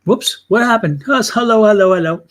Whoops, what happened? Yes, hello, hello, hello.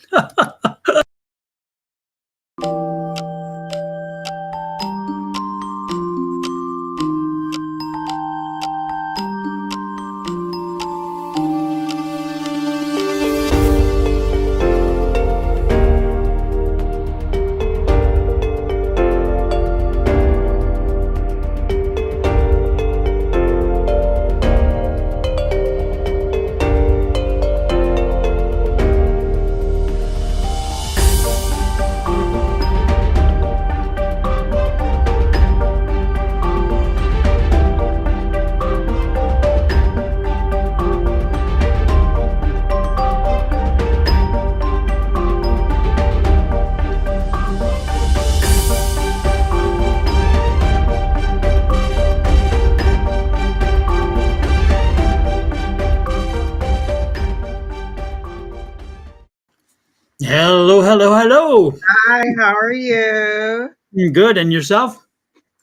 Hello, hello, hello. Hi, how are you? Good, and yourself?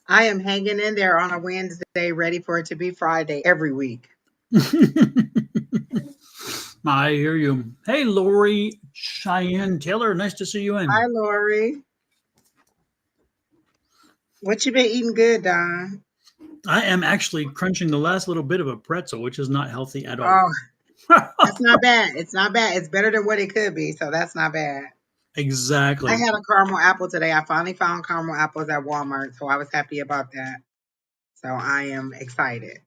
I am hanging in there on a Wednesday, ready for it to be Friday every week. I hear you. Hey, Lori Cheyenne Taylor, nice to see you Hi, in. Lori. What you been eating good, Don? I am actually crunching the last little bit of a pretzel, which is not healthy at all. Oh, that's not bad. It's not bad. It's better than what it could be, so that's not bad. I Exactly. had a caramel apple today. I finally found caramel apples at Walmart, so I was happy about that. So I am excited.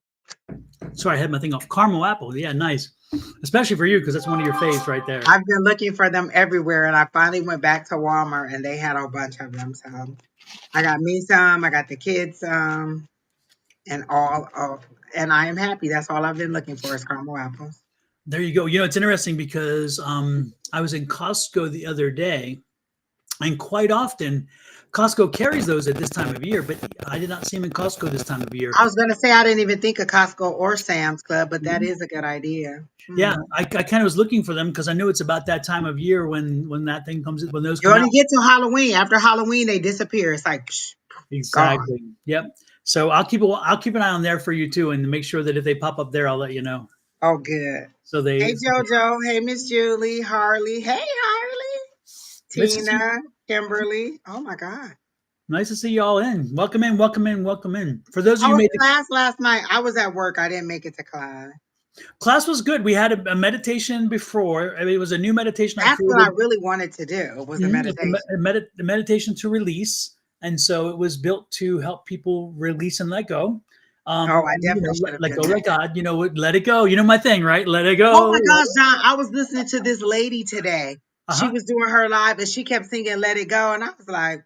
Sorry, I had my thing off. Caramel apple. Yeah, nice. Especially for you, because that's one of your faves right there. I've been looking for them everywhere, and I finally went back to Walmart, and they had a bunch of them. So I got me some. I got the kids some. And and I am happy. That's all I've been looking for is caramel apples. There you go. You know, it's interesting because I was in Costco the other day, and quite often Costco carries those at this time of year, but I did not see them in Costco this time of year. I was gonna say I didn't even think of Costco or Sam's Club, but that Mhm. is a good idea. Yeah, I kind of was looking for them because I knew it's about that time of year when that thing comes when those You come out. only get to Halloween. After Halloween, they disappear. It's like gone. Exactly. Yep. So I'll keep an eye on there for you too, and make sure that if they pop up there, I'll let you know. Oh, good. So Hey, they JoJo. Hey, Miss Julie. Harley. Hey, Harley. nice to see Tina. Kimberly. Oh my God. nice to see you all in. Welcome in, welcome in, welcome in. For those of How you who was made the class last night? I was at work. I didn't make it to class. class was good. We had a meditation before. I mean, it was a new meditation I That's what I created. really wanted to do. Was the It's meditation. the meditation to release, and so it was built to help people release and let go. Oh, I You definitely know, should have let been go, there. let God. You know, let it go. You know my thing, right? Let it Oh go. my gosh, John, I was listening to this lady today. Uh She huh. was doing her live and she kept singing Let It Go. And I was like,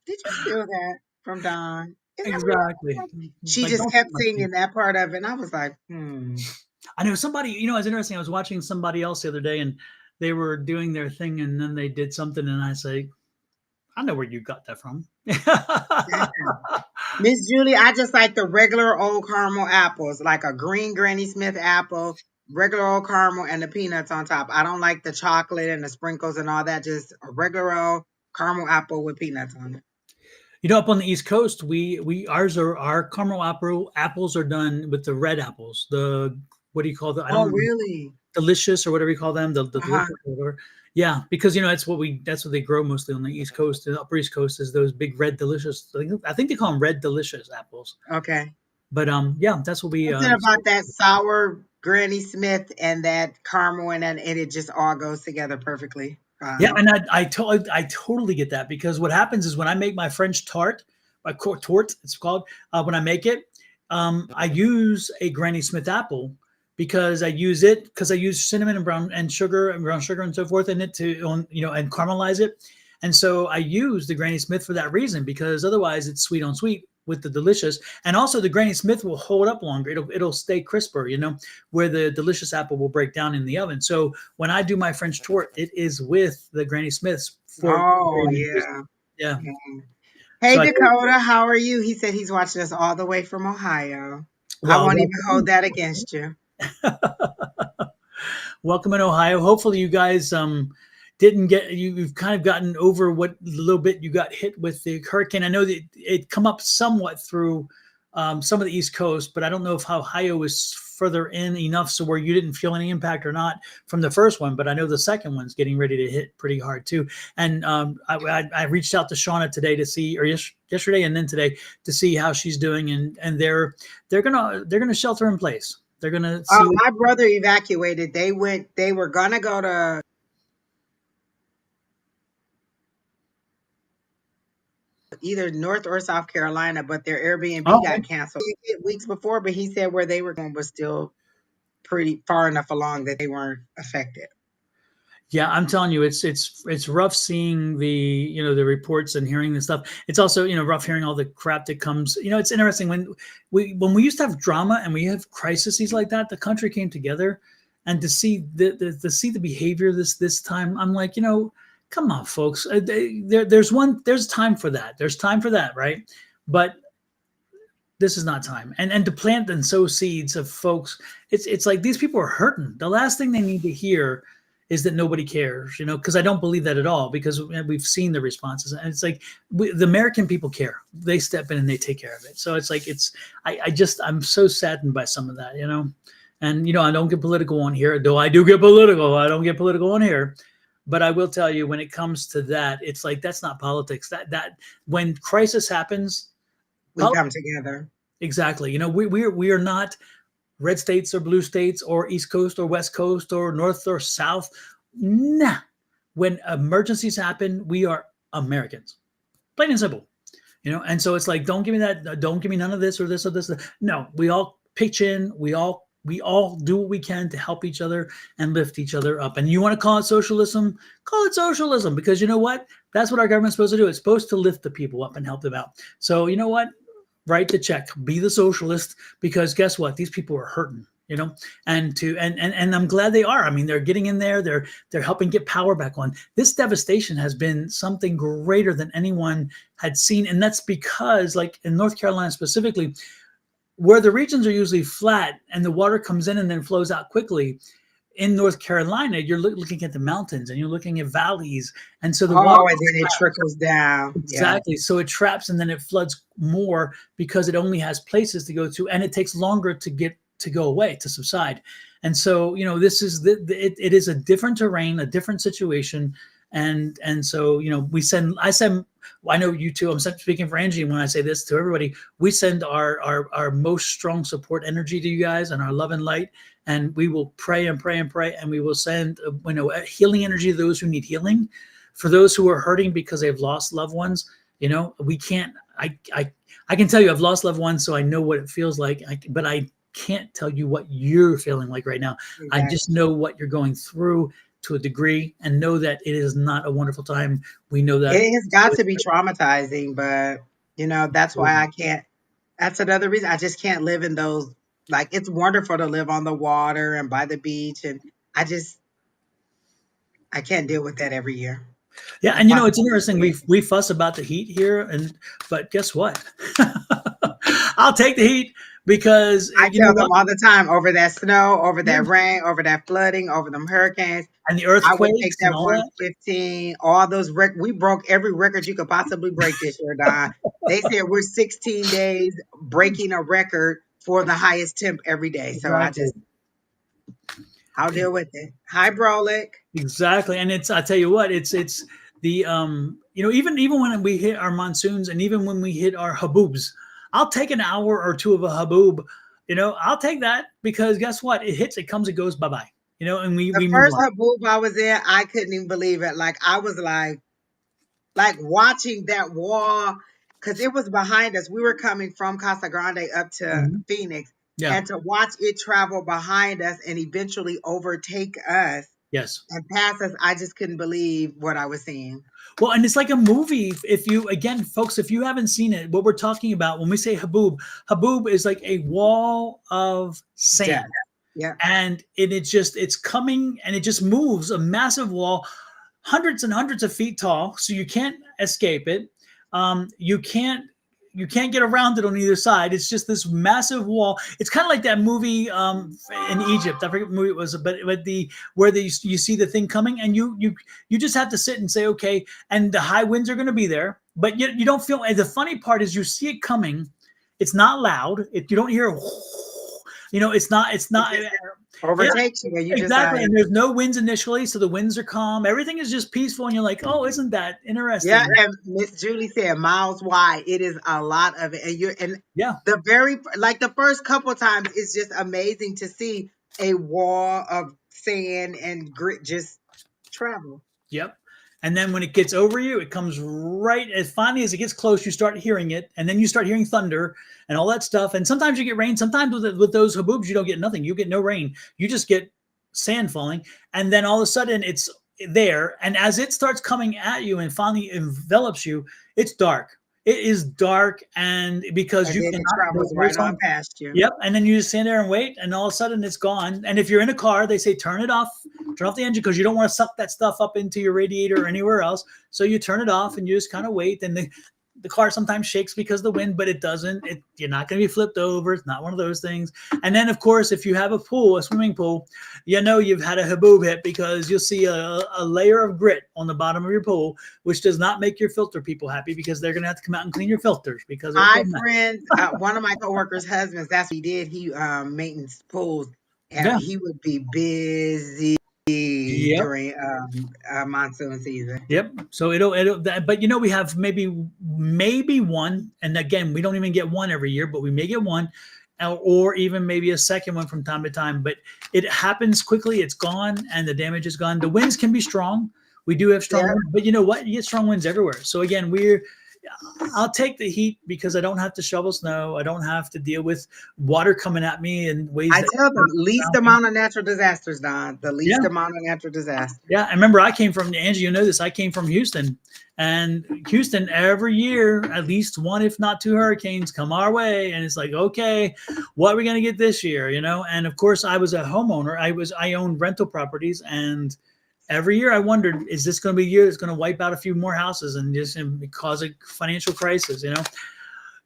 did you steal that from Don? Is that Exactly. real? She Like, just don't kept my thing. singing that part of it. And I was like, hmm. I know somebody. You know, it was interesting. I was watching somebody else the other day, and they were doing their thing, and then they did something, and I say, I know where you got that from. Yeah. Miss Julie, I just like the regular old caramel apples, like a green Granny Smith apple, regular old caramel, and the peanuts on top. I don't like the chocolate and the sprinkles and all that. Just a regular old caramel apple with peanuts on it. You know, up on the East Coast, we ours are our caramel apples are done with the red apples. The what do you call the? I Oh, don't know, really? delicious or whatever you call them. The Uh-huh. delicious or whatever. Yeah, because you know that's what they grow mostly on the East Coast. The Upper East Coast is those big red delicious. I think they call them red delicious apples. Okay. But yeah, that's what we. Something about that sour Granny Smith and that caramel and it just all goes together perfectly Yeah, fine. and I totally get that because what happens is when I make my French tart, my tort it's called, when I make it, I use a Granny Smith apple because I use cinnamon and brown sugar and so forth in it to you know and caramelize it, and so I use the Granny Smith for that reason because otherwise it's sweet on sweet with the delicious, and also the Granny Smith will hold up longer. It'll stay crisper, you know, where the delicious apple will break down in the oven. So when I do my French tort, it is with the Granny Smiths for Oh, reason. yeah. Yeah. Yeah. Hey, So Dakota, how are you? He said he's watching us all the way from Ohio. I well, won't even hold that against you. welcome in Ohio. Hopefully you guys didn't get you've kind of gotten over what little bit you got hit with the hurricane. I know that it come up somewhat through some of the East Coast, but I don't know if Ohio is further in enough so where you didn't feel any impact or not from the first one, but I know the second one's getting ready to hit pretty hard too. And I reached out to Shauna today to see, or yesterday and then today, to see how she's doing, and they're gonna shelter in place. They're gonna see. My brother evacuated. They were gonna go to either North or South Carolina, but their Airbnb got canceled weeks before. But he said where they were going was still pretty far enough along that they weren't affected. Yeah, I'm telling you, it's rough seeing the the reports and hearing the stuff. It's also rough hearing all the crap that comes. It's interesting when we used to have drama and we have crises like that. The country came together, and to see the behavior this time, I'm like, come on, folks. There's time for that. There's time for that, right? But this is not time. And to plant and sow seeds of folks, it's like these people are hurting. The last thing they need to hear is that nobody cares, because I don't believe that at all, because we've seen the responses. And it's like the American people care. They step in and they take care of it. So it's like, I'm so saddened by some of that, and, I don't get political on here, though I do get political. I don't get political on here. But I will tell you, when it comes to that, it's like, that's not politics. That when crisis happens, we come together. Exactly. We are not red states or blue states or East Coast or West Coast or North or South. Nah. When emergencies happen, we are Americans. Plain and simple. And so it's like, don't give me that. Don't give me none of this or this or this. No, we all pitch in. We all do what we can to help each other and lift each other up. And you want to call it socialism? Call it socialism, because you know what? That's what our government's supposed to do. It's supposed to lift the people up and help them out. So you know what? Write the check, be the socialist, because guess what? These people are hurting, and I'm glad they are. I mean, they're getting in there. They're helping get power back on. This devastation has been something greater than anyone had seen. And that's because, like in North Carolina specifically, where the regions are usually flat and the water comes in and then flows out quickly, in North Carolina, you're looking at the mountains and you're looking at valleys. And so the water, and then it trickles down. Exactly. Yeah. So it traps and then it floods more because it only has places to go to, and it takes longer to go away, to subside. And so, this is it is a different terrain, a different situation. And so, I know you too. I'm speaking for Angie when I say this to everybody. We send our most strong support energy to you guys and our love and light. And we will pray and pray and pray. And we will send, healing energy to those who need healing. For those who are hurting because they've lost loved ones, we can't, I can tell you I've lost loved ones, so I know what it feels like. But I can't tell you what you're feeling like right now. Exactly. I just know what you're going through to a degree, and know that it is not a wonderful time. We know that it has got to be traumatizing, but that's why I can't. That's another reason I just can't live in those. Like, it's wonderful to live on the water and by the beach, and I can't deal with that every year. Yeah, and it's interesting. We fuss about the heat here, but guess what? I'll take the heat, because I tell them all the time, over that snow, over that rain, over that flooding, over them hurricanes, and the earthquakes. I would take that 115. All those we broke every record you could possibly break this year, Don. They said we're 16 days breaking a record for the highest temp every day. So exactly. I'll deal with it. Hi, Brolic. Exactly. And I tell you what, it's the, even when we hit our monsoons, and even when we hit our haboobs, I'll take an hour or two of a haboob, I'll take that, because guess what? It hits, it comes, it goes, bye-bye, and the first haboob I was in, I couldn't even believe it. Like, I was like watching that wall, because it was behind us. We were coming from Casa Grande up to Phoenix. Yeah. And to watch it travel behind us and eventually overtake us. Yes. And pass us, I just couldn't believe what I was seeing. Well, and it's like a movie. Folks, if you haven't seen it, what we're talking about when we say haboob is like a wall of sand. Yeah. And it's coming, and it just moves, a massive wall, hundreds and hundreds of feet tall. So you can't escape it. You can't get around it on either side. It's just this massive wall. It's kind of like that movie in Egypt. I forget what movie it was, but you see the thing coming, and you just have to sit and say, okay. And the high winds are going to be there, but you don't feel. And the funny part is, you see it coming. It's not loud. You don't hear, It's not, yeah, Overtakes you, and you just exactly. like, And there's no winds initially. So the winds are calm. Everything is just peaceful. And you're like, oh, isn't that yeah. interesting? And Miss Julie said miles wide. It is a lot of it, and Yeah. the the first couple times, it's just amazing to see a wall of sand and grit just travel. Yep. And then when it gets over you, it comes right as finally as it gets close, you start hearing it. And then you start hearing thunder and all that stuff. And sometimes you get rain. Sometimes with those haboobs, you don't get nothing. You get no rain. You just get sand falling. And then all of a sudden it's there. And as it starts coming at you and finally envelops you, it's dark. It is dark. And because And you then it cannot, travels right on past you. yep. And then you just stand there and wait, and all of a sudden it's gone. And if you're in a car, they say turn off the engine because you don't want to suck that stuff up into your radiator or anywhere else. So you turn it off and you just kind of wait. And the car sometimes shakes because of the wind, but it doesn't. You're not going to be flipped over. It's not one of those things. And then, of course, if you have a swimming pool, you've had a haboob hit because you'll see a layer of grit on the bottom of your pool, which does not make your filter people happy because they're going to have to come out and clean your filters because of My friend, one of my coworkers' husbands, that's what he did. He maintenance pools, and yeah. he would be busy Yep. during monsoon season. Yep. So but we have maybe one, and again, we don't even get one every year, but we may get one, or even maybe a second one from time to time. But it happens quickly. It's gone, and the damage is gone. The winds can be strong. We do have strong winds, but you know what? You get strong winds everywhere. So again, I'll take the heat because I don't have to shovel snow. I don't have to deal with water coming at me in ways I that tell them least amount of natural disasters, Don. The least yeah. amount of natural disasters. Yeah, I remember I came from Angie. You know this. I came from Houston, and Houston every year, at least one, if not two, hurricanes come our way, and it's like, okay, what are we gonna get this year? And of course, I was a homeowner. I owned rental properties, and every year I wondered, is this going to be a year that's going to wipe out a few more houses and just cause a financial crisis?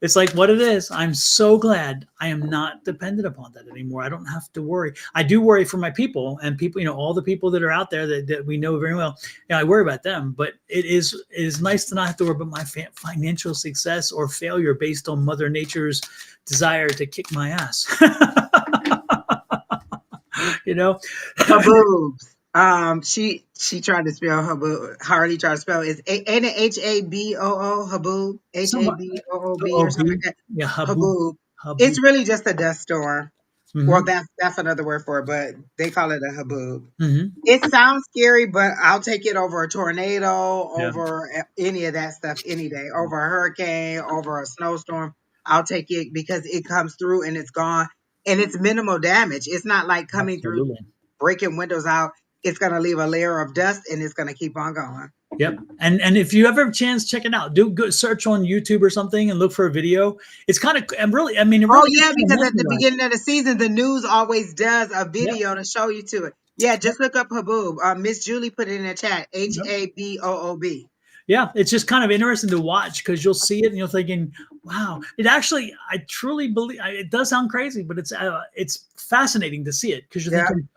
It's like what it is. I'm so glad I am not dependent upon that anymore. I don't have to worry. I do worry for my people and people, all the people that are out there that we know very well. I worry about them, but it is nice to not have to worry about my financial success or failure based on Mother Nature's desire to kick my ass. Haboobs. She tried to spell haboob. Harley tried to spell it. Ain't it Haboo? Haboob. Haboob or something like that. Yeah, Haboob. haboob. It's really just a dust storm. Mm-hmm. Well, that's another word for it, but they call it a haboob. Mm-hmm. It sounds scary, but I'll take it over a tornado, Yeah. over any of that stuff any day, over a hurricane, over a snowstorm. I'll take it because it comes through and it's gone and it's minimal damage. It's not like coming through breaking windows out. It's going to leave a layer of dust and it's going to keep on going. Yep. And if you ever have a chance, check it out. Do good search on YouTube or something and look for a video. It's kind of, really, I mean, it really because at the beginning of the season, the news always does a video to show you to it. Yeah, just look up haboob. Miss Julie put it in the chat. Haboob. Yeah, it's just kind of interesting to watch because you'll see it and you're thinking, wow, it actually, I truly believe it does sound crazy, but it's fascinating to see it because you're thinking,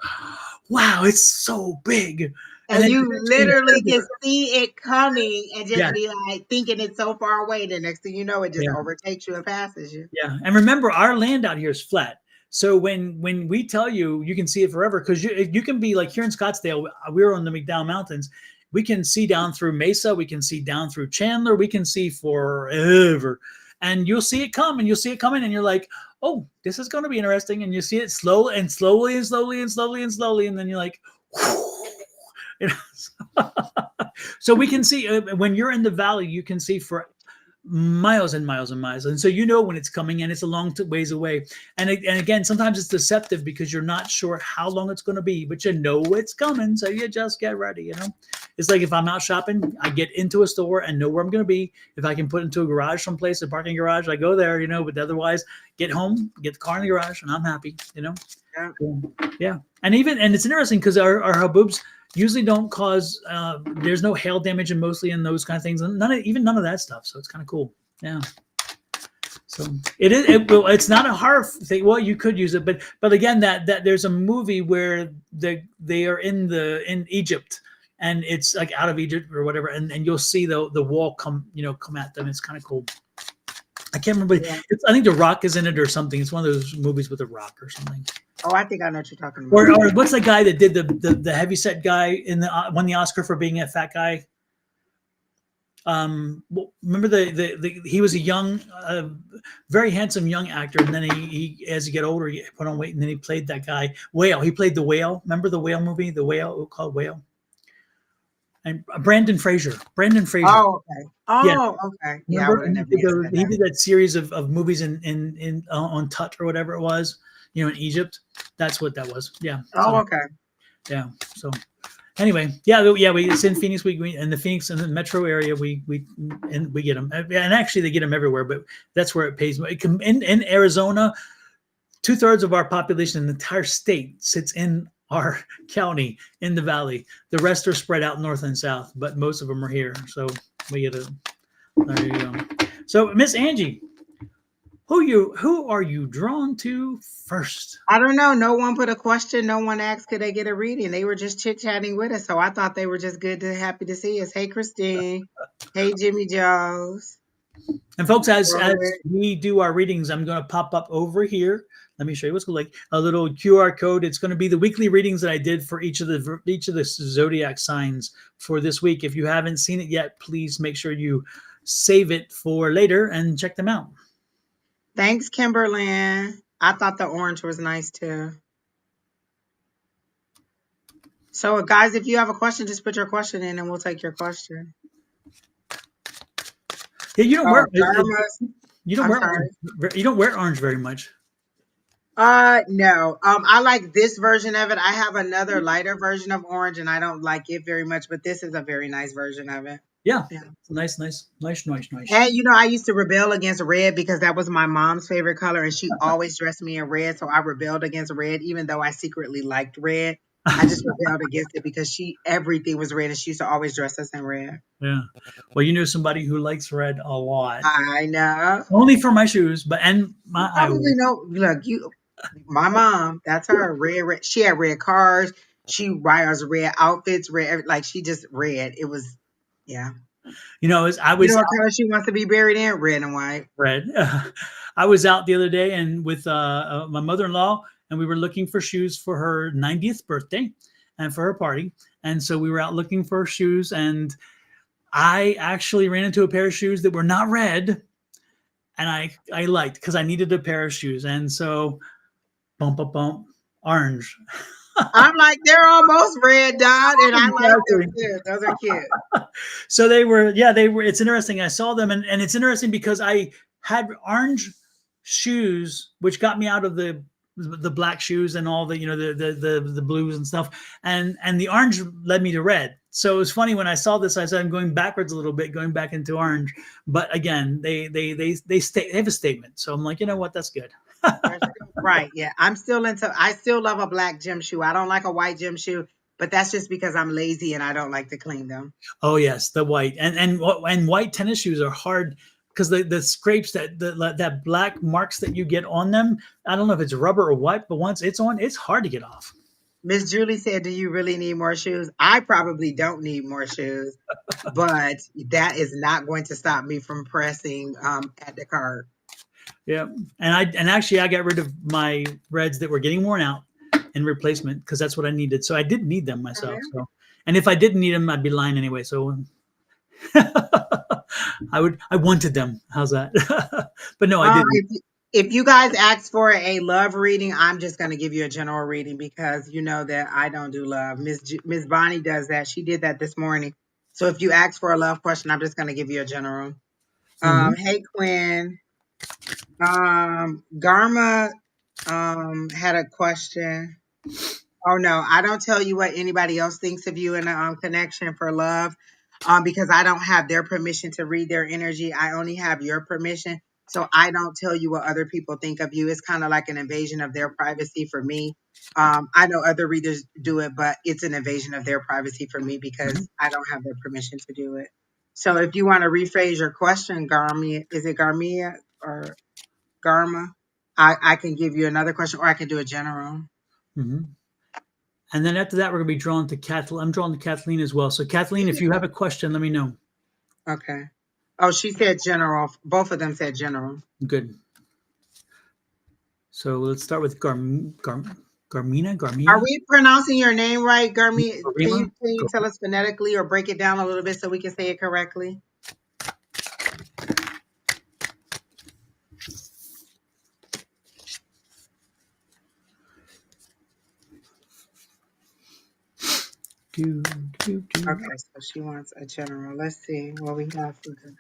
wow, it's so big. And you literally can see it coming and just be like thinking it's so far away. The next thing you know, it just overtakes you and passes you. Yeah. And remember, our land out here is flat. So when we tell you, you can see it forever because you can be like here in Scottsdale, we're on the McDowell Mountains. We can see down through Mesa. We can see down through Chandler. We can see forever. And you'll see it come and you'll see it coming and you're like, oh, this is going to be interesting. And you see it slowly and slowly and slowly and slowly and slowly. And then you're like, so we can see when you're in the valley, you can see for miles and miles and miles. And so when it's coming and it's a long ways away. And again, sometimes it's deceptive because you're not sure how long it's going to be, but it's coming. So you just get ready, It's like if I'm out shopping, I get into a store and know where I'm going to be. If I can put into a garage someplace, a parking garage, I go there, but otherwise get home, get the car in the garage and I'm happy, Yeah. And it's interesting because our haboobs usually don't cause, there's no hail damage and mostly in those kind of things. And none of that stuff. So it's kind of cool. Yeah. So it's not a hard thing. Well, you could use it, but again, that there's a movie where they are in Egypt and it's like out of Egypt or whatever. And you'll see the wall come at them. It's kind of cool. I can't remember. Yeah. I think The Rock is in it or something. It's one of those movies with The Rock or something. Oh, I think I know what you're talking about. Or what's the guy that did the heavyset guy in the won the Oscar for being a fat guy? Remember the he was a young, very handsome young actor, and then he as he get older he put on weight, and then he played that guy Whale. He played the Whale. Remember the Whale movie, the Whale called Whale, and Brandon Fraser. Brandon Fraser. Oh, okay. Yeah, Oh, okay. Yeah, I remember? would have And never guessed that. he did that series of movies in on Tut or whatever it was, in Egypt. That's what that was. Yeah. Oh, So okay. yeah. So anyway, it's in Phoenix. We in the Phoenix and the metro area. We get them, and actually they get them everywhere. But that's where it pays. In Arizona, 2/3 of our population in the entire state sits in our county in the valley. The rest are spread out north and south, but most of them are here. So we get a. There you go. So Miss Angie, who are you drawn to first? I don't know. No one put a question. No one asked could they get a reading. They were just chit chatting with us. So I thought they were just happy to see us. Hey, Christine. Hey, Jimmy Joes. And folks, as Robert. we do our readings, I'm going to pop up over here. Let me show you what's like a little QR code. It's going to be the weekly readings that I did for each of the zodiac signs for this week. If you haven't seen it yet, please make sure you save it for later and check them out. Thanks, Kimberlyn. I thought the orange was nice too. So, guys, if you have a question, just put your question in and we'll take your question. Yeah, you don't wear you don't wear orange very much. No. I like this version of it. I have another lighter version of orange and I don't like it very much, but this is a very nice version of it. Yeah. Yeah. Nice. And I used to rebel against red because that was my mom's favorite color and she always dressed me in red. So I rebelled against red, even though I secretly liked red. I just rebelled against it because everything was red and she used to always dress us in red. Yeah. Well, you know somebody who likes red a lot. I know. Only for my shoes, and my Probably know. Look, my mom, that's her. Red. She had red cars. She wears red outfits, red, like she just red. It was, yeah. I was what color she wants to be buried in? Red and white. red. I was out the other day and with my mother-in-law, and we were looking for shoes for her 90th birthday and for her party. And so we were out looking for shoes, and I actually ran into a pair of shoes that were not red, and I liked because I needed a pair of shoes, and so bump, orange. I'm like, they're almost red, Dot, and I like them too. Those are cute. So they were. It's interesting. I saw them, and it's interesting because I had orange shoes, which got me out of the black shoes and all the the blues and stuff, and the orange led me to red. So it was funny when I saw this. I said I'm going backwards a little bit, going back into orange. But again, they have a statement. So I'm like, you know what, that's good. Right. Yeah. I still love a black gym shoe. I don't like a white gym shoe, but that's just because I'm lazy and I don't like to clean them. Oh yes, the white and white tennis shoes are hard because the scrapes that black marks that you get on them. I don't know if it's rubber or what, but once it's on, it's hard to get off. Miss Julie said, "Do you really need more shoes?" I probably don't need more shoes, but that is not going to stop me from pressing at the cart. Yeah, and actually I got rid of my reds that were getting worn out in replacement because that's what I needed. So I didn't need them myself. So, and if I didn't need them, I'd be lying anyway. So I wanted them. How's that? But no, I didn't. If you guys ask for a love reading, I'm just going to give you a general reading because you know that I don't do love. Miss Bonnie does that. She did that this morning. So if you ask for a love question, I'm just going to give you a general. Hey, Quinn. Garma had a question. Oh no, I don't tell you what anybody else thinks of you in a connection for love, because I don't have their permission to read their energy. I only have your permission, so I don't tell you what other people think of you. It's kind of like an invasion of their privacy for me. I know other readers do it, but it's an invasion of their privacy for me because I don't have their permission to do it. So if you want to rephrase your question, Garmia, is it Garmia or Garma? I can give you another question, or I can do a general. Mm-hmm. And then after that, we're going to be drawn to Kathleen. I'm drawn to Kathleen as well. So Kathleen, if you have a question, let me know. Okay. Oh, she said general. Both of them said general. Good. So let's start with Garmina. Are Garmia. we pronouncing your name right, Gurmi? Garima. Can you tell us phonetically or break it down a little bit so we can say it correctly? Do, do, do. Okay, so she wants a general. Let's see what we have for her.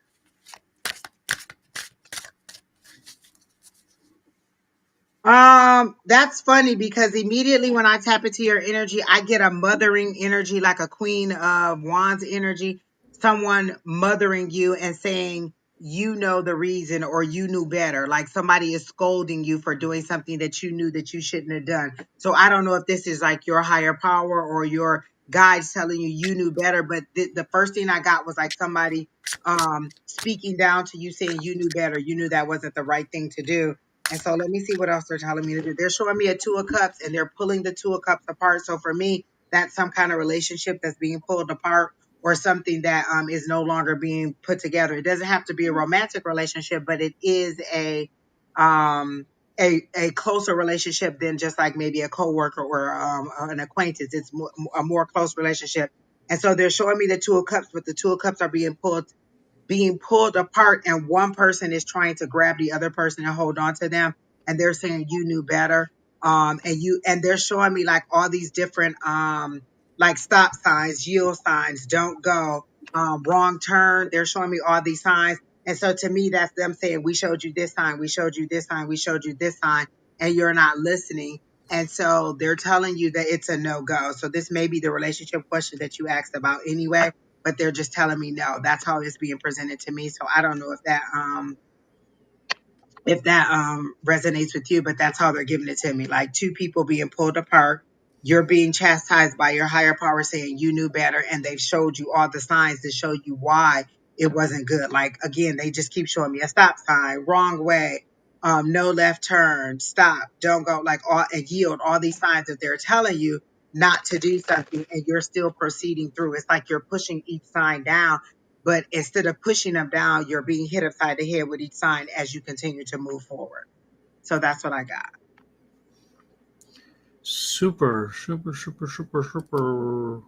That's funny because immediately when I tap into your energy, I get a mothering energy, like a Queen of Wands energy, someone mothering you and saying, you know the reason or you knew better. Like somebody is scolding you for doing something that you knew that you shouldn't have done. So I don't know if this is like your higher power or your guides telling you you knew better, but the first thing I got was like somebody speaking down to you saying you knew better. You knew that wasn't the right thing to do, and so let me see what else they're telling me to do. They're showing me a Two of Cups and they're pulling the Two of Cups apart. So for me, that's some kind of relationship that's being pulled apart or something that is no longer being put together. It doesn't have to be a romantic relationship, but it is um a closer relationship than just like maybe a coworker or an acquaintance. It's a more close relationship. And so they're showing me the Two of Cups, but the Two of Cups are being pulled apart and one person is trying to grab the other person and hold on to them and they're saying you knew better, and they're showing me like all these different like stop signs, yield signs, don't go, wrong turn. They're showing me all these signs, and so to me that's them saying we showed you this sign, we showed you this sign, we showed you this sign, and you're not listening. And so they're telling you that it's a no-go. So this may be the relationship question that you asked about anyway, but they're just telling me no. That's how it's being presented to me. So I don't know if that resonates with you, but that's how they're giving it to me. Like two people being pulled apart. You're being chastised by your higher power saying you knew better, and they've showed you all the signs to show you why it wasn't good. Like again, they just keep showing me a stop sign, wrong way, no left turn, stop, don't go, like all and yield, all these signs that they're telling you not to do something, and you're still proceeding through. It's like you're pushing each sign down, but instead of pushing them down, you're being hit upside the head with each sign as you continue to move forward. So that's what I got. Super, super, super, super, super.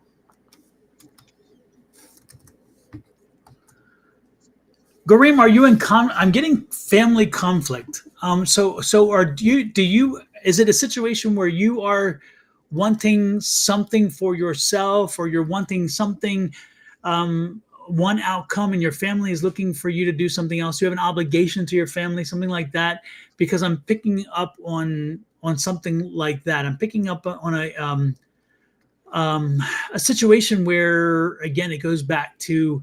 Garim, are you in I'm getting family conflict. So are do you is it a situation where you are wanting something for yourself or you're wanting something one outcome and your family is looking for you to do something else? You have an obligation to your family, something like that? Because I'm picking up on something like that. I'm picking up on a situation where again it goes back to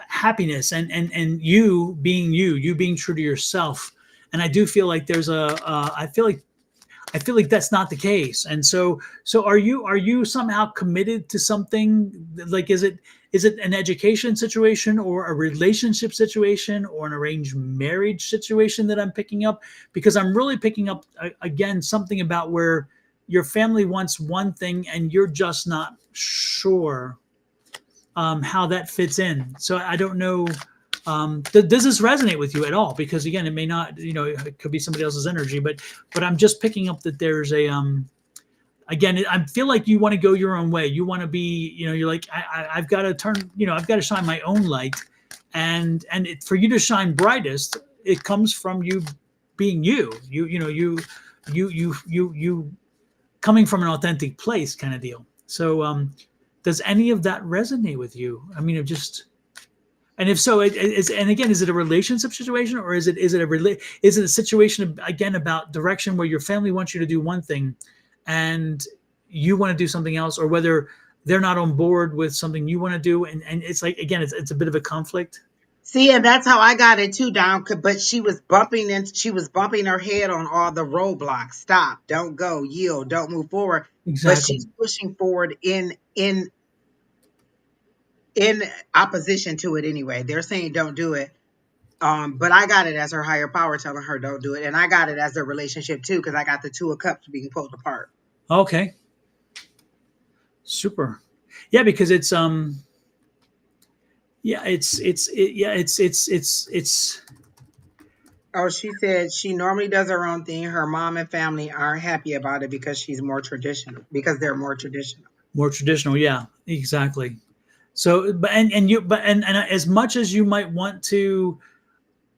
happiness and you being true to yourself. And I do feel like there's I feel like that's not the case. And so are you somehow committed to something? Like is it an education situation or a relationship situation or an arranged marriage situation that I'm picking up? Because I'm really picking up again something about where your family wants one thing and you're just not sure how that fits in. So I don't know. Does this resonate with you at all? Because again, it may not. It could be somebody else's energy, but I'm just picking up that there's a again. I feel like you want to go your own way. You want to be. You're like I've got to turn. I've got to shine my own light, and for you to shine brightest, it comes from you being you. You coming from an authentic place, kind of deal. So does any of that resonate with you? I mean, it just and if so, and again, is it a relationship situation or is it a situation again about direction where your family wants you to do one thing, and you want to do something else, or whether they're not on board with something you want to do, and it's like again, it's a bit of a conflict. See, and that's how I got it too, down. But she was bumping her head on all the roadblocks. Stop, don't go, yield, don't move forward. But Exactly. she's pushing forward in opposition to it anyway. They're saying don't do it. But I got it as her higher power telling her don't do it, and I got it as a relationship too because I got the Two of Cups being pulled apart. Okay. Super. Yeah, because it's Yeah, it's Oh, she said she normally does her own thing. Her mom and family aren't happy about it because she's more traditional, because they're more traditional. more traditional. Yeah, exactly. So, but and you but and as much as you might want to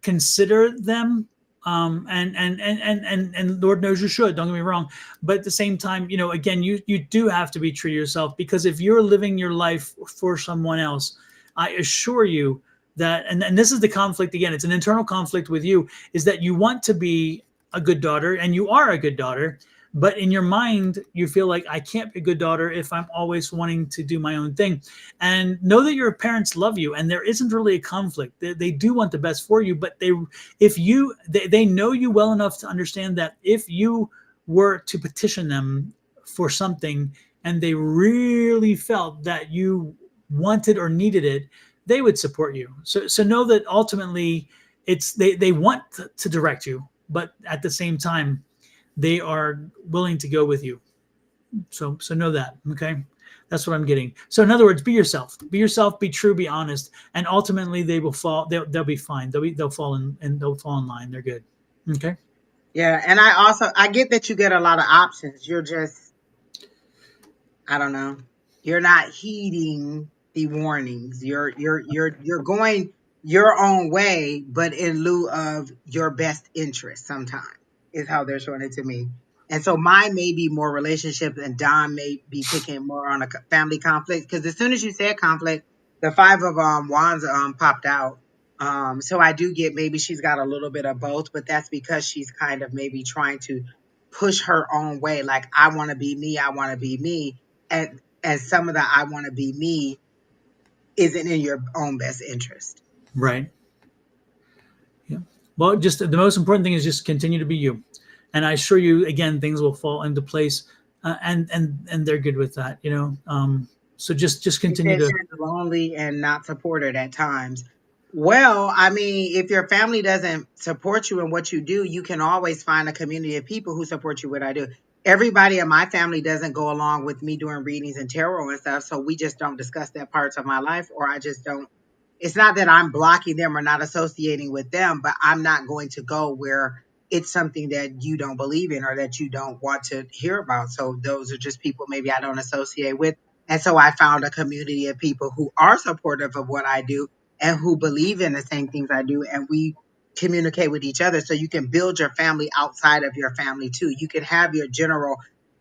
consider them, and Lord knows you should, don't get me wrong, but at the same time, again, you do have to be true to yourself, because if you're living your life for someone else, I assure you that, and this is the conflict again, it's an internal conflict with you, is that you want to be a good daughter, and you are a good daughter, but in your mind you feel like, I can't be a good daughter if I'm always wanting to do my own thing. And know that your parents love you, and there isn't really a conflict. They do want the best for you, but they know you well enough to understand that if you were to petition them for something, and they really felt that you wanted or needed it, they would support you. So know that ultimately, they want to direct you, but at the same time, they are willing to go with you. So know that. Okay. That's what I'm getting. So in other words, be yourself. Be yourself. Be true. Be honest. And ultimately, they will fall. They'll be fine. They'll fall in, and they'll fall in line. They're good. Okay. Yeah, and I get that you get a lot of options. You're just, I don't know. You're not heeding the warnings. You're going your own way, but in lieu of your best interest sometimes is how they're showing it to me. And so mine may be more relationships and Don may be picking more on a family conflict, because as soon as you said conflict, the five of wands popped out. So I do get maybe she's got a little bit of both, but that's because she's kind of maybe trying to push her own way. Like, I want to be me, I want to be me, and some of the I want to be me isn't in your own best interest. Right. Yeah. Well, just the most important thing is just continue to be you, and I assure you, again, things will fall into place, and they're good with that. So just She continue said to. she's lonely and not supported at times. Well, I mean, if your family doesn't support you in what you do, you can always find a community of people who support you what I do. Everybody in my family doesn't go along with me doing readings and tarot and stuff, so we just don't discuss that parts of my life, or I just don't. It's not that I'm blocking them or not associating with them, but I'm not going to go where it's something that you don't believe in or that you don't want to hear about. So those are just people maybe I don't associate with. And so I found a community of people who are supportive of what I do and who believe in the same things I do. And we communicate with each other. So you can build your family outside of your family too. You can have your general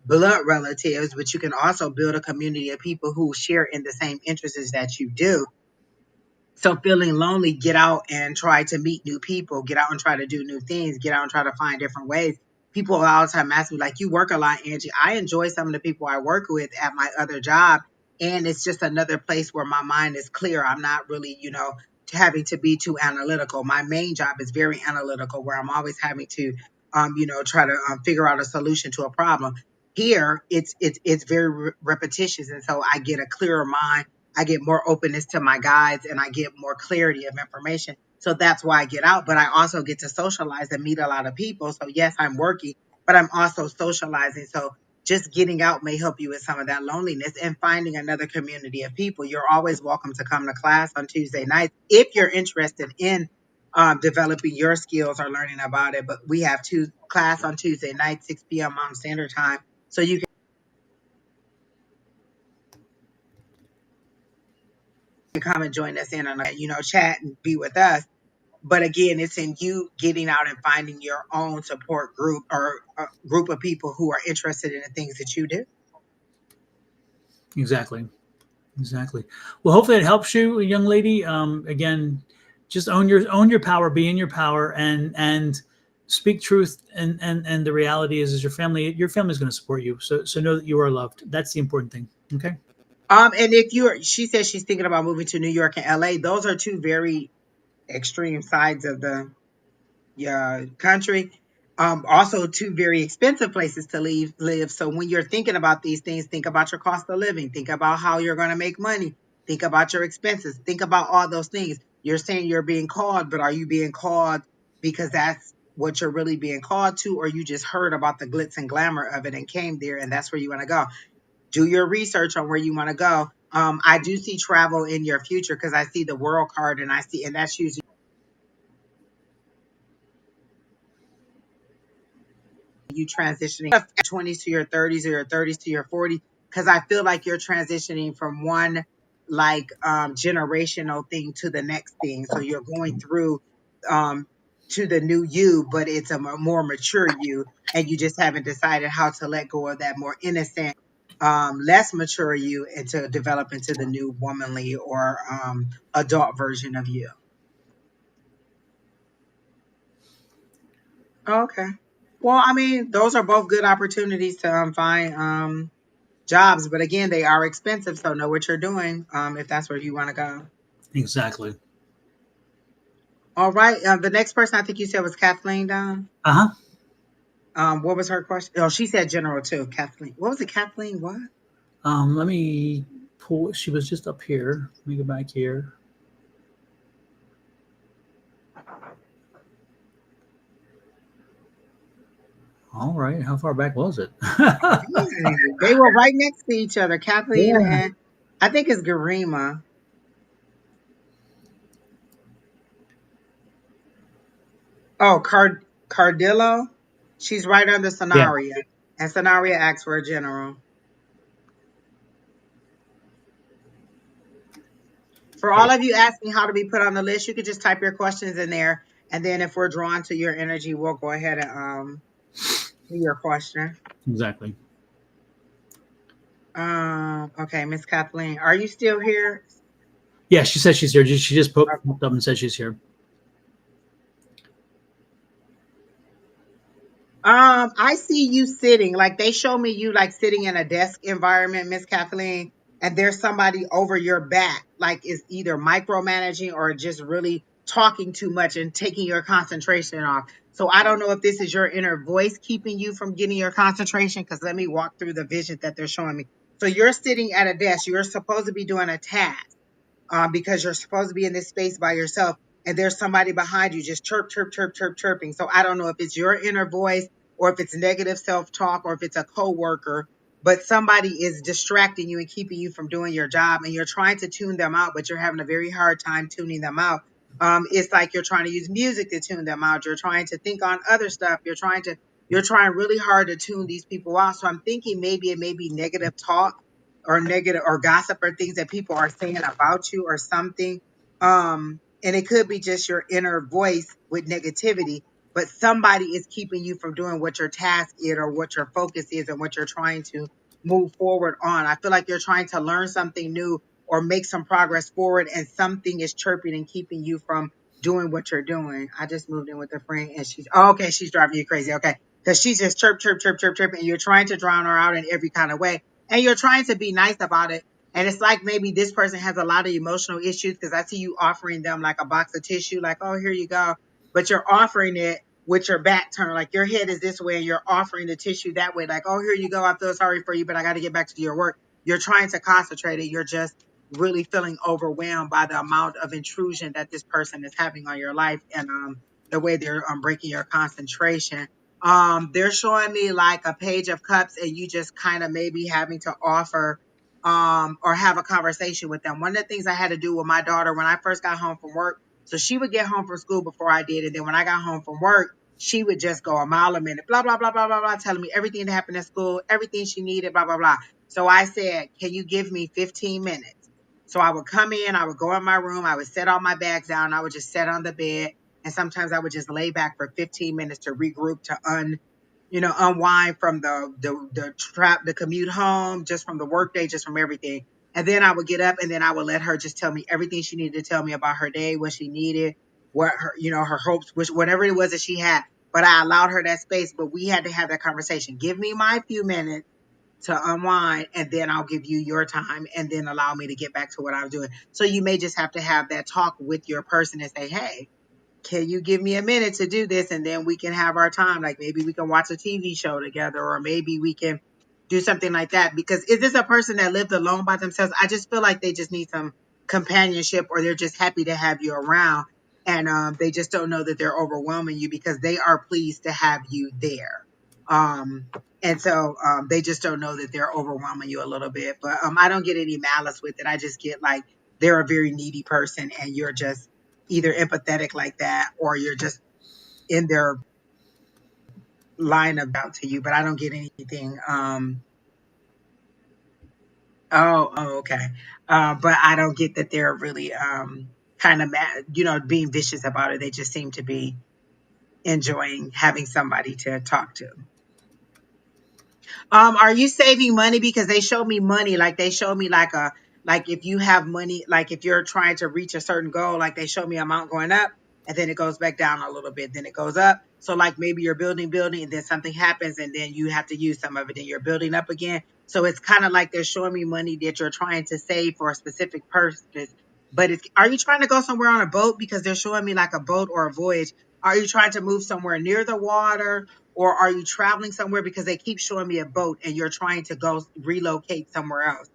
blood relatives, but you can also build a community of people who share in the same interests that you do. So feeling lonely, get out and try to meet new people, get out and try to do new things, get out and try to find different ways. People all the time ask me, like, you work a lot, Angie. I enjoy some of the people I work with at my other job. And it's just another place where my mind is clear. I'm not really, having to be too analytical. My main job is very analytical, where I'm always having to, try to figure out a solution to a problem. Here, it's very repetitious. And so I get a clearer mind. I get more openness to my guides and I get more clarity of information. So that's why I get out, but I also get to socialize and meet a lot of people. So yes, I'm working, but I'm also socializing. So just getting out may help you with some of that loneliness and finding another community of people. You're always welcome to come to class on Tuesday nights if you're interested in developing your skills or learning about it. But we have two class on Tuesday night, 6 p.m. Mountain Standard Time. So you can come and join us in on a, chat and be with us. But again, it's in you getting out and finding your own support group or a group of people who are interested in the things that you do. Exactly. Exactly. Well, hopefully it helps you, young lady. Again, just own your power, be in your power, and speak truth. And the reality is your family is going to support you. So know that you are loved. That's the important thing. Okay. And if she says she's thinking about moving to New York and LA. Those are two very extreme sides of the country. Also, two very expensive places to live. So when you're thinking about these things, think about your cost of living. Think about how you're going to make money. Think about your expenses. Think about all those things. You're saying you're being called, but are you being called because that's what you're really being called to, or you just heard about the glitz and glamour of it and came there, and that's where you want to go? Do your research on where you want to go. I do see travel in your future because I see the world card and and that's usually you transitioning 20s to your 30s or your 30s to your 40s because I feel like you're transitioning from one like generational thing to the next thing. So you're going through um to the new you, but it's a more mature you, and you just haven't decided how to let go of that more innocent, less mature you and to develop into the new womanly or adult version of you. Okay. Well, I mean, those are both good opportunities to find jobs, but again, they are expensive. So know what you're doing if that's where you want to go. Exactly. All right. The next person I think you said was Kathleen Dunn. Uh huh. What was her question? Oh, she said general too. Kathleen. What was it? Kathleen? What? Let me pull. She was just up here. Let me go back here. All right. How far back was it? They were right next to each other. Kathleen Yeah. and I think it's Garima. Oh, Cardillo. She's right under Yeah. Sonaria, and Sonaria asks for a general. For all Okay. of you asking how to be put on the list, you could just type your questions in there, and then if we're drawn to your energy, we'll go ahead and do your question. Exactly. Okay, Miss Kathleen, are you still here? Yeah. She says she's here. She just popped up and said she's here. I see you sitting, like they show me you like sitting in a desk environment, Miss Kathleen, and there's somebody over your back, like is either micromanaging or just really talking too much and taking your concentration off. So I don't know if this is your inner voice keeping you from getting your concentration, because let me walk through the vision that they're showing me. So you're sitting at a desk, you're supposed to be doing a task because you're supposed to be in this space by yourself, and there's somebody behind you just chirp, chirp, chirp, chirp, chirping. So I don't know if it's your inner voice or if it's negative self-talk or if it's a coworker, but somebody is distracting you and keeping you from doing your job, and you're trying to tune them out, but you're having a very hard time tuning them out. It's like you're trying to use music to tune them out. You're trying to think on other stuff. You're trying really hard to tune these people out. So I'm thinking maybe it may be negative talk or negative or gossip or things that people are saying about you or something. And it could be just your inner voice with negativity, but somebody is keeping you from doing what your task is or what your focus is and what you're trying to move forward on. I feel like you're trying to learn something new or make some progress forward, and something is chirping and keeping you from doing what you're doing. I just moved in with a friend and okay, she's driving you crazy. Okay. Because she's just chirp, chirp, chirp, chirp, chirp, and you're trying to drown her out in every kind of way, and you're trying to be nice about it. And it's like maybe this person has a lot of emotional issues because I see you offering them like a box of tissue, like, oh, here you go. But you're offering it with your back turned, like your head is this way, and you're offering the tissue that way, like, oh, here you go. I feel sorry for you, but I got to get back to your work. You're trying to concentrate it. You're just really feeling overwhelmed by the amount of intrusion that this person is having on your life, and the way they're breaking your concentration. They're showing me like a page of cups, and you just kind of maybe having to offer or have a conversation with them. One of the things I had to do with my daughter when I first got home from work, so she would get home from school before I did, and then when I got home from work, she would just go a mile a minute, blah blah blah blah blah blah, telling me everything that happened at school, everything she needed, blah blah blah. So I said, can you give me 15 minutes? So I would come in, I would go in my room, I would set all my bags down, I would just sit on the bed, and sometimes I would just lay back for 15 minutes to regroup, to unwind from the trap, the commute home, just from the workday, just from everything. And then I would get up, and then I would let her just tell me everything she needed to tell me about her day, what she needed, what her hopes, which whatever it was that she had. But I allowed her that space, but we had to have that conversation. Give me my few minutes to unwind, and then I'll give you your time, and then allow me to get back to what I'm doing. So you may just have to have that talk with your person and say, hey, can you give me a minute to do this, and then we can have our time, like maybe we can watch a TV show together, or maybe we can do something like that. Because is this a person that lived alone by themselves? I just feel like they just need some companionship, or they're just happy to have you around, and they just don't know that they're overwhelming you because they are pleased to have you there. And so they just don't know that they're overwhelming you a little bit. But I don't get any malice with it. I just get like they're a very needy person and you're just either empathetic like that or you're just in their line of doubt to you. But I don't get anything. Okay. But I don't get that they're really kind of mad, being vicious about it. They just seem to be enjoying having somebody to talk to. Are you saving money? Because they show me money, like they show me like if you have money, like if you're trying to reach a certain goal, like they show me amount going up and then it goes back down a little bit, then it goes up. So like maybe you're building, and then something happens and then you have to use some of it and you're building up again. So it's kind of like they're showing me money that you're trying to save for a specific purpose. But are you trying to go somewhere on a boat? Because they're showing me like a boat or a voyage. Are you trying to move somewhere near the water? Or are you traveling somewhere because they keep showing me a boat and you're trying to go relocate somewhere else?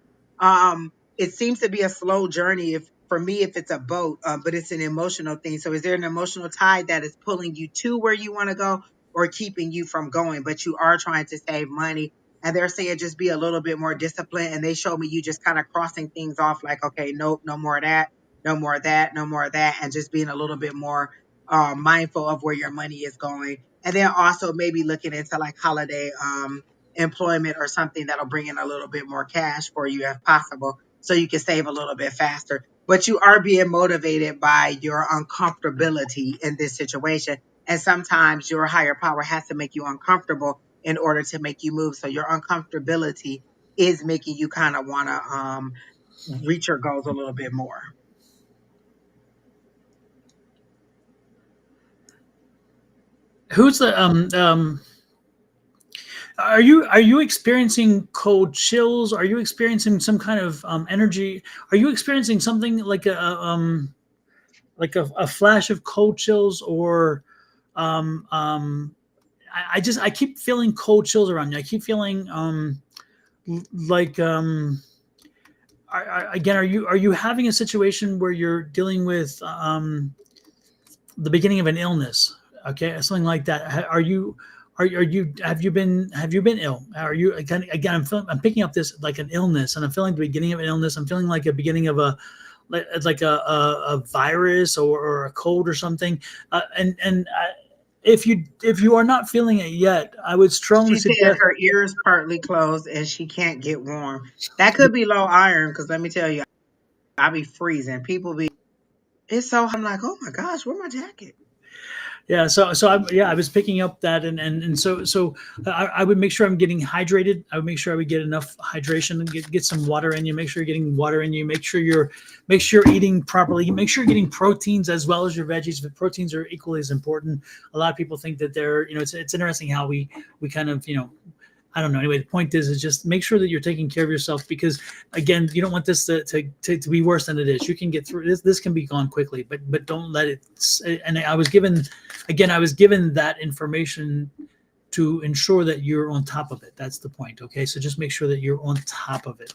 It seems to be a slow journey if for me if it's a boat, but it's an emotional thing. So is there an emotional tide that is pulling you to where you want to go or keeping you from going, but you are trying to save money? And they're saying just be a little bit more disciplined. And they show me you just kind of crossing things off like, okay, nope, no more of that, no more of that, no more of that, and just being a little bit more mindful of where your money is going. And then also maybe looking into like holiday employment or something that'll bring in a little bit more cash for you if possible, so you can save a little bit faster. But you are being motivated by your uncomfortability in this situation. And sometimes your higher power has to make you uncomfortable in order to make you move. So your uncomfortability is making you kind of want to reach your goals a little bit more. Who's the are you experiencing cold chills? Are you experiencing some kind of energy? Are you experiencing something like a flash of cold chills or um um I keep feeling cold chills around me. I keep feeling like again, are you having a situation where you're dealing with the beginning of an illness? Okay, something like that. Are you have you been ill? Are you again? I'm picking up this like an illness, and I'm feeling the beginning of an illness. I'm feeling like a beginning of a like a virus or a cold or something. If you are not feeling it yet, I would strongly She said suggest. her ears partly closed and she can't get warm. That could be low iron because let me tell you, I be freezing. People be, it's so, I'm like, oh my gosh, where my jacket? Yeah, I was picking up that, and so I would make sure I'm getting hydrated. I would make sure I would get enough hydration and get some water in you. Make sure you're getting water in you. Make sure you're eating properly. Make sure you're getting proteins as well as your veggies. But proteins are equally as important. A lot of people think that it's interesting how we kind of I don't know. Anyway, the point is just make sure that you're taking care of yourself because, again, you don't want this to be worse than it is. You can get through this. This can be gone quickly, but don't let it. And I was given that information to ensure that you're on top of it. That's the point. Okay, so just make sure that you're on top of it.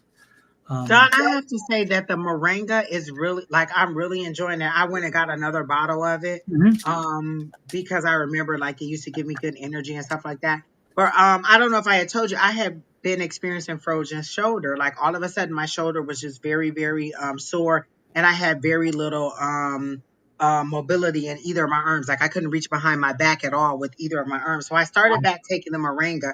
Don, Um, I have to say that the moringa is really like I'm really enjoying it. I went and got another bottle of it mhm. because I remember like it used to give me good energy and stuff like that. But I don't know if I had told you I had been experiencing frozen shoulder. Like all of a sudden my shoulder was just very very sore and I had very little mobility in either of my arms. Like I couldn't reach behind my back at all with either of my arms. So I started back taking the moringa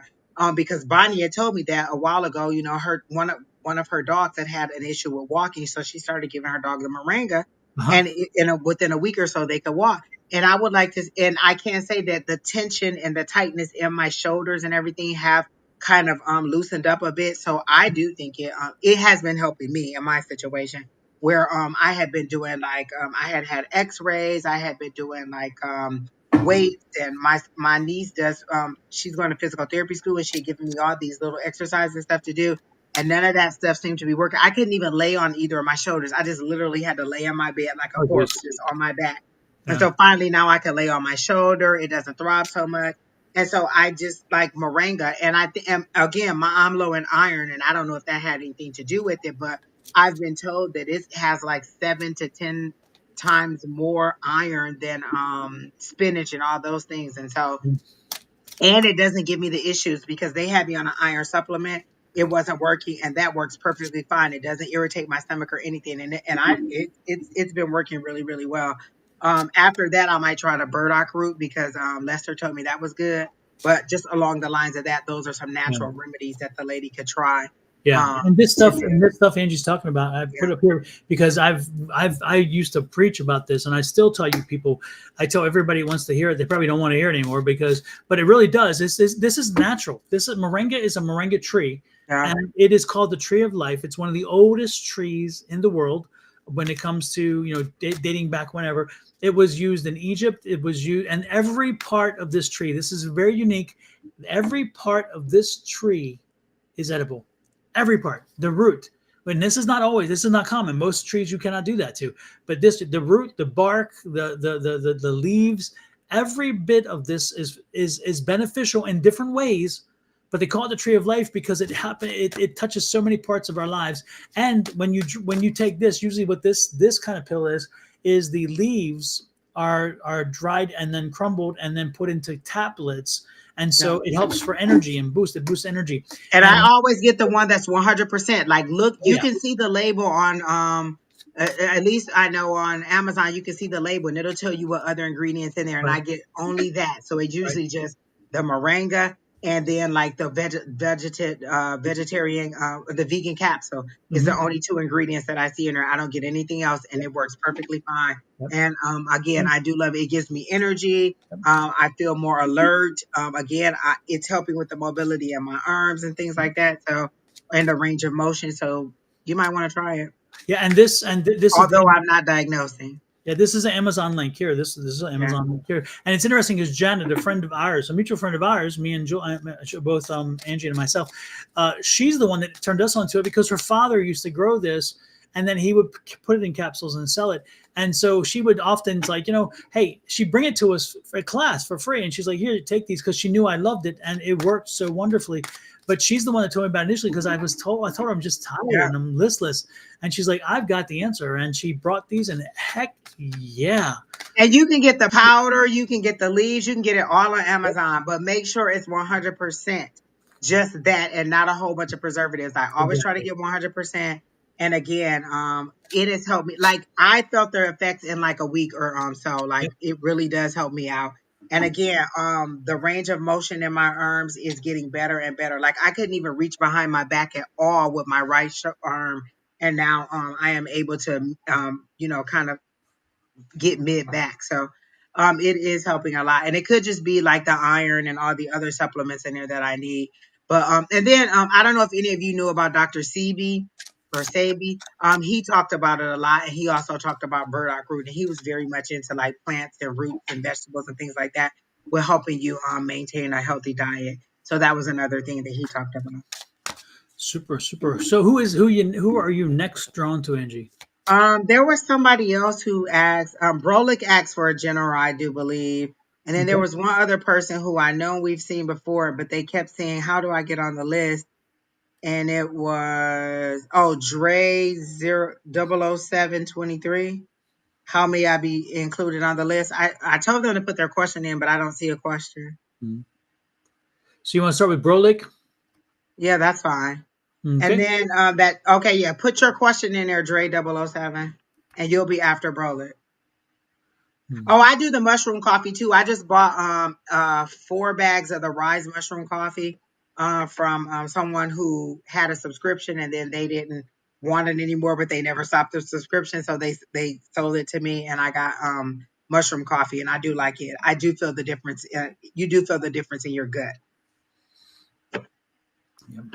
because Bonnie had told me that a while ago, her one of her dogs had an issue with walking, so she started giving her dog the moringa, Uh-huh. and within a week or so they could walk. And I would like to, and I can say that the tension and the tightness in my shoulders and everything have kind of loosened up a bit. So I do think it has been helping me in my situation where I had been doing like I had X-rays, I had been doing like weights, and my niece does she's going to physical therapy school and she had given me all these little exercises and stuff to do, and none of that stuff seemed to be working. I couldn't even lay on either of my shoulders. I just literally had to lay on my bed like a Oh, corpse, yes. just on my back. And Yeah. so finally now I can lay on my shoulder. It doesn't throb so much. And so I just like moringa. And and again, I'm low in iron, and I don't know if that had anything to do with it, but I've been told that it has like 7 to 10 times more iron than spinach and all those things. And so And it doesn't give me the issues because they had me on an iron supplement. It wasn't working, and that works perfectly fine. It doesn't irritate my stomach or anything, it's been working really really well. After that, I might try the burdock root because Lester told me that was good. But just along the lines of that, those are some Yeah. natural remedies that the lady could try. Yeah, and To do. this stuff Angie's talking about, I Yeah, put up here because I used to preach about this, and I still tell you people, I tell everybody who wants to hear it, they probably don't want to hear it anymore but it really does. This is natural. This is moringa is a moringa tree, yeah, and it is called the tree of life. It's one of the oldest trees in the world when it comes to dating back whenever it was used in Egypt. It was used, and every part of this tree. This is very unique. Every part of this tree is edible. Every part, the root. And this is not common. Most trees you cannot do that to. But the root, the bark, the leaves, every bit of this is beneficial in different ways. But they call it the tree of life because it touches so many parts of our lives. And when you take this, usually what this kind of pill is the leaves are dried and then crumbled and then put into tablets, and yeah. so it helps for energy and it boosts energy. And I And always get the one that's 100%. Like, look, oh you yeah, can see the label on at least I know on Amazon you can see the label and it'll tell you what other ingredients in there, and right, I get only that. So it's right. usually just the moringa and then like the vegetarian the vegan capsule is the Hmm. only two ingredients that I see in there. I don't get anything else, and it works perfectly fine. Yep. And again, Yep. I do love it. It gives me energy. Yep. I feel more alert. Again, it's helping with the mobility of my arms and things like that. So, and the range of motion. So, you might want to try it. Yeah, and this is Although I'm not diagnosing. yeah, this is an Amazon link here. This is an Yeah. Amazon link here, and it's interesting because Janet, a friend of ours, a mutual friend of ours, me and both Angie and myself, she's the one that turned us onto it because her father used to grow this, and then he would put it in capsules and sell it. And so she would often like, hey, she'd bring it to us for a class for free, and she's like, here, take these, because she knew I loved it and it worked so wonderfully. But she's the one that told me about it initially because I told her I'm just tired Yeah. and I'm listless. And she's like, I've got the answer. And she brought these, and heck yeah. And you can get the powder, you can get the leaves, you can get it all on Amazon, but make sure it's 100% just that and not a whole bunch of preservatives. I always try to Exactly. get 100%. And again, it has helped me. Like, I felt their effects in like a week or so. Like, Yep. it really does help me out. And again, the range of motion in my arms is getting better and better. Like, I couldn't even reach behind my back at all with my right arm, and now I am able to kind of get mid back. So it is helping a lot. And it could just be like the iron and all the other supplements in there that I need. But and then I don't know if any of you knew about Dr. Sebi or Sabi. He talked about it a lot, and he also talked about burdock root, and he was very much into like plants and roots and vegetables and things like that, with helping you maintain a healthy diet. So that was another thing that he talked about. Super, super. So who are you next drawn to, Angie? There was somebody else who asked, Brolic asked for a general, I do believe. And then there Okay. was one other person who I know we've seen before, but they kept saying, how do I get on the list? And it was, Dre 00723. How may I be included on the list? I told them to put their question in, but I don't see a question. Mhm. So you want to start with Brolic? Yeah, that's fine. And Okay. then put your question in there, Dre 007, and you'll be after Brolic. Hmm. Oh, I do the mushroom coffee too. I just bought 4 bags of the Rise mushroom coffee from someone who had a subscription, and then they didn't want it anymore, but they never stopped the subscription, so they sold it to me, and I got mushroom coffee, and I do like it. I do feel the difference. You do feel the difference in your gut. Yep.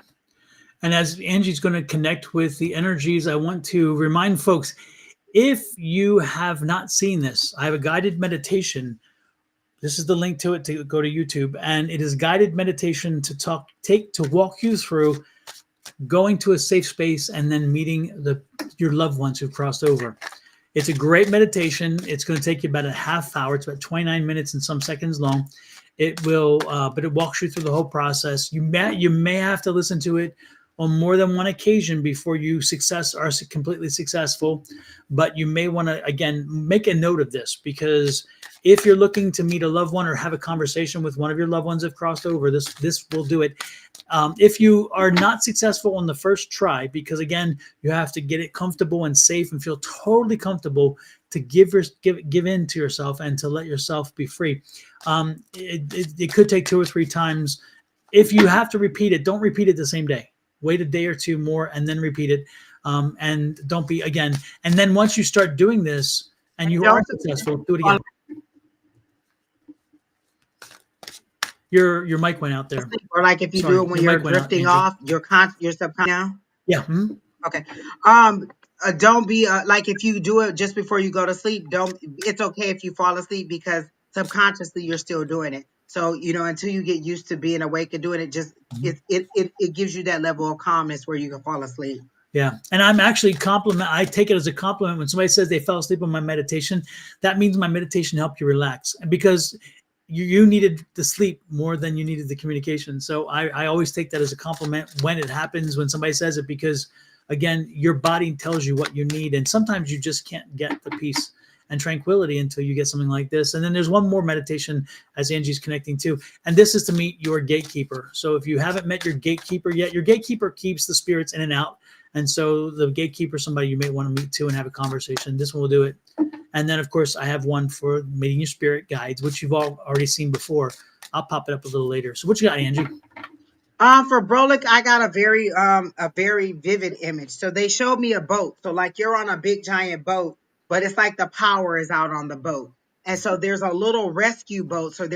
And as Angie's going to connect with the energies, I want to remind folks, if you have not seen this, I have a guided meditation. This is the link to it to go to YouTube, and it is guided meditation to walk you through going to a safe space and then meeting your loved ones who've crossed over. It's a great meditation. It's going to take you about a half hour. It's about 29 minutes and some seconds long. It will, but it walks you through the whole process. You may have to listen to it on more than one occasion before you are completely successful. But you may want to, again, make a note of this, because if you're looking to meet a loved one or have a conversation with one of your loved ones that crossed over, this will do it. If you are not successful on the first try, because again, you have to get it comfortable and safe and feel totally comfortable to give in to yourself and to let yourself be free. It could take 2 or 3 times. If you have to repeat it, don't repeat it the same day. Wait a day or two more and then repeat it. And don't be again. And then once you start doing this and And you are don't successful, do it again. Your mic went out there. Or like if you Sorry, do it when your you're mic went out, drifting Angie. off, your subconscious now. Yeah. Okay. Don't be like if you do it just before you go to sleep. Don't. It's okay if you fall asleep because subconsciously you're still doing it. So until you get used to being awake and doing it, just it gives you that level of calmness where you can fall asleep. Yeah. And I'm actually I take it as a compliment when somebody says they fell asleep on my meditation. That means my meditation helped you relax. And because you needed the sleep more than you needed the communication. So I always take that as a compliment when it happens, when somebody says it, because again, your body tells you what you need. And sometimes you just can't get the peace and tranquility until you get something like this. And then there's one more meditation as Angie's connecting to, and this is to meet your gatekeeper. So if you haven't met your gatekeeper yet, your gatekeeper keeps the spirits in and out. And so the gatekeeper is somebody you may want to meet to and have a conversation. This one will do it. And then, of course, I have one for meeting your spirit guides, which you've all already seen before. I'll pop it up a little later. So what you got, Angie? For Brolic, I got a very vivid image. So they showed me a boat. So like you're on a big giant boat, but it's like the power is out on the boat. And so there's a little rescue boat. So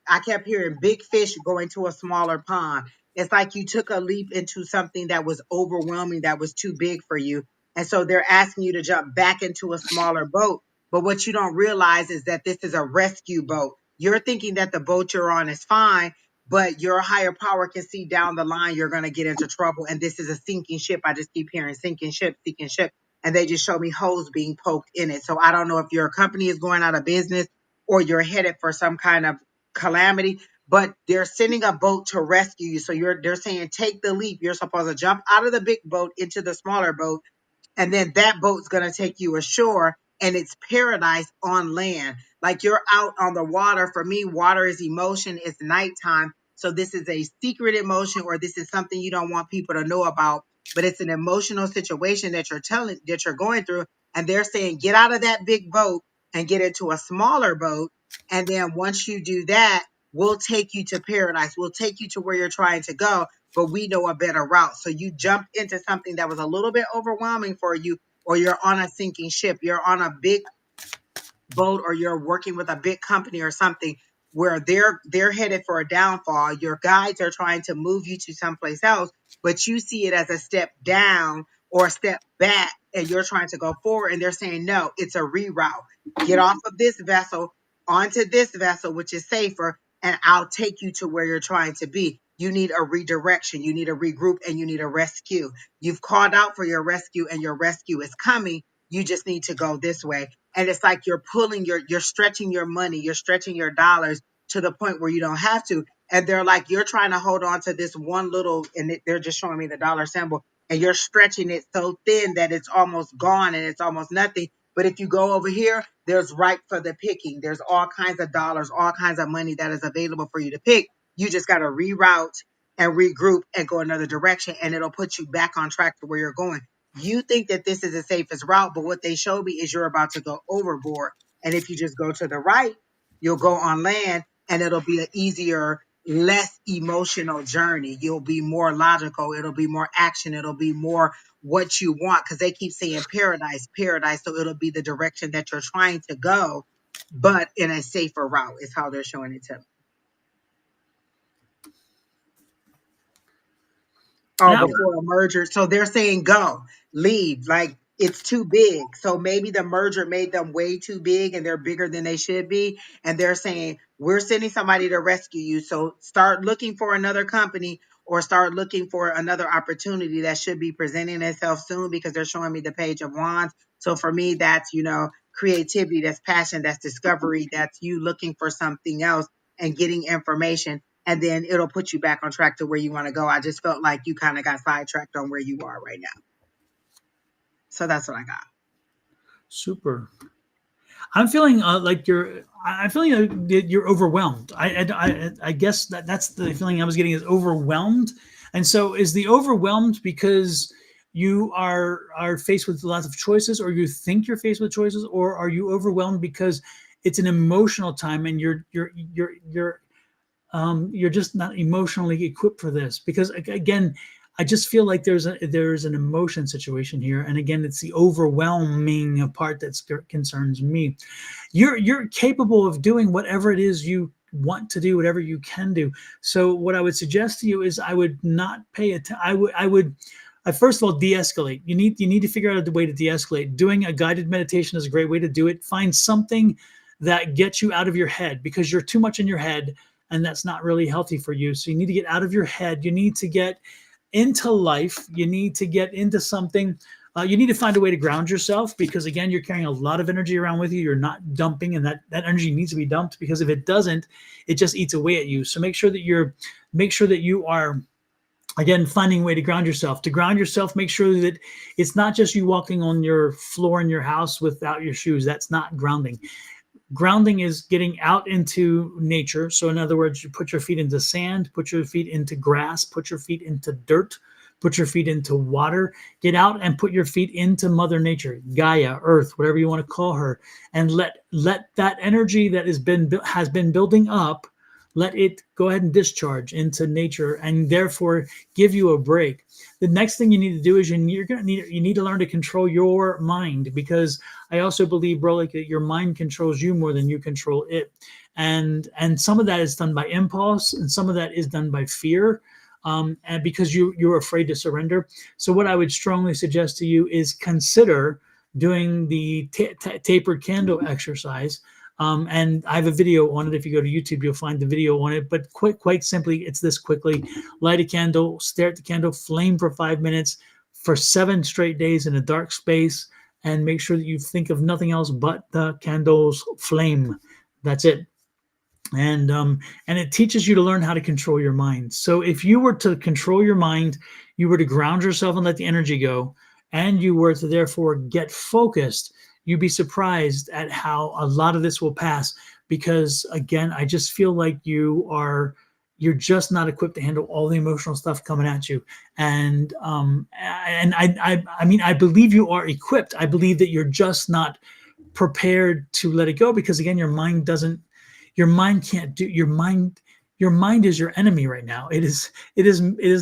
I kept hearing big fish going to a smaller pond. It's like you took a leap into something that was overwhelming, that was too big for you. And so they're asking you to jump back into a smaller boat. But what you don't realize is that this is a rescue boat. You're thinking that the boat you're on is fine, but your higher power can see down the line you're going to get into trouble. And this is a sinking ship. I just keep hearing sinking ship, sinking ship. And they just show me holes being poked in it. So I don't know if your company is going out of business or you're headed for some kind of calamity, but they're sending a boat to rescue you. So they're saying, take the leap. You're supposed to jump out of the big boat into the smaller boat, and then that boat's going to take you ashore, and it's paradise on land. Like you're out on the water. For me, water is emotion. It's nighttime. So this is a secret emotion, or this is something you don't want people to know about, but it's an emotional situation that you're going through. And they're saying, get out of that big boat and get into a smaller boat. And then once you do that, we'll take you to paradise. We'll take you to where you're trying to go, but we know a better route. So you jumped into something that was a little bit overwhelming for you, or you're on a sinking ship, you're on a big boat, or you're working with a big company or something where they're headed for a downfall. Your guides are trying to move you to someplace else, but you see it as a step down or a step back, and you're trying to go forward, and they're saying no, it's a reroute. Get off of this vessel onto this vessel, which is safer, and I'll take you to where you're trying to be. You need a redirection, you need a regroup, and you need a rescue. You've called out for your rescue, and your rescue is coming. You just need to go this way. And it's like you're stretching your money, you're stretching your dollars to the point where you don't have to. And they're like, you're trying to hold on to this one little, and they're just showing me the dollar symbol, and you're stretching it so thin that it's almost gone and it's almost nothing. But if you go over here, there's ripe for the picking. There's all kinds of dollars, all kinds of money that is available for you to pick. You just got to reroute and regroup and go another direction, and it'll put you back on track to where you're going. You think that this is the safest route, but what they showed me is you're about to go overboard. And if you just go to the right, you'll go on land, and it'll be an easier, less emotional journey. You'll be more logical. It'll be more action. It'll be more what you want, because they keep saying paradise, paradise. So it'll be the direction that you're trying to go, but in a safer route is how they're showing it to me. Oh, Now, before a merger. So they're saying go, leave. Like it's too big. So maybe the merger made them way too big, and they're bigger than they should be. And they're saying, we're sending somebody to rescue you. So start looking for another company, or start looking for another opportunity that should be presenting itself soon, because they're showing me the Page of Wands. So for me, that's, creativity, that's passion, that's discovery, that's you looking for something else and getting information. and then it'll put you back on track to where you want to go. I just felt like you kind of got sidetracked on where you are right now. So that's what I got. Super. I'm feeling like you're. I'm feeling that you're overwhelmed. I guess that's the feeling I was getting, is overwhelmed. And so, is the overwhelmed because you are faced with lots of choices, or you think you're faced with choices, or are you overwhelmed because it's an emotional time and you're just not emotionally equipped for this? Because again, I just feel like there's an emotion situation here, and again, it's the overwhelming part that concerns me. You're capable of doing whatever it is you want to do, whatever you can do. So what I would suggest to you is I would not pay attention. I first of all, de-escalate. You need to figure out a way to de-escalate. Doing a guided meditation is a great way to do it. Find something that gets you out of your head, because you're too much in your head, and that's not really healthy for you. So you need to get out of your head. You need to get into life. You need to get into something. You need to find a way to ground yourself, because again, you're carrying a lot of energy around with you. You're not dumping, and that energy needs to be dumped, because if it doesn't, it just eats away at you. So make sure that you are, again, finding a way to ground yourself. To ground yourself, make sure that it's not just you walking on your floor in your house without your shoes. That's not grounding. Grounding is getting out into nature. So in other words, you put your feet into sand, put your feet into grass, put your feet into dirt, put your feet into water. Get out and put your feet into Mother Nature, Gaia, Earth, whatever you want to call her, and let that energy that has been building up, let it go ahead and discharge into nature, and therefore give you a break. The next thing you need to do is you need to learn to control your mind, because I also believe, bro, like, that your mind controls you more than you control it. And some of that is done by impulse, and some of that is done by fear, and because you're afraid to surrender. So what I would strongly suggest to you is consider doing the tapered candle exercise. And I have a video on it. If you go to YouTube, you'll find the video on it. But quite simply, it's this: quickly light a candle, stare at the candle, flame for 5 minutes for 7 straight days in a dark space, and make sure that you think of nothing else but the candle's flame. That's it. And it teaches you to learn how to control your mind. So if you were to control your mind, you were to ground yourself and let the energy go, and you were to therefore get focused, you'd be surprised at how a lot of this will pass. Because again, I just feel like you're just not equipped to handle all the emotional stuff coming at you. And mean, I believe you are equipped. I believe that you're just not prepared to let it go, because again, your mind can't do your mind is your enemy right now. It is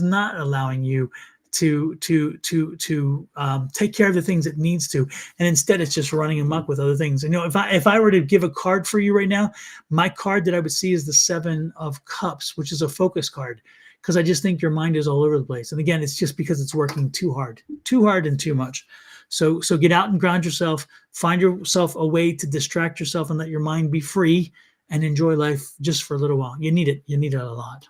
not allowing you to take care of the things it needs to, and instead it's just running amok with other things. You know, if I were to give a card for you right now, my card that I would see is the 7 of Cups, which is a focus card, because I just think your mind is all over the place. And again, it's just because it's working too hard and too much. So get out and ground yourself. Find yourself a way to distract yourself and let your mind be free, and enjoy life just for a little while. You need it. You need it a lot.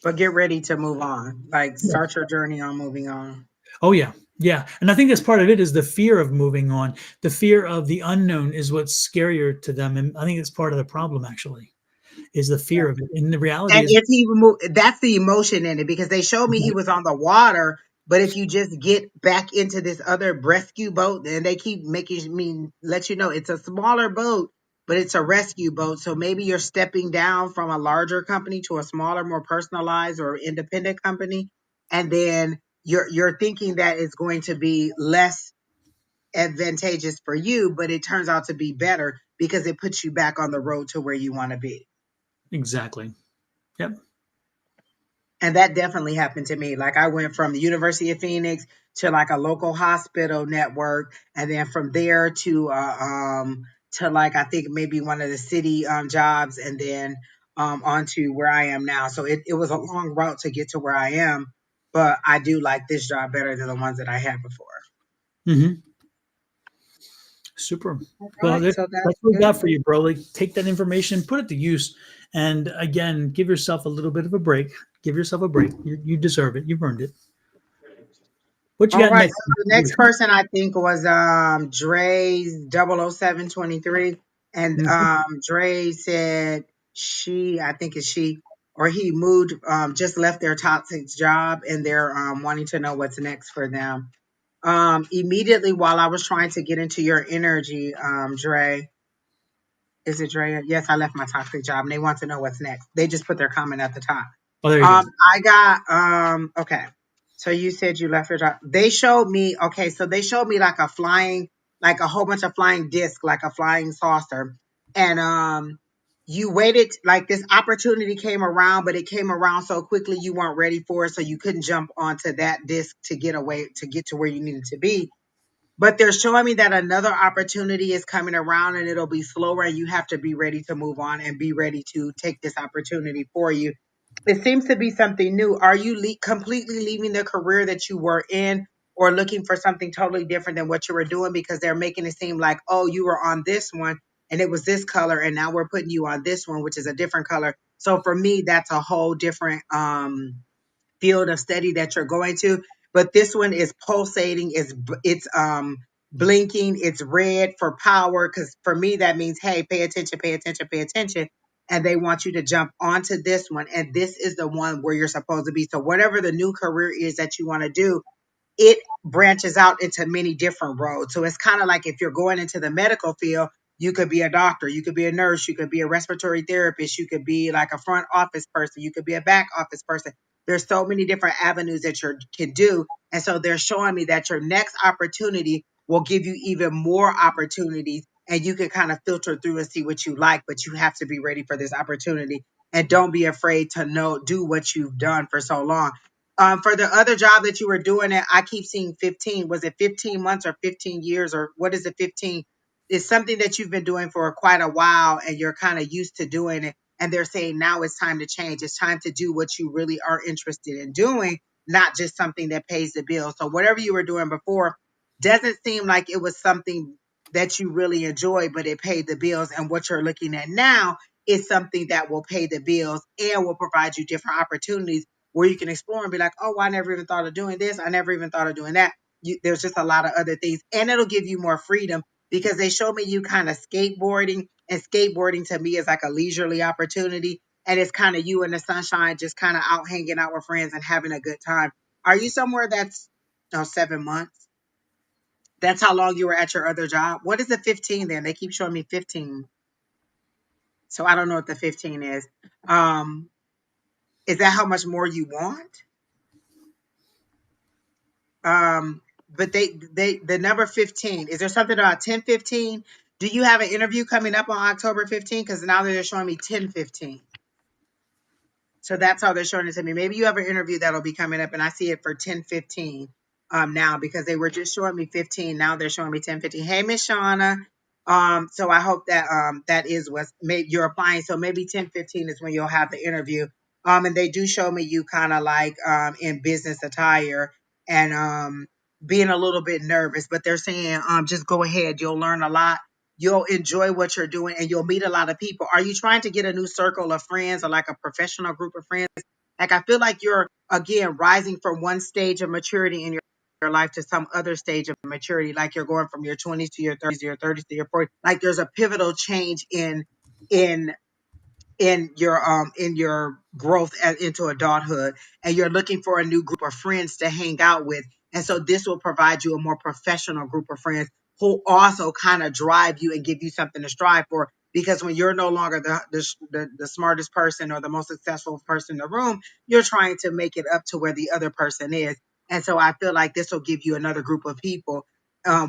But get ready to move on. Like, Yeah. start your journey on moving on. Oh yeah. Yeah. And I think that's part of it, is the fear of moving on. The fear of the unknown is what's scarier to them. And I think it's part of the problem, actually, is the Yeah. fear of it. And the reality And is, if he move, that's the emotion in it, because they showed me he was on the water. But if you just get back into this other rescue boat, and they keep making me let you know it's a smaller boat, but it's a rescue boat. So maybe you're stepping down from a larger company to a smaller, more personalized or independent company. And then you're thinking that it's going to be less advantageous for you, but it turns out to be better, because it puts you back on the road to where you want to be. exactly. Yep. And that definitely happened to me. Like, I went from the University of Phoenix to like a local hospital network, and then from there to like, I think maybe one of the city jobs, and then onto where I am now. So it was a long route to get to where I am, but I do like this job better than the ones that I had before. Mm-hmm. Super. All Well, right, so that's that's what we good. got for you, bro. Like, take that information, put it to use, and again, give yourself a little bit of a break. Give yourself a break. You deserve it. You've earned it. What you All got right. next? So the next person I think was Dre's 00723. And Mhm. Dre said I think it's she, or he moved, just left their toxic job, and they're wanting to know what's next for them. Immediately while I was trying to get into your energy, Dre, is it Drea? Yes, I left my toxic job and they want to know what's next. They just put their comment at the top. Oh, there you go. I got okay. So you said you left your job. They showed me, okay, so they showed me like a flying, like a whole bunch of flying discs, like a flying saucer. And you waited, like this opportunity came around, but it came around so quickly you weren't ready for it, so you couldn't jump onto that disc to get away, to get to where you needed to be. But they're showing me that another opportunity is coming around and it'll be slower, and you have to be ready to move on and be ready to take this opportunity for you. It seems to be something new. Are you completely leaving the career that you were in, or looking for something totally different than what you were doing? Because they're making it seem like, oh, you were on this one and it was this color, and now we're putting you on this one, which is a different color. So for me, that's a whole different field of study that you're going to. But this one is pulsating, it's blinking, it's red for power. Because for me, that means, hey, pay attention, pay attention, pay attention. And they want you to jump onto this one. And this is the one where you're supposed to be. So whatever the new career is that you want to do, it branches out into many different roads. So it's kind of like if you're going into the medical field, you could be a doctor, you could be a nurse, you could be a respiratory therapist, you could be like a front office person, you could be a back office person. There's so many different avenues that you can do. And so they're showing me that your next opportunity will give you even more opportunities, and you can kind of filter through and see what you like, but you have to be ready for this opportunity. And don't be afraid to do what you've done for so long. For the other job that you were doing, I keep seeing 15. Was it 15 months or 15 years, or what is it? 15 is something that you've been doing for quite a while and you're kind of used to doing it. And they're saying now it's time to change. It's time to do what you really are interested in doing, not just something that pays the bills. So whatever you were doing before doesn't seem like it was something that you really enjoy, but it paid the bills. And what you're looking at now is something that will pay the bills and will provide you different opportunities where you can explore and be like, oh, I never even thought of doing this. I never even thought of doing that. There's just a lot of other things. And it'll give you more freedom, because they show me you kind of skateboarding. And skateboarding to me is like a leisurely opportunity. And it's kind of you in the sunshine, just kind of out hanging out with friends and having a good time. Are you somewhere that's 7 months? That's how long you were at your other job? What is the 15 then? They keep showing me 15. So I don't know what the 15 is. Um, is that how much more you want? But the number 15, is there something about 10-15? Do you have an interview coming up on October 15? Because now they're showing me 10-15. So that's how they're showing it to me. Maybe you have an interview that'll be coming up, and I see it for 10-15 now, because they were just showing me 15. Now they're showing me 10-15. Hey, Miss Shauna. So I hope that that is what maybe you're applying. So maybe 10-15 is when you'll have the interview. And they do show me you kind of like in business attire and being a little bit nervous, but they're saying just go ahead. You'll learn a lot, you'll enjoy what you're doing, and you'll meet a lot of people. Are you trying to get a new circle of friends, or like a professional group of friends? Like, I feel like you're, again, rising from one stage of maturity in your life to some other stage of maturity. Like you're going from your 20s to your 30s to your 40s. Like there's a pivotal change in in your growth into adulthood, and you're looking for a new group of friends to hang out with. And so this will provide you a more professional group of friends who also kind of drive you and give you something to strive for, because when you're no longer the smartest person or the most successful person in the room, you're trying to make it up to where the other person is. And so I feel like this will give you another group of people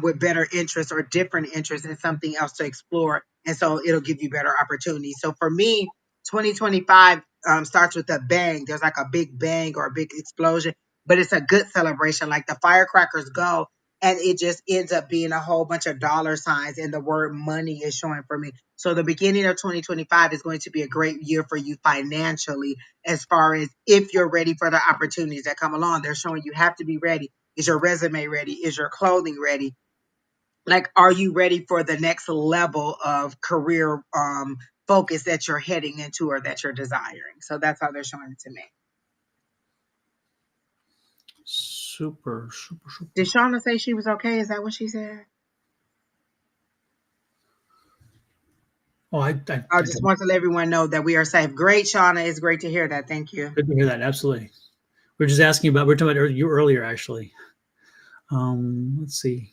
with better interests or different interests and something else to explore. And so it'll give you better opportunities. So for me, 2025 starts with a bang. There's like a big bang or a big explosion, but it's a good celebration. Like the firecrackers go, and it just ends up being a whole bunch of dollar signs, and the word money is showing for me. So the beginning of 2025 is going to be a great year for you financially, as far as if you're ready for the opportunities that come along. They're showing you have to be ready. Is your resume ready? Is your clothing ready? Like, are you ready for the next level of career focus that you're heading into or that you're desiring? So that's how they're showing it to me. Super, super, super. Did Shauna say she was okay? Is that what she said? Oh, I just want to let everyone know that we are safe. Great, Shauna. It's great to hear that. Thank you. good to hear that. Absolutely. We're talking about you earlier, actually. Let's see.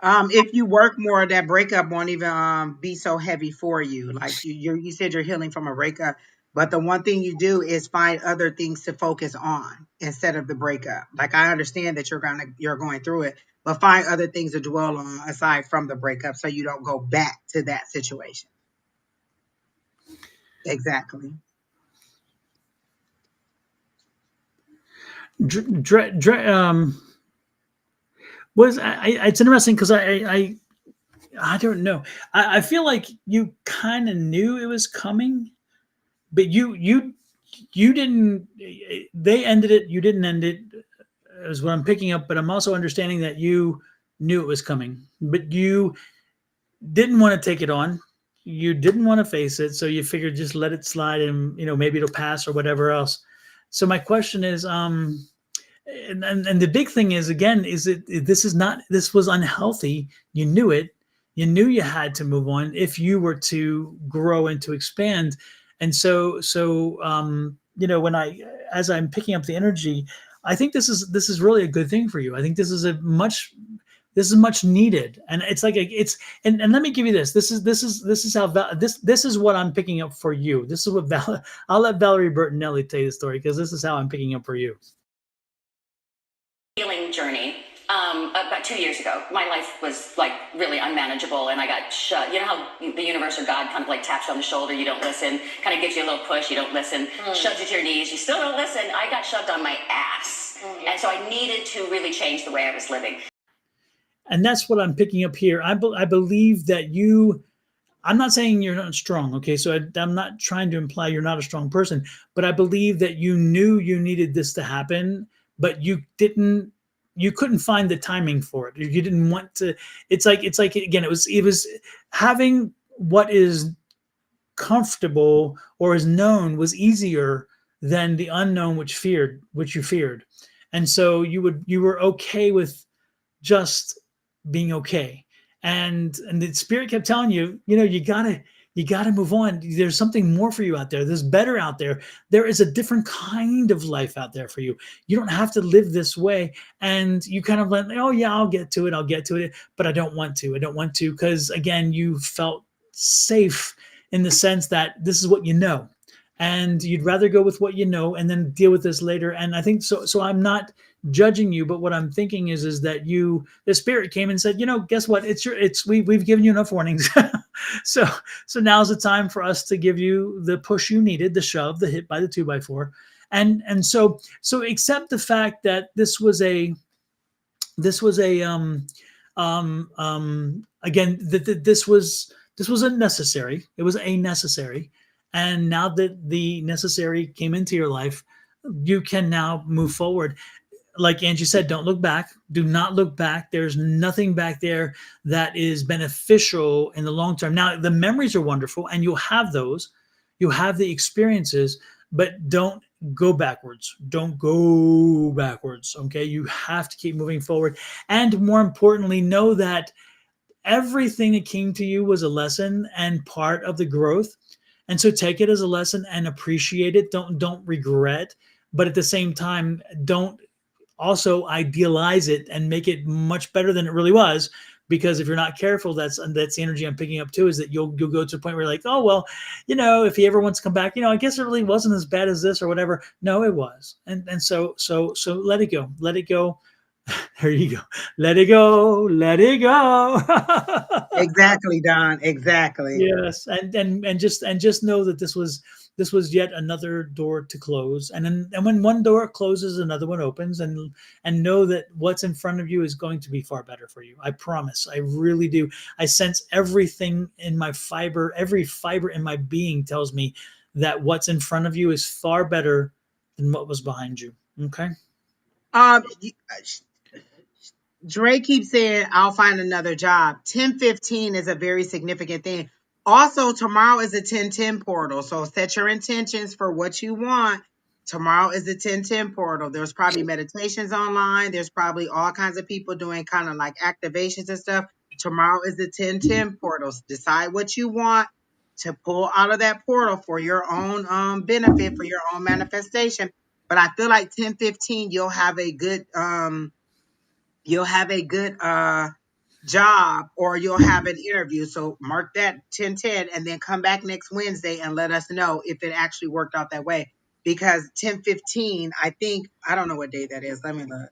If you work more, that breakup won't even be so heavy for you. Like you said, you're healing from a breakup, but the one thing you do is find other things to focus on instead of the breakup. Like I understand that you're going through it, but find other things to dwell on aside from the breakup, so you don't go back to that situation. Exactly. Was it's interesting because I don't know. I feel like you kind of knew it was coming, but you didn't. They ended it. You didn't end it. Is what I'm picking up. But I'm also understanding that you knew it was coming, but you didn't want to take it on. You didn't want to face it, so you figured just let it slide, and maybe it'll pass or whatever else. So my question is, and the big thing is again is this was unhealthy. You knew it. You knew you had to move on if you were to grow and to expand. And when I as I'm picking up the energy, I think this is really a good thing for you. I think this is much needed. And it's like and let me give you this is how this is what I'm picking up for you. This is what I'll let Valerie Bertinelli tell you the story, because this is how I'm picking up for you. Healing journey. About 2 years ago, my life was like really unmanageable, and I got shut. You know how the universe or God kind of like taps you on the shoulder, you don't listen, kind of gives you a little push, you don't listen, shoves you to your knees, you still don't listen. I got shoved on my ass, and so I needed to really change the way I was living. And that's what I'm picking up here. I believe that you. I'm not saying you're not strong, okay? So I'm not trying to imply you're not a strong person, but I believe that you knew you needed this to happen, but you couldn't find the timing for it. You didn't want to. It's like again, it was having what is comfortable or is known was easier than the unknown, which you feared. And so you were okay with just being okay. And the spirit kept telling you, you gotta move on. There's something more for you out there. There's better out there. There is a different kind of life out there for you. You don't have to live this way. And you kind of went, oh yeah, I'll get to it, but I don't want to. I don't want to, because again, you felt safe in the sense that this is what you know. And you'd rather go with what you know and then deal with this later. And I think so. So I'm not judging you, but what I'm thinking is that the spirit came and said, guess what? We've given you enough warnings. so now's the time for us to give you the push you needed, the shove, the hit by the 2x4. And so accept the fact that again, this was a necessary. It was a necessary. And now that the necessary came into your life, you can now move forward. Like Angie said, don't look back. Do not look back. There's nothing back there that is beneficial in the long term. Now, the memories are wonderful, and you'll have those. You have the experiences, but don't go backwards. Don't go backwards. Okay. You have to keep moving forward. And more importantly, know that everything that came to you was a lesson and part of the growth. And so take it as a lesson and appreciate it. Don't regret, but at the same time, don't also idealize it and make it much better than it really was. Because if you're not careful, that's the energy I'm picking up too, is that you'll go to a point where you're like, oh well, if he ever wants to come back, I guess it really wasn't as bad as this or whatever. No, it was. And so let it go. Let it go. There you go. Let it go. Let it go. Exactly, Don. Exactly. Yes, and just know that this was yet another door to close, and when one door closes, another one opens, and know that what's in front of you is going to be far better for you. I promise. I really do. I sense everything in my fiber, every fiber in my being tells me that what's in front of you is far better than what was behind you. Okay. Um, Dre keeps saying, I'll find another job. 1015 is a very significant thing. Also, tomorrow is a 1010 portal. So set your intentions for what you want. Tomorrow is the 1010 portal. There's probably meditations online. There's probably all kinds of people doing kind of like activations and stuff. Tomorrow is the 1010 portals. Decide what you want to pull out of that portal for your own benefit, for your own manifestation. But I feel like 1015, you'll have a good job, or you'll have an interview. So mark that 1010 and then come back next Wednesday and let us know if it actually worked out that way. Because 1015, I think, I don't know what day that is. Let me look.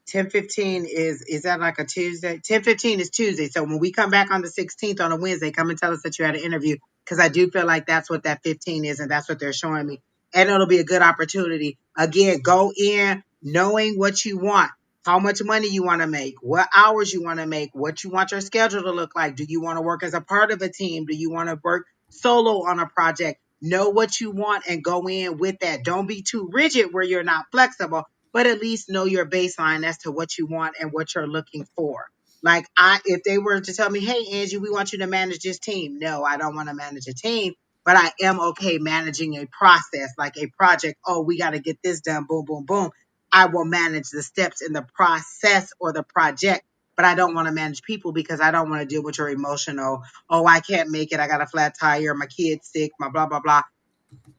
10:15 is that like a Tuesday? 10:15 is Tuesday. So when we come back on the 16th on a Wednesday, come and tell us that you had an interview, because I do feel like that's what that 15 is, and that's what they're showing me. And it'll be a good opportunity. Again, go in knowing what you want, how much money you want to make, what hours you want to make, what you want your schedule to look like. Do you want to work as a part of a team? Do you want to work solo on a project? Know what you want and go in with that. Don't be too rigid where you're not flexible, but at least know your baseline as to what you want and what you're looking for. Like if they were to tell me, hey, Angie, we want you to manage this team. No, I don't want to manage a team, but I am okay managing a process, like a project. Oh, we got to get this done. Boom, boom, boom. I will manage the steps in the process or the project, but I don't want to manage people because I don't want to deal with your emotional. Oh, I can't make it. I got a flat tire. My kid's sick. My blah, blah, blah.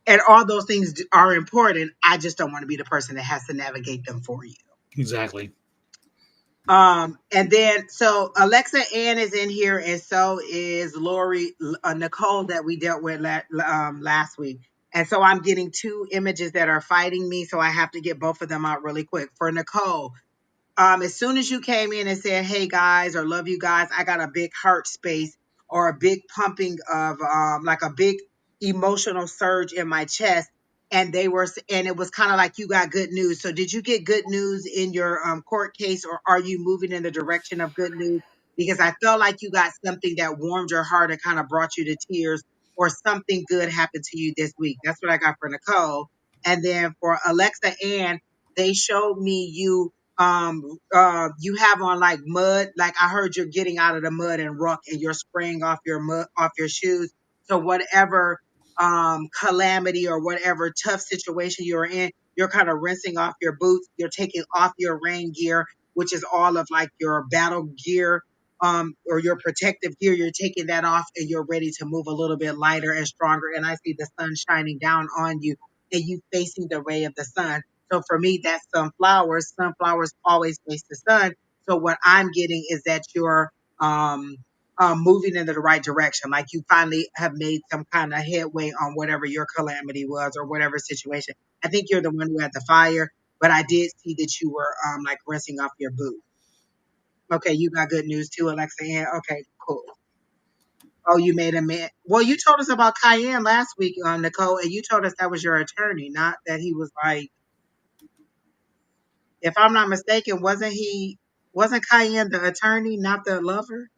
And all those things are important. I just don't want to be the person that has to navigate them for you. Exactly. And then so Alexa Ann is in here, and so is Lori Nicole that we dealt with last week. And so I'm getting two images that are fighting me, so I have to get both of them out really quick. For Nicole, as soon as you came in and said, hey guys, or love you guys, I got a big heart space or a big pumping of like a big emotional surge in my chest. And it was kind of like you got good news. So did you get good news in your court case, or are you moving in the direction of good news? Because I felt like you got something that warmed your heart and kind of brought you to tears, or something good happened to you this week. That's what I got for Nicole. And then for Alexa Ann, they showed me you have on like mud, like I heard you're getting out of the mud and ruck, and you're spraying off your mud off your shoes. So whatever calamity or whatever tough situation you're in, you're kind of rinsing off your boots, you're taking off your rain gear, which is all of like your battle gear, or your protective gear. You're taking that off and you're ready to move a little bit lighter and stronger. And I see the sun shining down on you and you facing the ray of the sun. So for me, that's sunflowers. Sunflowers always face the sun. So what I'm getting is that you're moving in the right direction. Like you finally have made some kind of headway on whatever your calamity was or whatever situation. I think you're the one who had the fire, but I did see that you were like rinsing off your boot. Okay, you got good news too, Alexa Ann. Okay, cool. Oh, you made a man. Well, you told us about Cayenne last week, Nicole, and you told us that was your attorney, not that he was like, if I'm not mistaken, wasn't Cayenne the attorney, not the lover?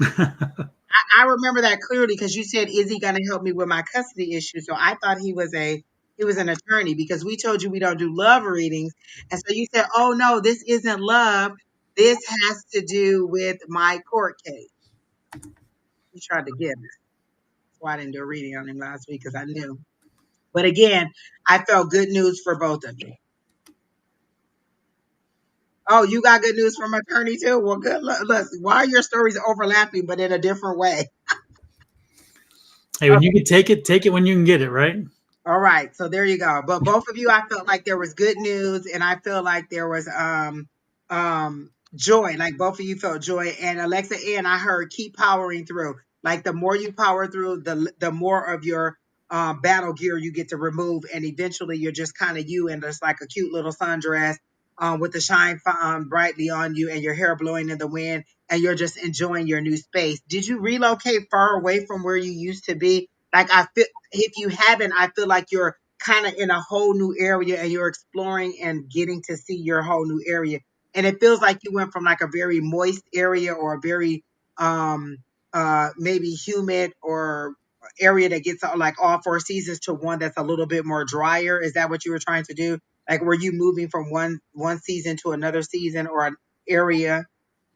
I remember that clearly because you said, "Is he going to help me with my custody issue?" So I thought he was an attorney, because we told you we don't do love readings, and so you said, "Oh no, this isn't love. This has to do with my court case." You tried to get me. That's why I didn't do a reading on him last week, because I knew. But again, I felt good news for both of you. Oh, you got good news from attorney too? Well, good. Look, why are your stories overlapping, but in a different way? Hey, when you can take it when you can get it, right? All right, so there you go. But both of you, I felt like there was good news, and I feel like there was joy. Like both of you felt joy. And Alexa Ann, I heard keep powering through. Like the more you power through, the more of your battle gear you get to remove, and eventually you're just kind of you, and just like a cute little sundress with the shine brightly on you, and your hair blowing in the wind, and you're just enjoying your new space. Did you relocate far away from where you used to be? Like I feel, if you haven't, I feel like you're kind of in a whole new area and you're exploring and getting to see your whole new area. And it feels like you went from like a very moist area, or a very maybe humid or area that gets like all four seasons, to one that's a little bit more drier. Is that what you were trying to do? Like were you moving from one season to another season or an area?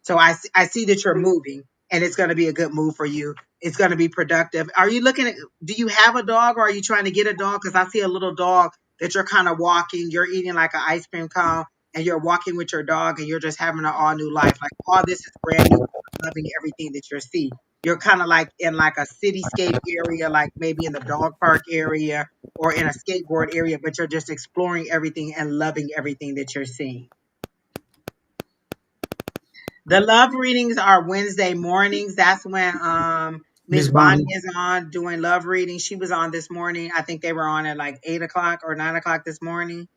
So I see that you're moving, and it's going to be a good move for you. It's going to be productive. Are you looking at, do you have a dog, or are you trying to get a dog? Because I see a little dog that you're kind of walking, you're eating like an ice cream cone, and you're walking with your dog, and you're just having an all new life. Like all this is brand new, loving everything that you're seeing. You're kind of like in like a cityscape area, like maybe in the dog park area or in a skateboard area, but you're just exploring everything and loving everything that you're seeing. The love readings are Wednesday mornings. That's when Miss Miss Bonnie Bonnie. is on doing love reading. She was on this morning. I think they were on at like 8 o'clock or 9 o'clock this morning.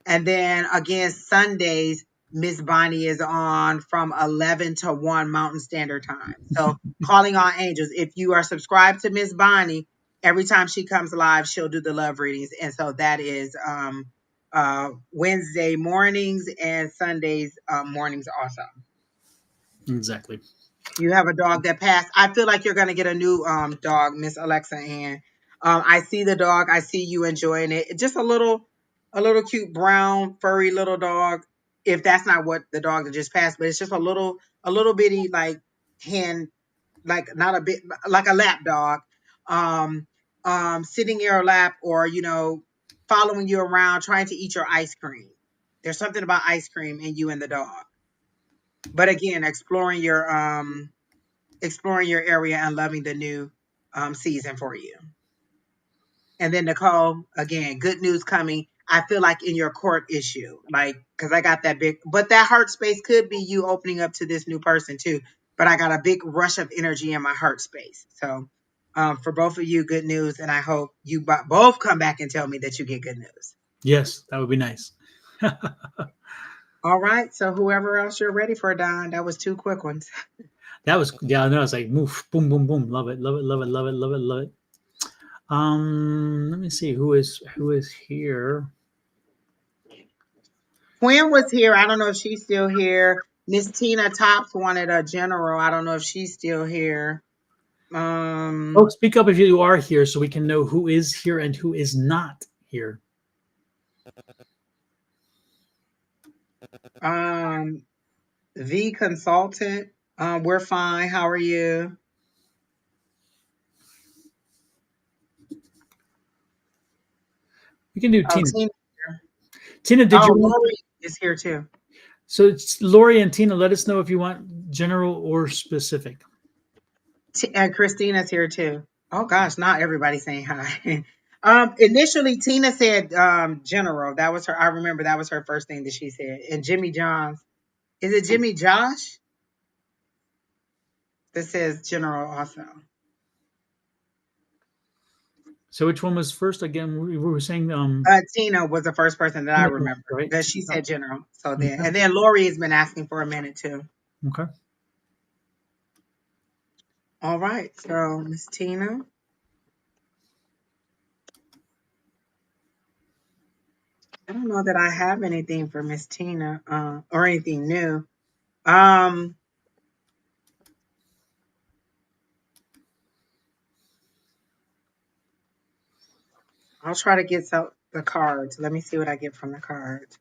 And then again, Sundays, Miss Bonnie is on from 11 to 1 Mountain Standard Time. So calling all angels. If you are subscribed to Miss Bonnie, every time she comes live, she'll do the love readings. And so that is Wednesday mornings and Sundays mornings also. Exactly. You have a dog that passed. I feel like you're gonna get a new dog, Miss Alexa Ann. I see the dog. I see you enjoying it. Just a little cute brown furry little dog. If that's not what the dog that just passed, but it's just a little bitty like hen, like not a bit like a lap dog, um, sitting in your lap or following you around, trying to eat your ice cream. There's something about ice cream and you and the dog. But again, exploring your area and loving the new season for you. And then Nicole, again, good news coming. I feel like in your court issue, like, because I got that big, but that heart space could be you opening up to this new person too. But I got a big rush of energy in my heart space. So for both of you, good news. And I hope you both come back and tell me that you get good news. Yes, that would be nice. All right. So whoever else you're ready for, Don, that was 2 quick ones. That was, yeah, no, it's like move, boom, boom, boom. Love it, love it, love it, love it, love it, love it. Let me see who is here. Quinn was here. I don't know if she's still here. Miss Tina Tops wanted a general. I don't know if she's still here. Oh, speak up if you are here so we can know who is here and who is not here. The consultant. We're fine. How are you? We can do Oh, Tina. Tina. Tina, did Oh, you want? Lori is here too. So it's Lori and Tina. Let us know if you want general or specific. And Christina's here too. Oh gosh, not everybody's saying hi. Initially Tina said general. That was her. I remember that was her first thing that she said. And Jimmy Johns. Is it Jimmy Josh? That says general also. So which one was first again? We were saying Tina was the first person that I remember right? that she said general. So then, Okay. and then Lori has been asking for a minute too. Okay. All right, so Miss Tina. I don't know that I have anything for Miss Tina, or anything new. Um, I'll try to get the cards. Let me see what I get from the cards.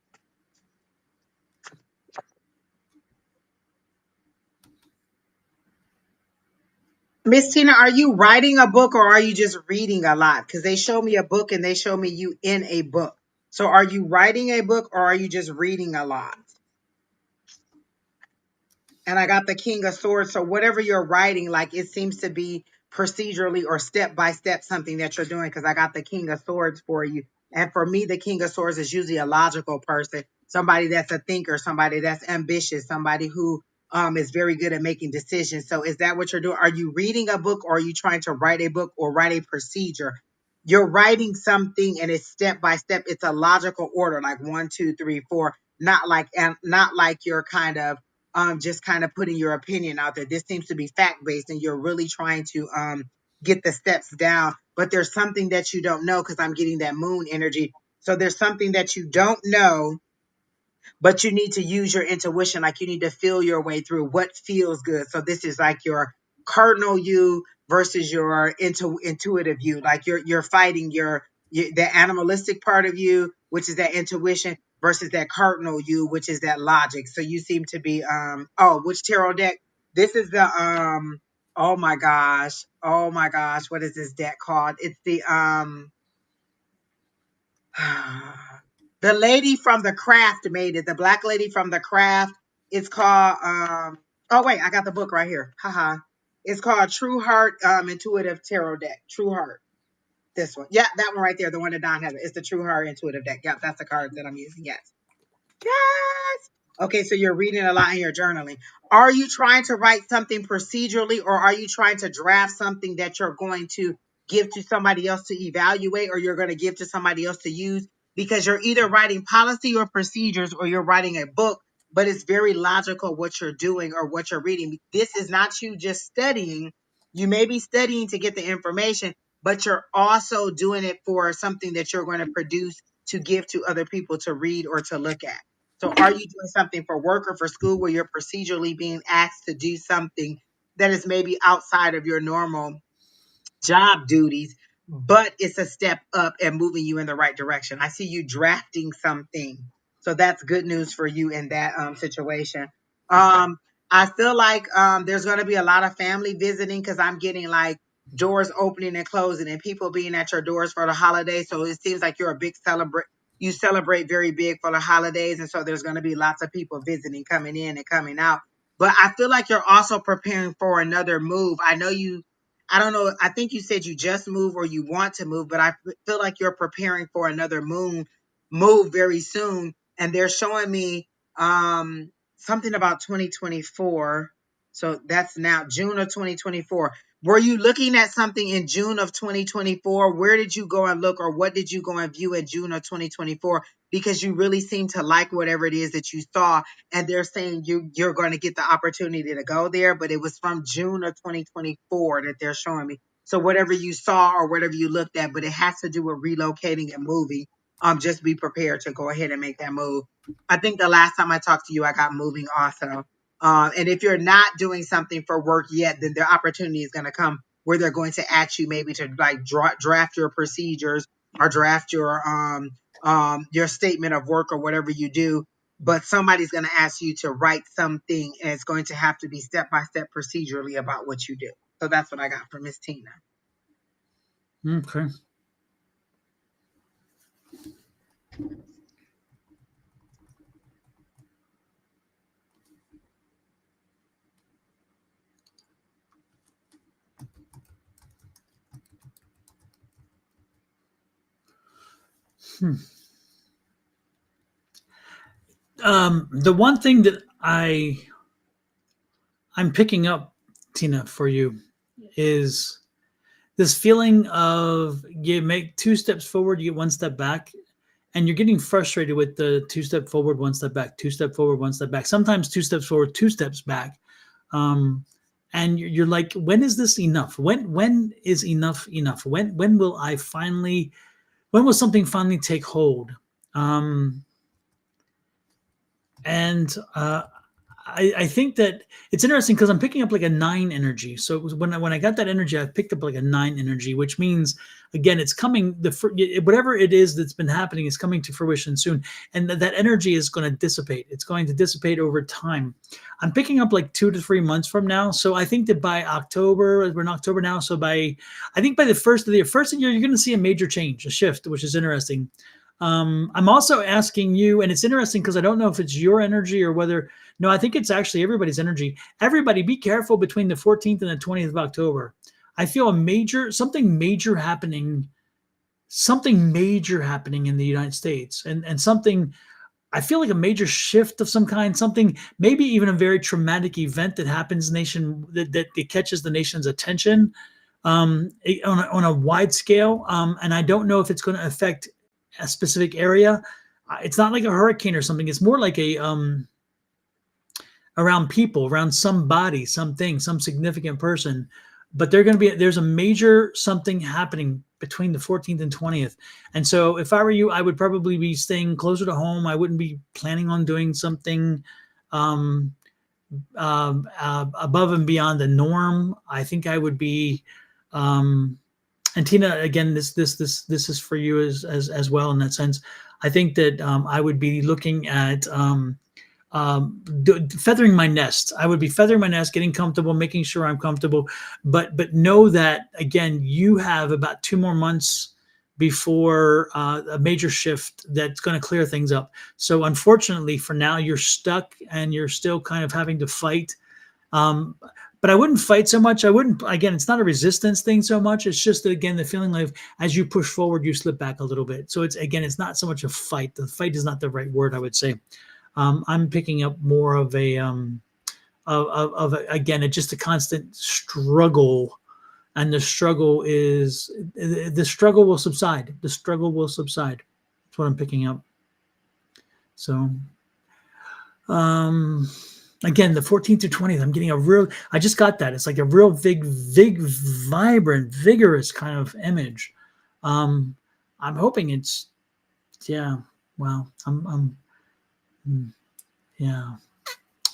Miss Tina, are you writing a book or are you just reading a lot? Because they show me a book and they show me you in a book. So are you writing a book or are you just reading a lot? And I got the King of Swords. So whatever you're writing, like it seems to be procedurally or step by step something that you're doing because I got the King of Swords for you. And for me, the King of Swords is usually a logical person, somebody that's a thinker, somebody that's ambitious, somebody who is very good at making decisions. So is that what you're doing? Are you reading a book or are you trying to write a book or write a procedure? You're writing something and it's step by step. It's a logical order, like 1, 2, 3, 4, not like you're kind of just kind of putting your opinion out there. This seems to be fact based, and you're really trying to get the steps down. But there's something that you don't know because I'm getting that moon energy. So there's something that you don't know but you need to use your intuition. Like you need to feel your way through what feels good. So this is like your cardinal you versus your intuitive you. Like you're fighting the animalistic part of you, which is that intuition, versus that cardinal you, which is that logic. So you seem to be which tarot deck? This is the oh my gosh, what is this deck called? It's the The lady from the craft made it. The black lady from the craft. It's called oh wait, I got the book right here. Haha. It's called True Heart Intuitive Tarot Deck. True Heart. This one. Yeah, that one right there. The one that Don has. It's the True Heart Intuitive Deck. Yep, that's the card that I'm using. Yes. Yes. Okay, so you're reading a lot and you're journaling. Are you trying to write something procedurally, or are you trying to draft something that you're going to give to somebody else to evaluate, or you're going to give to somebody else to use? Because you're either writing policy or procedures, or you're writing a book, but it's very logical what you're doing or what you're reading. This is not you just studying. You may be studying to get the information, but you're also doing it for something that you're going to produce to give to other people to read or to look at. So are you doing something for work or for school where you're procedurally being asked to do something that is maybe outside of your normal job duties, but it's a step up and moving you in the right direction? I see you drafting something. So that's good news for you in that situation. I feel like there's going to be a lot of family visiting, because I'm getting like doors opening and closing and people being at your doors for the holidays. So it seems like you're a big celebrate. You celebrate very big for the holidays. And so there's going to be lots of people visiting, coming in and coming out. But I feel like you're also preparing for another move. I don't know. I think you said you just moved or you want to move, but I feel like you're preparing for another move very soon. And they're showing me something about 2024. So that's now June of 2024. Were you looking at something in June of 2024? Where did you go and look, or what did you go and view in June of 2024? Because you really seem to like whatever it is that you saw, and they're saying you're going to get the opportunity to go there, but it was from June of 2024 that they're showing me. So whatever you saw or whatever you looked at, but it has to do with relocating and moving. Just be prepared to go ahead and make that move. I think the last time I talked to you, I got moving also. And if you're not doing something for work yet, then the opportunity is going to come where they're going to ask you maybe to like draft your procedures or draft your statement of work or whatever you do. But somebody's going to ask you to write something, and it's going to have to be step by step procedurally about what you do. So that's what I got from Miss Tina. Okay. The one thing that I'm picking up, Tina, for you is this feeling of you make two steps forward, you get one step back, and you're getting frustrated with the two step forward, one step back, two step forward, one step back. Sometimes two steps forward, two steps back. And you're like, when is this enough? When is enough enough? When will I finally? When will something finally take hold? And I think that it's interesting because I'm picking up like a 9 energy. So it was when I got that energy, I picked up like a 9 energy, which means again, it's coming. Whatever it is that's been happening is coming to fruition soon, and that energy is going to dissipate. It's going to dissipate over time. I'm picking up like 2 to 3 months from now. So I think that by October, we're in October now. So I think by the first of the year, you're going to see a major change, a shift, which is interesting. I'm also asking you, and it's interesting because I don't know if it's your energy or whether, no, I think it's actually everybody's energy. Everybody be careful between the 14th and the 20th of October. I feel something major happening in the United States, and something, I feel like a major shift of some kind, something, maybe even a very traumatic event that happens that catches the nation's attention on a wide scale. And I don't know if it's going to affect a specific area. It's not like a hurricane or something. It's more like a around people, around somebody, something, some significant person. But there's a major something happening between the 14th and 20th. And so if I were you, I would probably be staying closer to home. I wouldn't be planning on doing something above and beyond the norm. I think I would be, and Tina, again, this is for you as well in that sense. I think that I would be looking at feathering my nest. I would be feathering my nest, getting comfortable, making sure I'm comfortable. But know that again, you have about 2 more months before a major shift that's going to clear things up. So unfortunately, for now, you're stuck and you're still kind of having to fight. But I wouldn't fight so much. I wouldn't. Again, it's not a resistance thing so much. It's just that, again, the feeling like as you push forward, you slip back a little bit. So it's not so much a fight. The fight is not the right word, I would say. I'm picking up more of a again, it's just a constant struggle, and the struggle will subside. The struggle will subside. That's what I'm picking up. So, again, the 14th to 20th, I'm getting I just got that. It's like a real big, vibrant, vigorous kind of image. I'm hoping it's, yeah, wow. Yeah.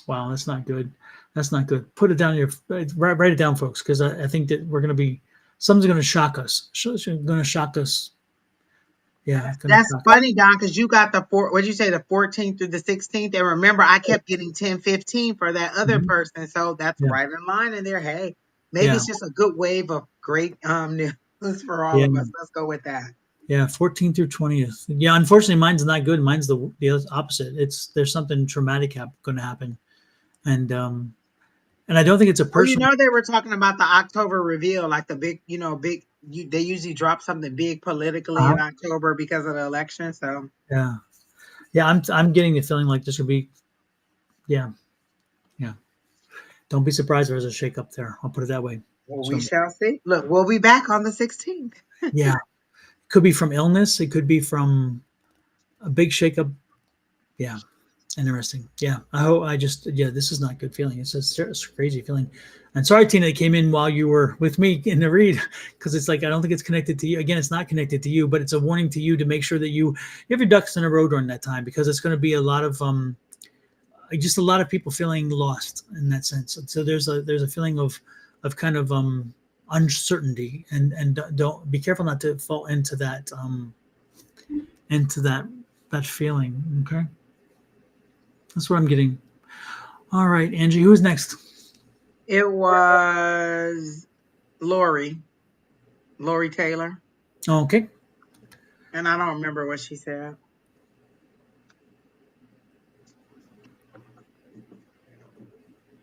Wow, that's not good. That's not good. Put it down here. Write it down, folks, because I think that we're going to be, something's going to shock us. Going to shock us. Yeah. That's funny, Don, because you got what'd you say, the 14th through the 16th? And remember, I kept getting 10-15 for that other person. So that's right in line in there. Hey, maybe it's just a good wave of great news for all of us. Let's go with that. Yeah, 14th through 20th. Yeah, unfortunately, mine's not good. Mine's the opposite. There's something traumatic going to happen, and I don't think it's a person. Well, they were talking about the October reveal, like the big, they usually drop something big politically in October because of the election. So yeah, I'm getting the feeling like this will be, yeah. Don't be surprised if there's a shakeup there. I'll put it that way. Well, we shall see. Look, we'll be back on the 16th. Yeah. Could be from illness. It could be from a big shakeup. Yeah. Interesting. Yeah. This is not a good feeling. It's a crazy feeling. And sorry, Tina, it came in while you were with me in the read, because it's like, I don't think it's connected to you. Again, it's not connected to you, but it's a warning to you to make sure that you have your ducks in a row during that time, because it's going to be a lot of, just a lot of people feeling lost in that sense. And so there's a feeling of kind of uncertainty, and don't be careful not to fall into that feeling. Okay, that's what I'm getting. All right, Angie, who's next? It was Lori Taylor. Okay. And I don't remember what she said.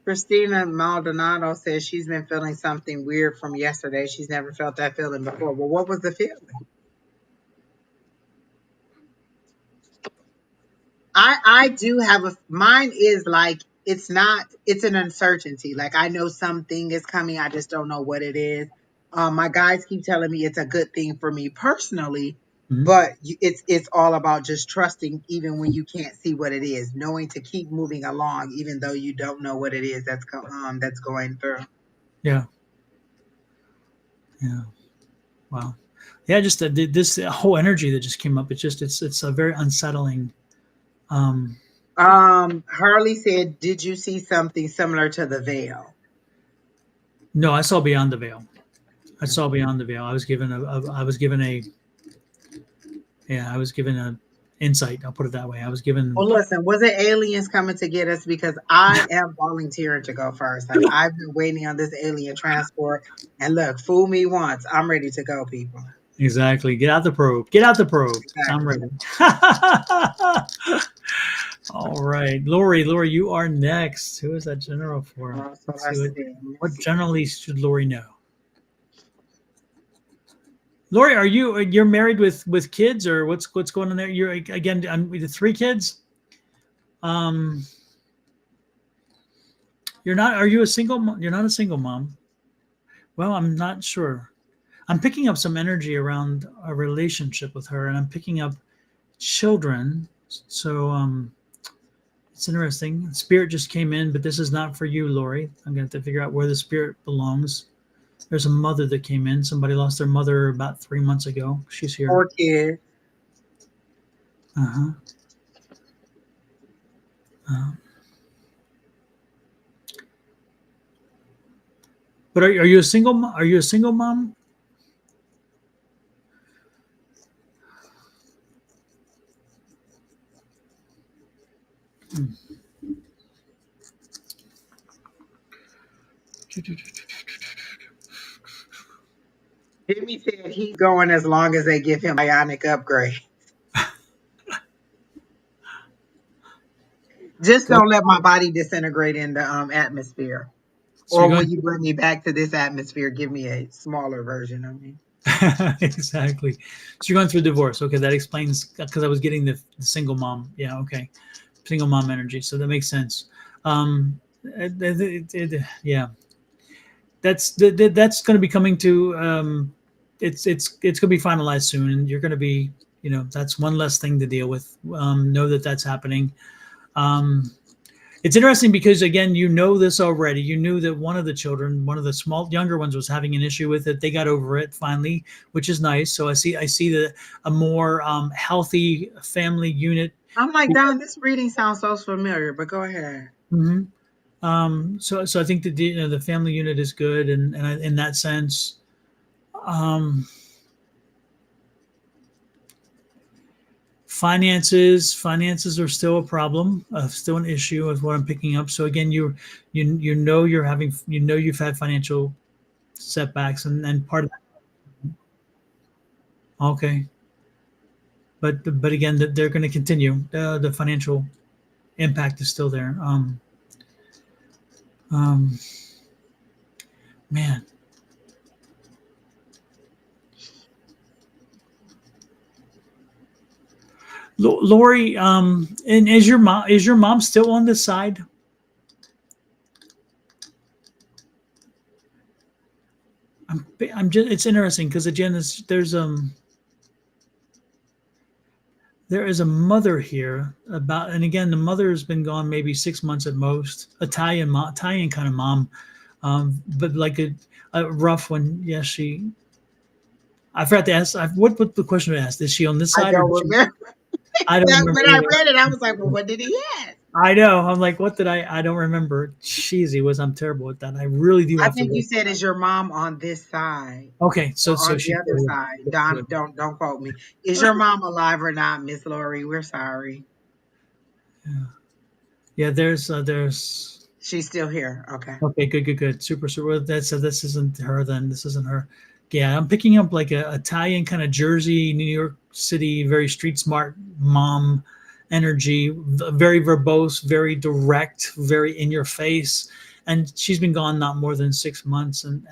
Christina Maldonado says she's been feeling something weird from yesterday. She's never felt that feeling before. Well, what was the feeling? I do have mine is like, it's an uncertainty. Like, I know something is coming. I just don't know what it is. My guides keep telling me it's a good thing for me personally, but it's all about just trusting, even when you can't see what it is, knowing to keep moving along, even though you don't know what it is that's going through. Yeah. Yeah. Wow. Yeah. Just this whole energy that just came up. It's a very unsettling. Harley said, "Did you see something similar to the veil?" No, I saw beyond the veil. I saw beyond the veil. I was given a insight. I'll put it that way. I was given. Well, listen, was it aliens coming to get us? Because I am volunteering to go first. Like, I've been waiting on this alien transport, and look, fool me once, I'm ready to go, people. Exactly. Get out the probe. Get out the probe. Exactly. I'm ready. All right, Lori, you are next. Who is that general for? What generally should Lori know? Lori, you're married with kids, or what's going on there? You're again, with 3 kids. You're not. Are you a single? You're not a single mom. Well, I'm not sure. I'm picking up some energy around a relationship with her, and I'm picking up children. So it's interesting. Spirit just came in, but this is not for you, Lori. I'm going to have to figure out where the spirit belongs. There's a mother that came in. Somebody lost their mother about 3 months ago. She's here. 4 kids. But are you a single mom? Are you a single mom? Jimmy said he's going as long as they give him bionic upgrade. Just Go. don't let my body disintegrate in the atmosphere. So you're Or going when you bring me back to this atmosphere, give me a smaller version of me. exactly. So you're going through divorce. Okay, that explains because I was getting the single mom. Yeah, okay, single mom energy. So that makes sense. Yeah, that's going to be coming to. It's going to be finalized soon, and you're going to be. That's one less thing to deal with. Know that that's happening. Um, it's interesting because again, this already. You knew that one of the children, one of the small younger ones, was having an issue with it. They got over it finally, which is nice. So I see that a more healthy family unit. I'm like, Don, this reading sounds so familiar, but go ahead. Mhm. So I think that the family unit is good, and in that sense, um, finances are still a problem, still an issue, is what I'm picking up. So again, you've had financial setbacks, and part of okay, but again, that they're going to continue. The financial impact is still there. Um, man, Lori, and is your mom still on this side? I'm just it's interesting because again, there is a mother here and again, the mother has been gone maybe 6 months at most. Italian kind of mom, but like a rough one. Yes, I forgot to ask. What the question I asked? Is she on this I side or don't did she? remember. I don't remember When I either. read it, I was like, well, what did he ask? I know. I'm like, what did I? I don't remember. Cheesy was. I'm terrible at that. I really do I have to think you look. said, is your mom on this side Okay, so or so on the she's other still side? here. Don, don't quote me. Is your mom alive or not, Miss Lori? We're sorry. Yeah, yeah. There's. She's still here. Okay. Okay, good. Super, super. This isn't her then. This isn't her. Yeah, I'm picking up like a Italian kind of Jersey, New York City, very street smart mom energy, very verbose, very direct, very in your face. And she's been gone not more than 6 months, and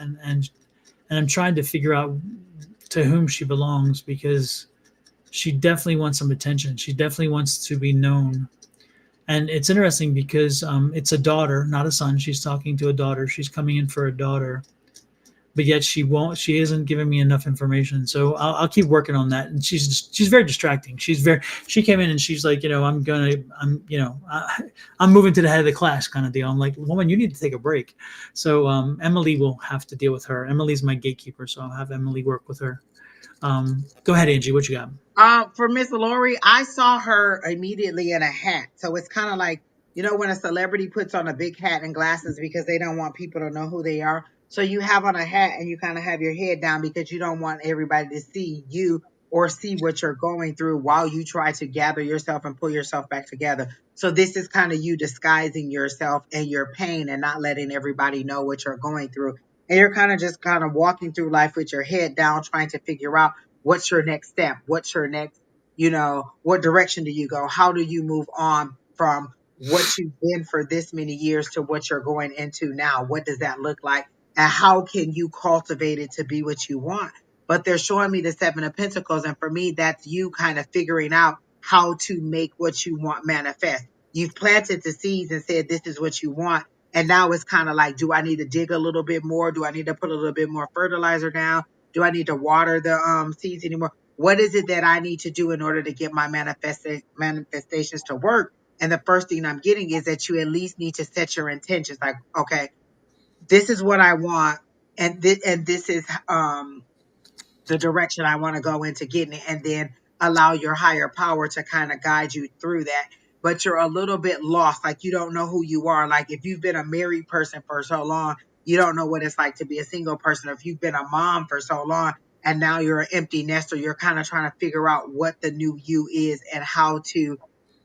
I'm trying to figure out to whom she belongs because she definitely wants some attention. She definitely wants to be known. And it's interesting because it's a daughter, not a son. She's talking to a daughter. She's coming in for a daughter, but yet she won't. She isn't giving me enough information. So I'll keep working on that. And she's very distracting. She came in and she's like, I'm moving to the head of the class kind of deal. I'm like, woman, you need to take a break. So Emily will have to deal with her. Emily's my gatekeeper, so I'll have Emily work with her. Go ahead, Angie. What you got? For Miss Lori, I saw her immediately in a hat. So it's kind of like, when a celebrity puts on a big hat and glasses because they don't want people to know who they are. So you have on a hat and you kind of have your head down because you don't want everybody to see you or see what you're going through while you try to gather yourself and pull yourself back together. So this is kind of you disguising yourself and your pain and not letting everybody know what you're going through. And you're kind of walking through life with your head down, trying to figure out what's your next step? What's your next, what direction do you go? How do you move on from what you've been for this many years to what you're going into now? What does that look like? And how can you cultivate it to be what you want? But they're showing me the Seven of Pentacles. And for me, that's you kind of figuring out how to make what you want manifest. You've planted the seeds and said, this is what you want. And now it's kind of like, do I need to dig a little bit more? Do I need to put a little bit more fertilizer down? Do I need to water the seeds anymore? What is it that I need to do in order to get my manifestations to work? And the first thing I'm getting is that you at least need to set your intentions. Like, okay, this is what I want, and this is the direction I want to go into getting it, and then allow your higher power to kind of guide you through that. But you're a little bit lost, like you don't know who you are. Like if you've been a married person for so long, you don't know what it's like to be a single person. If you've been a mom for so long and now you're an empty nester, you're kind of trying to figure out what the new you is and how to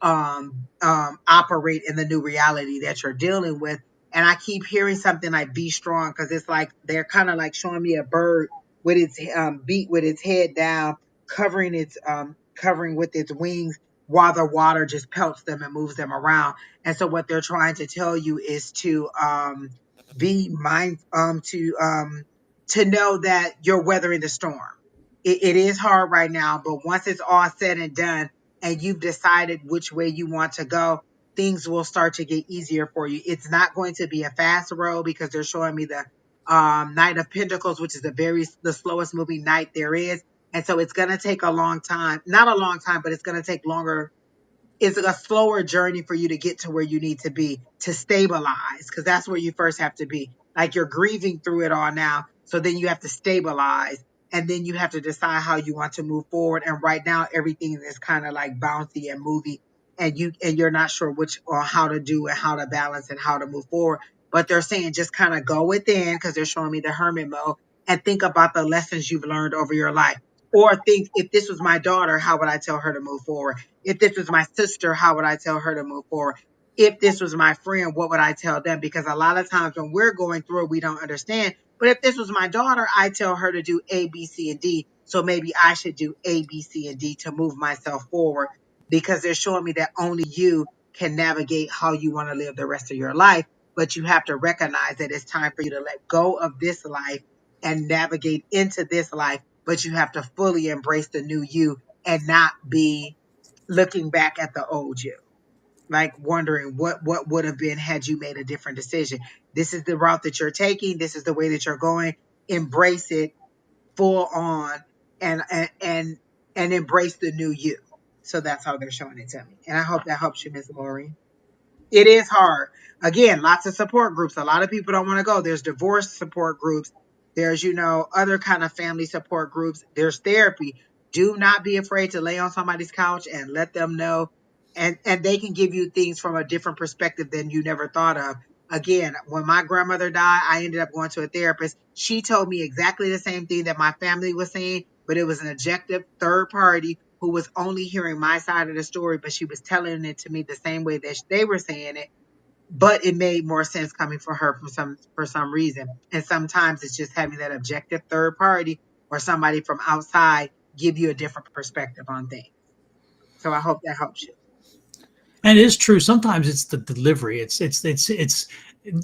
operate in the new reality that you're dealing with. And I keep hearing something like be strong because it's like they're kind of like showing me a bird with its beak with its head down, covering with its wings while the water just pelts them and moves them around. And so what they're trying to tell you is to be mind to know that you're weathering the storm. It is hard right now, but once it's all said and done and you've decided which way you want to go, things will start to get easier for you. It's not going to be a fast road because they're showing me the Knight of Pentacles, which is the slowest moving knight there is. And so it's going to take a long time, not a long time, but it's going to take longer. It's a slower journey for you to get to where you need to be to stabilize, because that's where you first have to be. Like you're grieving through it all now. So then you have to stabilize, and then you have to decide how you want to move forward. And right now, everything is kind of like bouncy and moving, and you're not sure which or how to do and how to balance and how to move forward. But they're saying just kind of go within, because they're showing me the hermit mode, and think about the lessons you've learned over your life. Or think, if this was my daughter, how would I tell her to move forward? If this was my sister, how would I tell her to move forward? If this was my friend, what would I tell them? Because a lot of times when we're going through it, we don't understand. But if this was my daughter, I tell her to do A, B, C, and D. So maybe I should do A, B, C, and D to move myself forward, because they're showing me that only you can navigate how you want to live the rest of your life. But you have to recognize that it's time for you to let go of this life and navigate into this life. But you have to fully embrace the new you and not be looking back at the old you, like wondering what would have been had you made a different decision. This is the route that you're taking. This is the way that you're going. Embrace it full on, and embrace the new you. So that's how they're showing it to me. And I hope that helps you, Miss Lori. It is hard. Again, lots of support groups. A lot of people don't want to go. There's divorce support groups. There's, other kind of family support groups. There's therapy. Do not be afraid to lay on somebody's couch and let them know. And they can give you things from a different perspective than you never thought of. Again, when my grandmother died, I ended up going to a therapist. She told me exactly the same thing that my family was saying, but it was an objective third party who was only hearing my side of the story, but she was telling it to me the same way that they were saying it. But it made more sense coming from her for some reason. And sometimes it's just having that objective third party or somebody from outside give you a different perspective on things. So I hope that helps you. And it is true. Sometimes it's the delivery. It's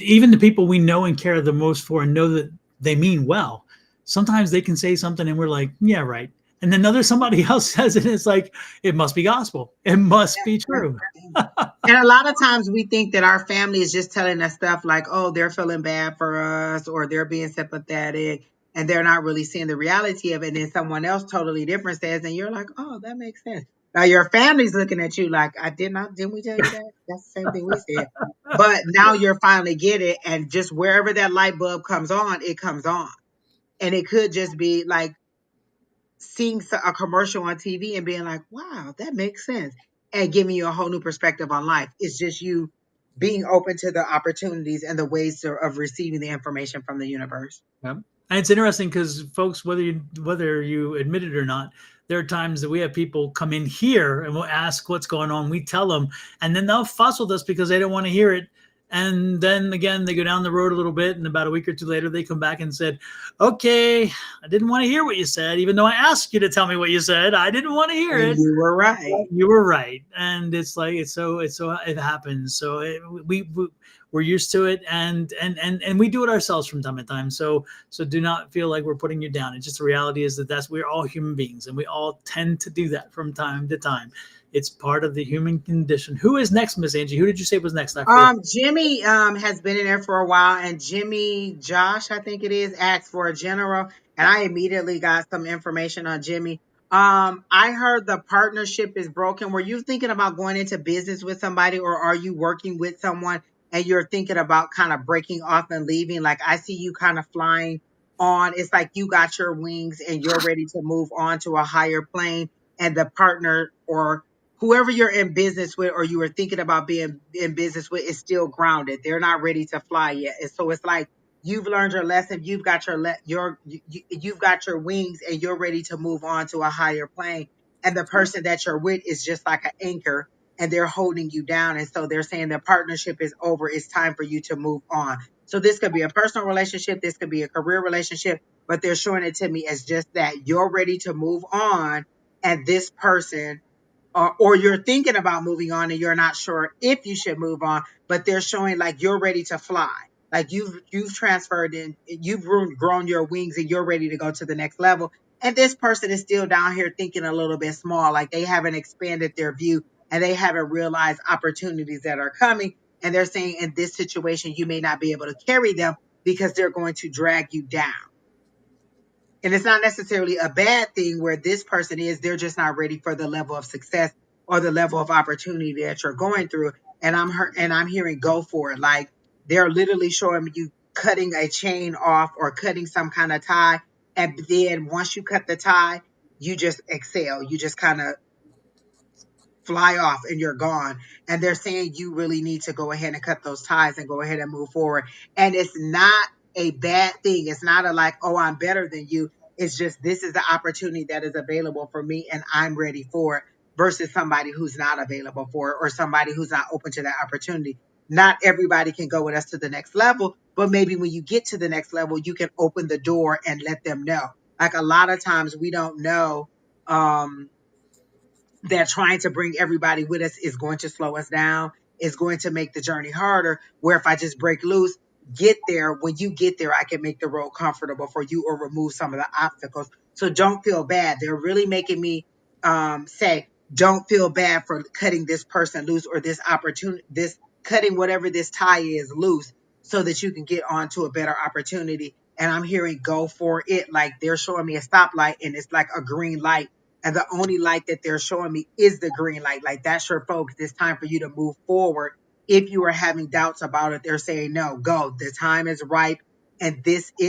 even the people we know and care the most for and know that they mean well. Sometimes they can say something and we're like, yeah, right. And then somebody else says it, and it's like, it must be gospel. It must be true. And a lot of times we think that our family is just telling us stuff like, oh, they're feeling bad for us or they're being sympathetic, and they're not really seeing the reality of it. And then someone else totally different says, and you're like, oh, that makes sense. Now your family's looking at you like, didn't we tell you that? That's the same thing we said. But now you're finally get it. And just wherever that light bulb comes on, it comes on. And it could just be like seeing a commercial on TV and being like, wow, that makes sense, and giving you a whole new perspective on life. It's just you being open to the opportunities and the ways of receiving the information from the universe. Yep. And it's interesting because, folks, whether you admit it or not, there are times that we have people come in here and we'll ask what's going on. We tell them, and then they'll fuss with us because they don't want to hear it. And then again, they go down the road a little bit, and about a week or two later, they come back and said, "Okay, I didn't want to hear what you said, even though I asked you to tell me what you said. I didn't want to hear it. You were right. You were right." And it's like it happens. So we're used to it, and we do it ourselves from time to time. So do not feel like we're putting you down. It's just the reality is that we're all human beings, and we all tend to do that from time to time. It's part of the human condition. Who is next, Miss Angie? Who did you say was next? Jimmy has been in there for a while, and Jimmy Josh, I think it is, asked for a general, and I immediately got some information on Jimmy. I heard the partnership is broken. Were you thinking about going into business with somebody, or are you working with someone and you're thinking about kind of breaking off and leaving? Like, I see you kind of flying on. It's like you got your wings and you're ready to move on to a higher plane, and the partner or whoever you're in business with or you were thinking about being in business with is still grounded. They're not ready to fly yet. And so it's like you've learned your lesson. You've got you've got your wings and you're ready to move on to a higher plane. And the person that you're with is just like an anchor, and they're holding you down. And so they're saying the partnership is over. It's time for you to move on. So this could be a personal relationship, this could be a career relationship, but they're showing it to me as just that you're ready to move on, and this person, or you're thinking about moving on and you're not sure if you should move on, but they're showing like you're ready to fly. Like you've transferred in, you've grown your wings and you're ready to go to the next level. And this person is still down here thinking a little bit small, like they haven't expanded their view and they haven't realized opportunities that are coming. And they're saying in this situation, you may not be able to carry them because they're going to drag you down. And it's not necessarily a bad thing where this person is, they're just not ready for the level of success or the level of opportunity that you're going through. And I'm hearing go for it. Like they're literally showing you cutting a chain off or cutting some kind of tie. And then once you cut the tie, you just exhale. You just kind of fly off and you're gone. And they're saying you really need to go ahead and cut those ties and go ahead and move forward. And it's not a bad thing. It's not a like, oh, I'm better than you. It's just this is the opportunity that is available for me and I'm ready for it versus somebody who's not available for it or somebody who's not open to that opportunity. Not everybody can go with us to the next level, but maybe when you get to the next level, you can open the door and let them know. Like a lot of times we don't know that trying to bring everybody with us is going to slow us down, is going to make the journey harder. Where if I just break loose, get there, when you get there, I can make the road comfortable for you or remove some of the obstacles. So don't feel bad. They're really making me say, don't feel bad for cutting this person loose or this opportunity, this cutting whatever this tie is loose so that you can get on to a better opportunity. And I'm hearing go for it. Like they're showing me a stoplight and it's like a green light and the only light that they're showing me is the green light. Like that's your focus. It's time for you to move forward. If you are having doubts about it, they're saying, no, go. The time is ripe. And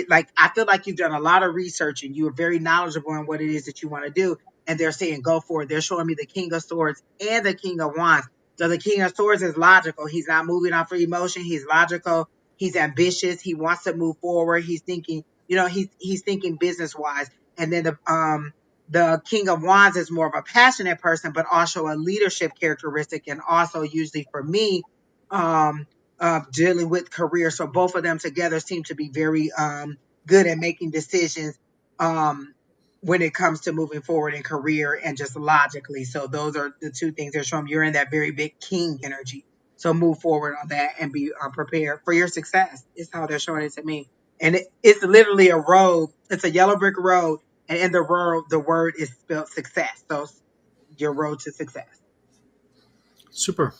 like, I feel like you've done a lot of research and you are very knowledgeable in what it is that you want to do. And they're saying, go for it. They're showing me the King of Swords and the King of Wands. So the King of Swords is logical. He's not moving off of emotion. He's logical. He's ambitious. He wants to move forward. He's thinking, he's thinking business wise. And then the King of Wands is more of a passionate person, but also a leadership characteristic, and also usually for me, dealing with career. So both of them together seem to be very good at making decisions when it comes to moving forward in career and just logically. So those are the two things they're showing. You're in that very big king energy. So move forward on that and be prepared for your success. Is how they're showing it to me. And it's literally a road. It's a yellow brick road. And in the word is spelled success. So your road to success. Super.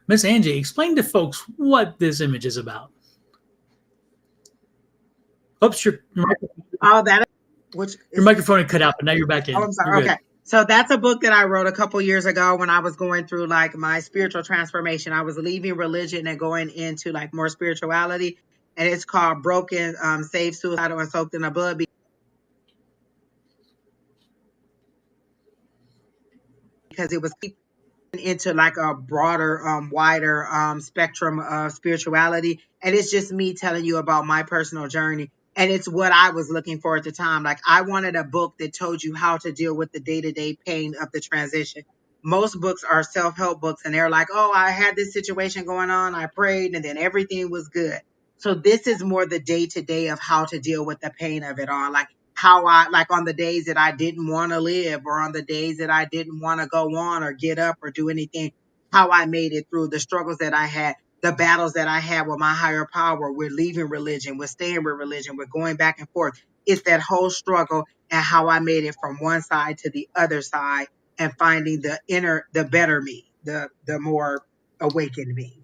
Miss Angie, explain to folks what this image is about. Oops, your microphone had cut out, but now you're back in. Oh, I'm sorry. Okay. So that's a book that I wrote a couple years ago when I was going through like my spiritual transformation. I was leaving religion and going into like more spirituality. And it's called Broken, Saved, Suicidal, and Soaked in the Blood. Because it was into like a broader, wider spectrum of spirituality. And it's just me telling you about my personal journey. And it's what I was looking for at the time. Like I wanted a book that told you how to deal with the day-to-day pain of the transition. Most books are self-help books and they're like, oh, I had this situation going on. I prayed and then everything was good. So this is more the day-to-day of how to deal with the pain of it all. Like how I, like on the days that I didn't want to live or on the days that I didn't want to go on or get up or do anything, how I made it through the struggles that I had, the battles that I had with my higher power, with leaving religion, with staying with religion, with going back and forth. It's that whole struggle and how I made it from one side to the other side and finding the better me, the more awakened me.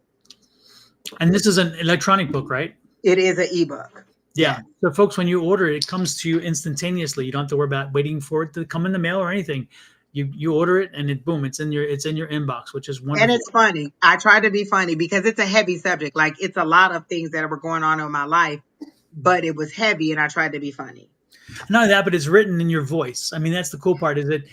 And this is an electronic book, right? It is an ebook. Yeah. So folks, when you order it, it comes to you instantaneously. You don't have to worry about waiting for it to come in the mail or anything. You order it and it's in your inbox, which is wonderful. And it's funny. I try to be funny because it's a heavy subject. Like it's a lot of things that were going on in my life, but it was heavy and I tried to be funny. Not only that, but it's written in your voice. I mean, that's the cool part is that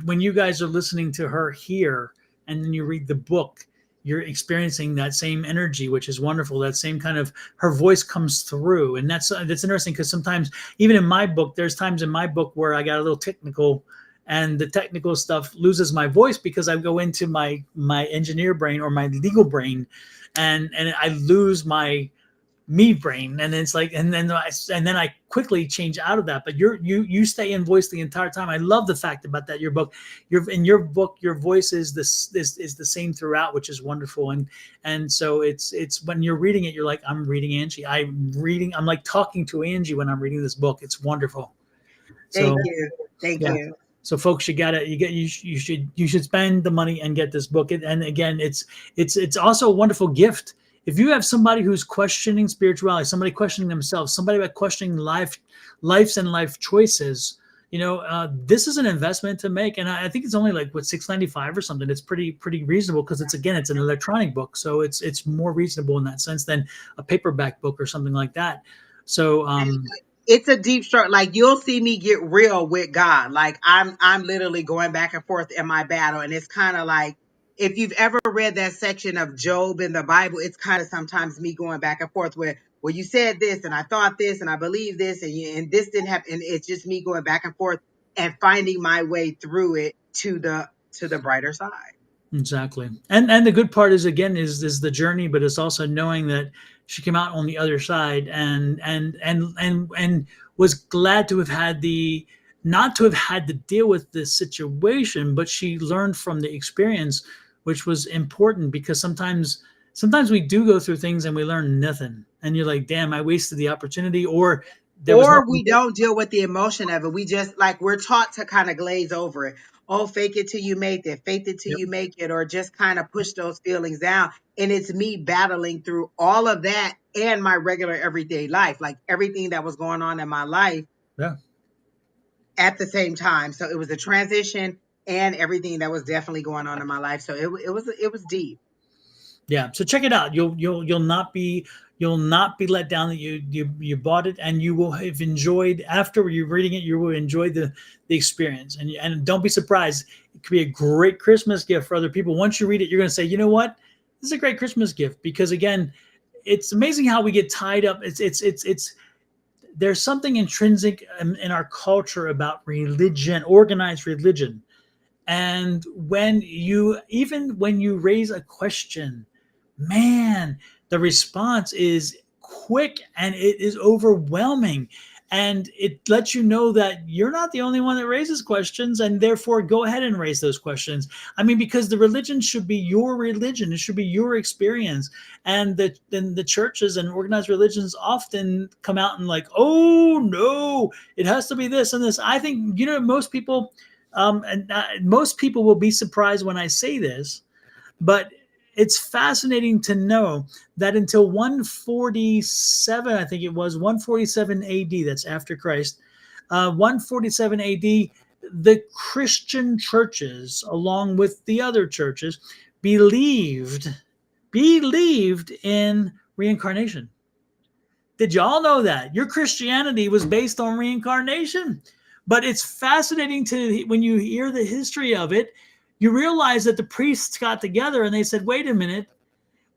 when you guys are listening to her here and then you read the book, you're experiencing that same energy, which is wonderful. That same kind of, her voice comes through. And that's interesting because sometimes even in my book, there's times in my book where I got a little technical and the technical stuff loses my voice because I go into my engineer brain or my legal brain and I lose my me brain, and it's like, and then I quickly change out of that. But you stay in voice the entire time. I love the fact about that. Your book, your voice is is the same throughout, which is wonderful. And so it's when you're reading it, you're like, I'm reading Angie. I'm like talking to Angie when I'm reading this book. It's wonderful. So Thank you. Thank yeah. you. So folks, you should spend the money and get this book. And again, it's also a wonderful gift. If you have somebody who's questioning spirituality, somebody questioning themselves, somebody about questioning life choices, this is an investment to make. And I think it's only like $6.95 or something. It's pretty reasonable because it's an electronic book, so it's more reasonable in that sense than a paperback book or something like that. So it's a deep struggle. Like, you'll see me get real with God. Like, I'm literally going back and forth in my battle. And it's kind of like, if you've ever read that section of Job in the Bible, it's kind of sometimes me going back and forth with, well, you said this and I thought this and I believe this and this didn't happen. And it's just me going back and forth and finding my way through it to the brighter side. exactly. And the good part is, again, is the journey, but it's also knowing that she came out on the other side and was glad to have had not to have had to deal with this situation, but she learned from the experience, which was important, because sometimes we do go through things and we learn nothing. And you're like, damn, I wasted the opportunity, or there was Or nothing. we don't deal with the emotion of it. We just, like, we're taught to kind of glaze over it. Oh, fake it till you make it, fake it till Yep. you make it, or just kind of push those feelings down. And it's me battling through all of that and my regular everyday life, like everything that was going on in my life Yeah. at the same time. So it was a transition and everything that was definitely going on in my life. So it was deep. Yeah, so check it out. You'll not be let down that you bought it, and you will have enjoyed, after you're reading it, you will enjoy the experience. And don't be surprised. It could be a great Christmas gift for other people. Once you read it, you're going to say, you know what, this is a great Christmas gift, because again, it's amazing how we get tied up. It's there's something intrinsic in our culture about religion, organized religion. And when you raise a question, man, the response is quick and it is overwhelming. And it lets you know that you're not the only one that raises questions, and therefore go ahead and raise those questions. I mean, because the religion should be your religion, it should be your experience. And the churches and organized religions often come out and like, oh no, it has to be this and this. I think, most people, most people will be surprised when I say this, but it's fascinating to know that until 147, I think it was 147 AD, that's after Christ, 147 AD, the Christian churches, along with the other churches, believed in reincarnation. Did y'all know that? Your Christianity was based on reincarnation. But it's fascinating when you hear the history of it, you realize that the priests got together and they said, wait a minute,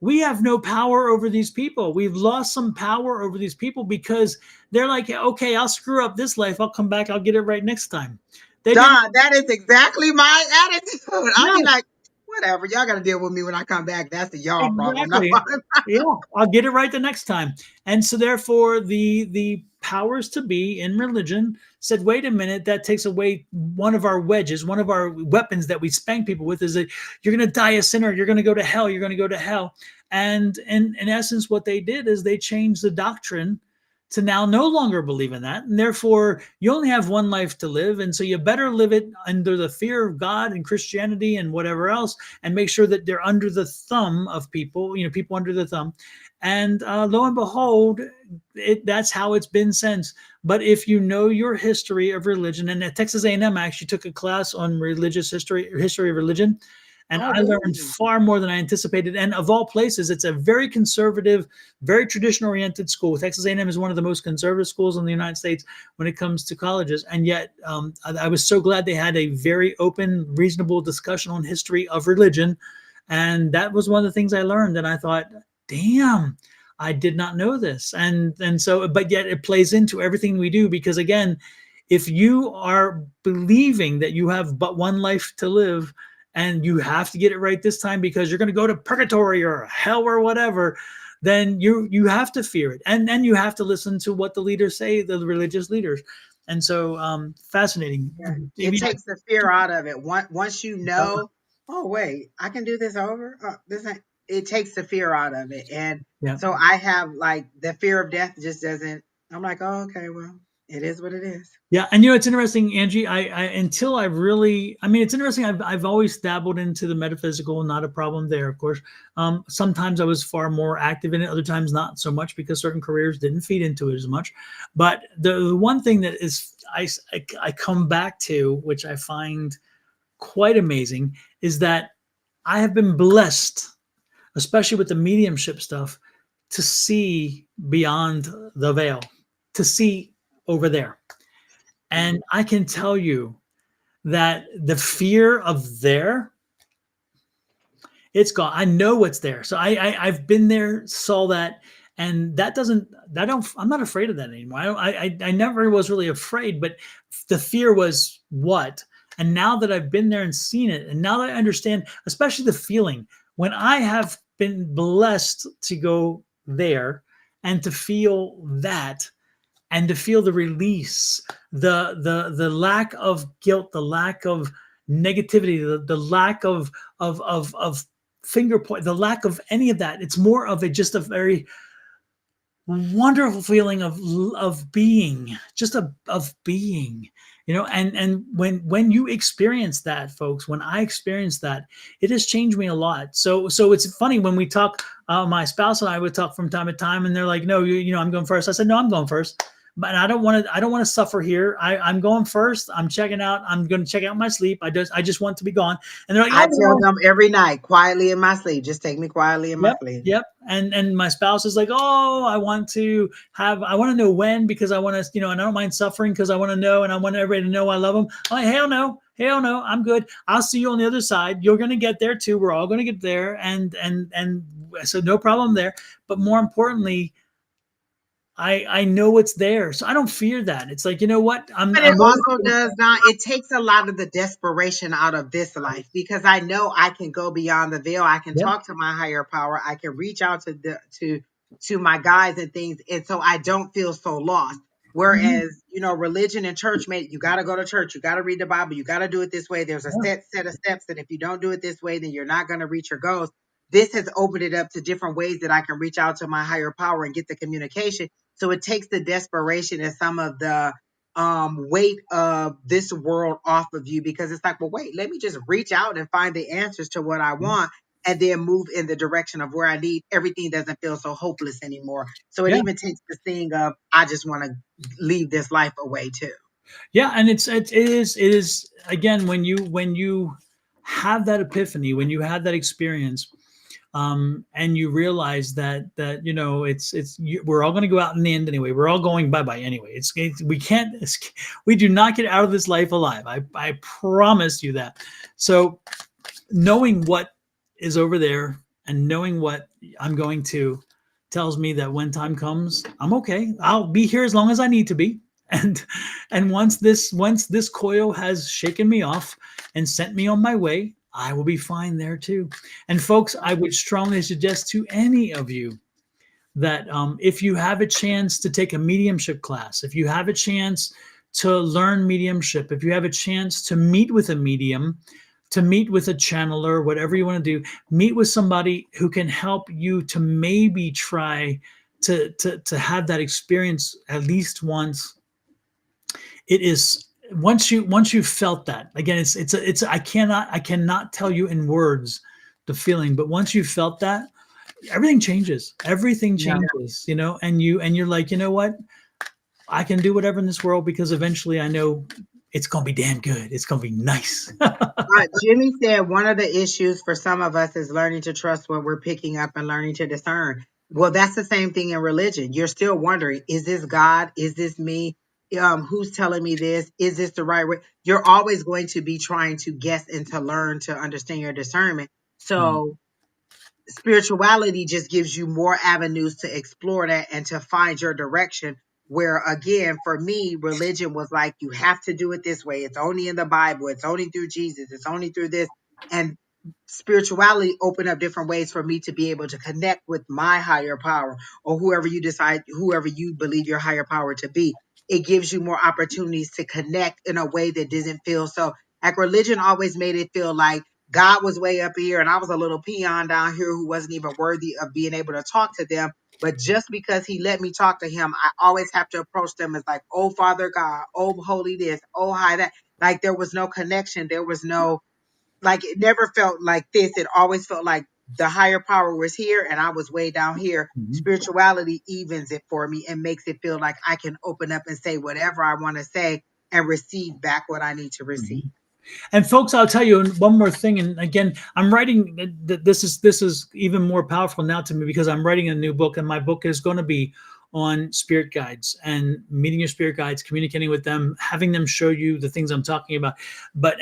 we have no power over these people. We've lost some power over these people, because they're like, okay, I'll screw up this life. I'll come back. I'll get it right next time. They didn't. Don, that is exactly my attitude. I'll be No, like, whatever, y'all got to deal with me when I come back. That's the y'all problem, not exactly. mine. Yeah, I'll get it right the next time. And so therefore the powers to be in religion said, wait a minute, that takes away one of our wedges, one of our weapons that we spank people with, is that you're going to die a sinner, you're going to go to hell, you're going to go to hell. And in essence, what they did is they changed the doctrine to now no longer believe in that. And therefore, you only have one life to live. And so you better live it under the fear of God and Christianity and whatever else, and make sure that they're under the thumb of people, people under the thumb. And lo and behold, that's how it's been since. But if you know your history of religion, and at Texas A&M, I actually took a class on religious history of religion, and I learned far more than I anticipated. And of all places, it's a very conservative, very tradition-oriented school. Texas A&M is one of the most conservative schools in the United States when it comes to colleges. And yet, I was so glad they had a very open, reasonable discussion on history of religion. And that was one of the things I learned. And I thought, damn, I did not know this. And so, but yet it plays into everything we do, because again, if you are believing that you have but one life to live, and you have to get it right this time because you're going to go to purgatory or hell or whatever, then you have to fear it, and then you have to listen to what the leaders say, the religious leaders. And so fascinating. Yeah. It Amy, takes the fear out of it. Once you know, oh wait, I can do this over. This ain't, it takes the fear out of it, and yeah. so I have like the fear of death just doesn't. I'm like, oh, okay, well, it is what it is. Yeah, and it's interesting, Angie. I until I really, I mean, it's interesting. I've always dabbled into the metaphysical, not a problem there, of course. Sometimes I was far more active in it, other times not so much because certain careers didn't feed into it as much. But the one thing that is I come back to, which I find quite amazing, is that I have been blessed, especially with the mediumship stuff, to see beyond the veil, to see over there. And I can tell you that the fear of there, it's gone. I know what's there. So I've been there, saw that, and that doesn't, that don't, I'm not afraid of that anymore. I never was really afraid, but the fear was what? And now that I've been there and seen it, and now that I understand, especially the feeling, when I have been blessed to go there and to feel that, and to feel the release, the lack of guilt, the lack of negativity, the lack of finger point, the lack of any of that. It's more of a just a very wonderful feeling of being, just of being, and when you experience that, folks, when I experienced that, it has changed me a lot. So it's funny when we talk, my spouse and I would talk from time to time, and they're like, no, I'm going first. I said, no, I'm going first. But I don't want to suffer here. I'm going first. I'm checking out. I'm going to check out my sleep. I just want to be gone. And they're like, I oh, tell no. them every night, quietly in my sleep. Just take me quietly in my Yep, sleep. yep. And my spouse is like, oh, I want to know when, because I want to, and I don't mind suffering because I want to know, and I want everybody to know I love them. I'm like, hell no, I'm good. I'll see you on the other side. You're going to get there too. We're all going to get there, and so no problem there. But more importantly, I know what's there, so I don't fear that. It's like, you know what, But it also does not, it takes a lot of the desperation out of this life, because I know I can go beyond the veil. I can Yep. talk to my higher power. I can reach out to my guides and things. And so I don't feel so lost. Whereas, religion and church, mate, you got to go to church. You got to read the Bible. You got to do it this way. There's a set of steps. And if you don't do it this way, then you're not going to reach your goals. This has opened it up to different ways that I can reach out to my higher power and get the communication. So it takes the desperation and some of the weight of this world off of you, because it's like, well, wait, let me just reach out and find the answers to what I want, and then move in the direction of where I need. Everything doesn't feel so hopeless anymore. So it Yeah. even takes the thing of, I just want to leave this life away too. Yeah, and it is again, when you have that epiphany, when you have that experience, and you realize that we're all going to go out in the end anyway. We're all going bye bye anyway. We do not get out of this life alive. I promise you that. So knowing what is over there and knowing what I'm going to tells me that when time comes, I'm okay. I'll be here as long as I need to be. And once this coil has shaken me off and sent me on my way, I will be fine there too. And folks, I would strongly suggest to any of you that if you have a chance to take a mediumship class, if you have a chance to learn mediumship, if you have a chance to meet with a medium, to meet with a channeler, whatever you want to do, meet with somebody who can help you to maybe try to have that experience at least once. It is, once you've felt that, again, it's I cannot tell you in words the feeling, but once you've felt that, everything changes. Everything changes, and you're like, you know what? I can do whatever in this world, because eventually I know it's gonna be damn good. It's gonna be nice. Jimmy said one of the issues for some of us is learning to trust what we're picking up and learning to discern. Well, that's the same thing in religion. You're still wondering, is this God? Is this me? Who's telling me this? Is this the right way? You're always going to be trying to guess and to learn to understand your discernment. So spirituality just gives you more avenues to explore that and to find your direction. Where again, for me, religion was like, you have to do it this way. It's only in the Bible. It's only through Jesus. It's only through this. And spirituality opened up different ways for me to be able to connect with my higher power, or whoever you believe your higher power to be. It gives you more opportunities to connect in a way that doesn't feel so, like religion always made it feel like God was way up here and I was a little peon down here who wasn't even worthy of being able to talk to them. But just because he let me talk to him, I always have to approach them as like, oh, Father God, oh, holy this, oh, hi that. Like there was no connection. There was no, like, it never felt like this. It always felt like the higher power was here and I was way down here. Mhm. Spirituality evens it for me and makes it feel like I can open up and say whatever I want to say and receive back what I need to receive. And folks, I'll tell you one more thing. And again, I'm writing. This is even more powerful now to me because I'm writing a new book, and my book is going to be on spirit guides and meeting your spirit guides, communicating with them, having them show you the things I'm talking about.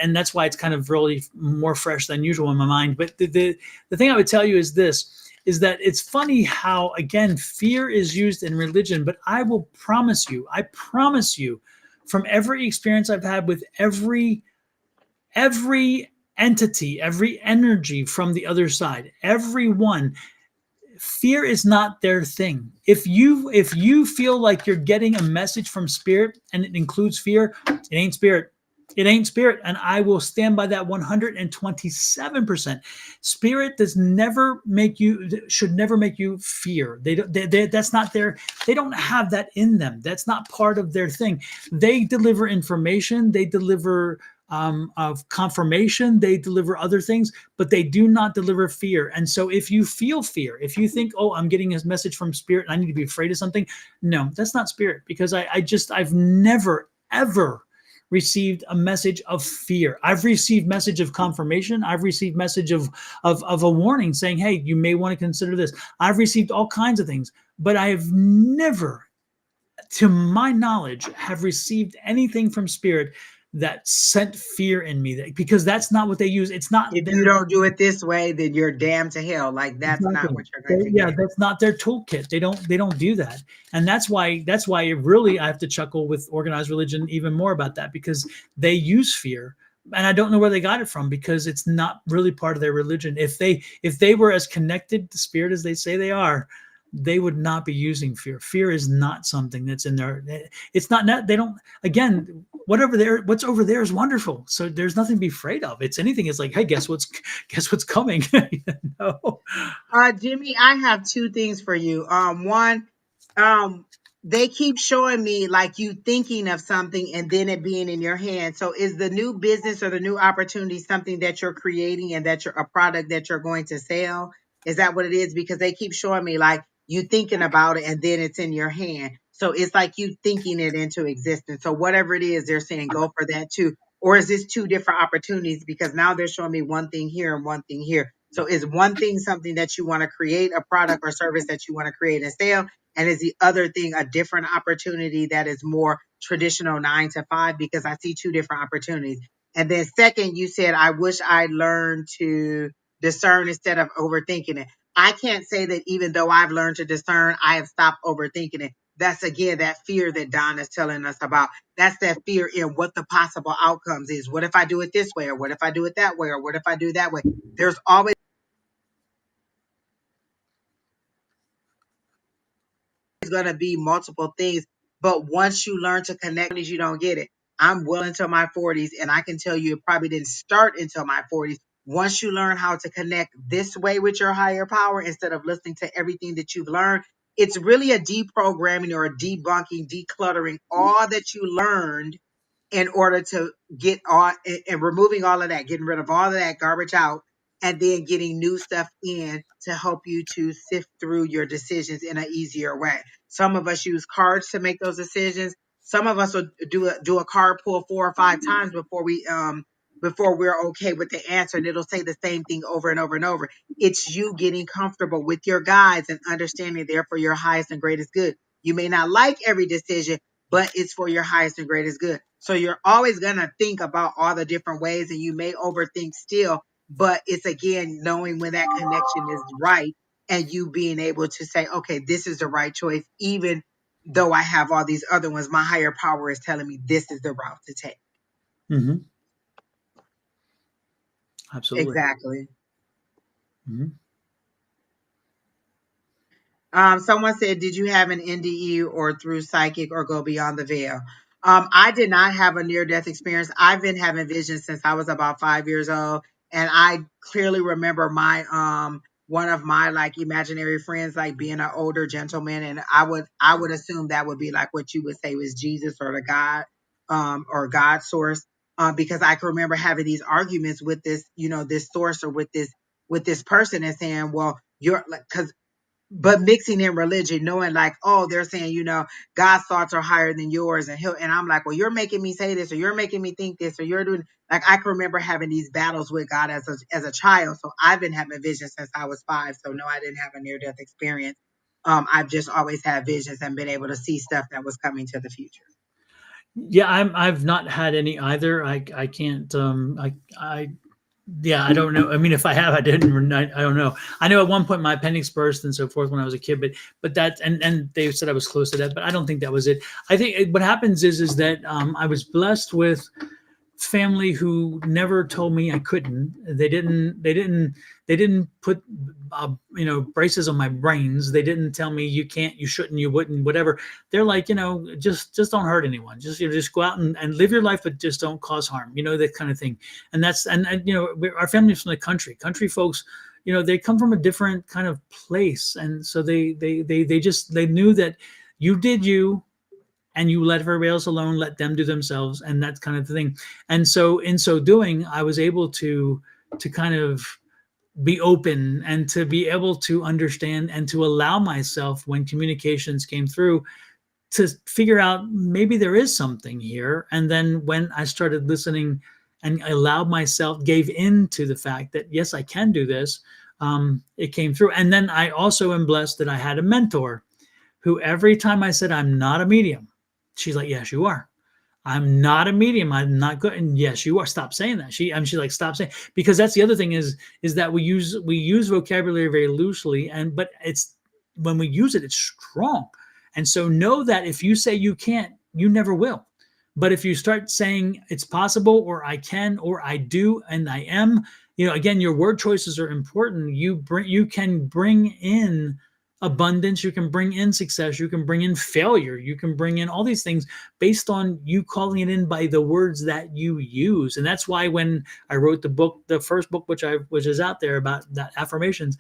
And that's why it's kind of really more fresh than usual in my mind. But the thing I would tell you is this: is that it's funny how again fear is used in religion, but I promise you, from every experience I've had with every entity, every energy from the other side, everyone, fear is not their thing. If you feel like you're getting a message from spirit and it includes fear, it ain't spirit. It ain't spirit. And I will stand by that 127%. Spirit should never make you fear. That's not they don't have that in them. That's not part of their thing. They deliver information, they deliver of confirmation, they deliver other things, but they do not deliver fear. And so if you feel fear, if you think, oh, I'm getting a message from spirit and I need to be afraid of something, no, that's not spirit, because I've never, ever received a message of fear. I've received message of confirmation. I've received message of a warning saying, hey, you may want to consider this. I've received all kinds of things, but I have never, to my knowledge, have received anything from spirit that sent fear in me, because that's not what they use. It's not If you their don't do it this way, then you're damned to hell. Like that's not exactly. what you're going to Yeah, get. that's not their toolkit. They don't do that. And that's why it really, I have to chuckle with organized religion even more about that, because they use fear. And I don't know where they got it from, because it's not really part of their religion. If they were as connected to spirit as they say they are, they would not be using fear. Fear is not something that's in there. It's not, they don't, again, what's over there is wonderful. So there's nothing to be afraid of. It's anything. It's like, hey, guess what's coming? know? Jimmy, I have two things for you. One, um, they keep showing me like you thinking of something and then it being in your hand. So is the new business or the new opportunity something that you're creating and that you're a product that you're going to sell? Is that what it is? Because they keep showing me like you thinking about it and then it's in your hand. So it's like you thinking it into existence. So whatever it is, they're saying go for that too. Or is this two different opportunities? Because now they're showing me one thing here and one thing here. So is one thing something that you want to create, a product or service that you want to create and sell? And is the other thing a different opportunity that is more traditional 9 to 5? Because I see two different opportunities. And then second, you said, I wish I learned to discern instead of overthinking it. I can't say that even though I've learned to discern, I have stopped overthinking it. That's again that fear that Don is telling us about. That's that fear in what the possible outcomes is. What if I do it this way? Or what if I do it that way? Or what if I do it that way? There's always going to be multiple things, but once you learn to connect, you don't get it. I'm well into my 40s, and I can tell you it probably didn't start until my 40s. Once you learn how to connect this way with your higher power instead of listening to everything that you've learned, it's really a deprogramming or a debunking, decluttering all that you learned in order to get all and removing all of that, getting rid of all of that garbage out, and then getting new stuff in to help you to sift through your decisions in an easier way. Some of us use cards to make those decisions. Some of us will do a card pull 4 or 5 times before we're okay with the answer, and it'll say the same thing over and over and over. It's you getting comfortable with your guides and understanding they're for your highest and greatest good. You may not like every decision, but it's for your highest and greatest good. So you're always going to think about all the different ways, and you may overthink still, but it's again knowing when that connection is right and you being able to say, okay, this is the right choice, even though I have all these other ones. My higher power is telling me this is the route to take. Mhm. Absolutely. Exactly. Mhm. Someone said, did you have an NDE or through psychic or go beyond the veil? I did not have a near-death experience. I've been having visions since I was about 5 years old. And I clearly remember my one of my like imaginary friends like being an older gentleman. And I would assume that would be like what you would say was Jesus or the God or God source. Because I can remember having these arguments with this, this source or with this person and saying, well, you're like, because but mixing in religion, knowing like, oh, they're saying, God's thoughts are higher than yours, and I'm like, well, you're making me say this, or you're making me think this, or you're doing like I can remember having these battles with God as a child. So I've been having visions since I was 5. So no, I didn't have a near death experience. I've just always had visions and been able to see stuff that was coming to the future. Yeah, I've not had any either. I can't I yeah, I don't know. I mean, if I have, I didn't. I don't know. I know at one point my appendix burst and so forth when I was a kid, but that and they said I was close to that, but I don't think that was it. I think what happens is that I was blessed with family who never told me I couldn't. They didn't put braces on my brains. They didn't tell me you can't, you shouldn't, you wouldn't, whatever. They're like, just don't hurt anyone. Just go out and live your life, but just don't cause harm. That kind of thing. And that's and our family's from the country. Country folks, they come from a different kind of place, and so they knew that you did you, and you let everybody else alone, let them do themselves, and that kind of thing. And so in so doing, I was able to kind of be open and to be able to understand and to allow myself, when communications came through, to figure out maybe there is something here. And then when I started listening and I allowed myself, gave in to the fact that yes, I can do this, it came through. And then I also am blessed that I had a mentor who every time I said I'm not a medium, she's like, yes, you are. I'm not a medium. I'm not good. And yes, you are. Stop saying that. She's like, stop saying, because that's the other thing is that we use vocabulary very loosely, but it's when we use it, it's strong. And so know that if you say you can't, you never will. But if you start saying it's possible, or I can, or I do, and I am, again, your word choices are important. You can bring in abundance, you can bring in success, you can bring in failure, you can bring in all these things based on you calling it in by the words that you use. And that's why when I wrote the first book, which is out there about that affirmations,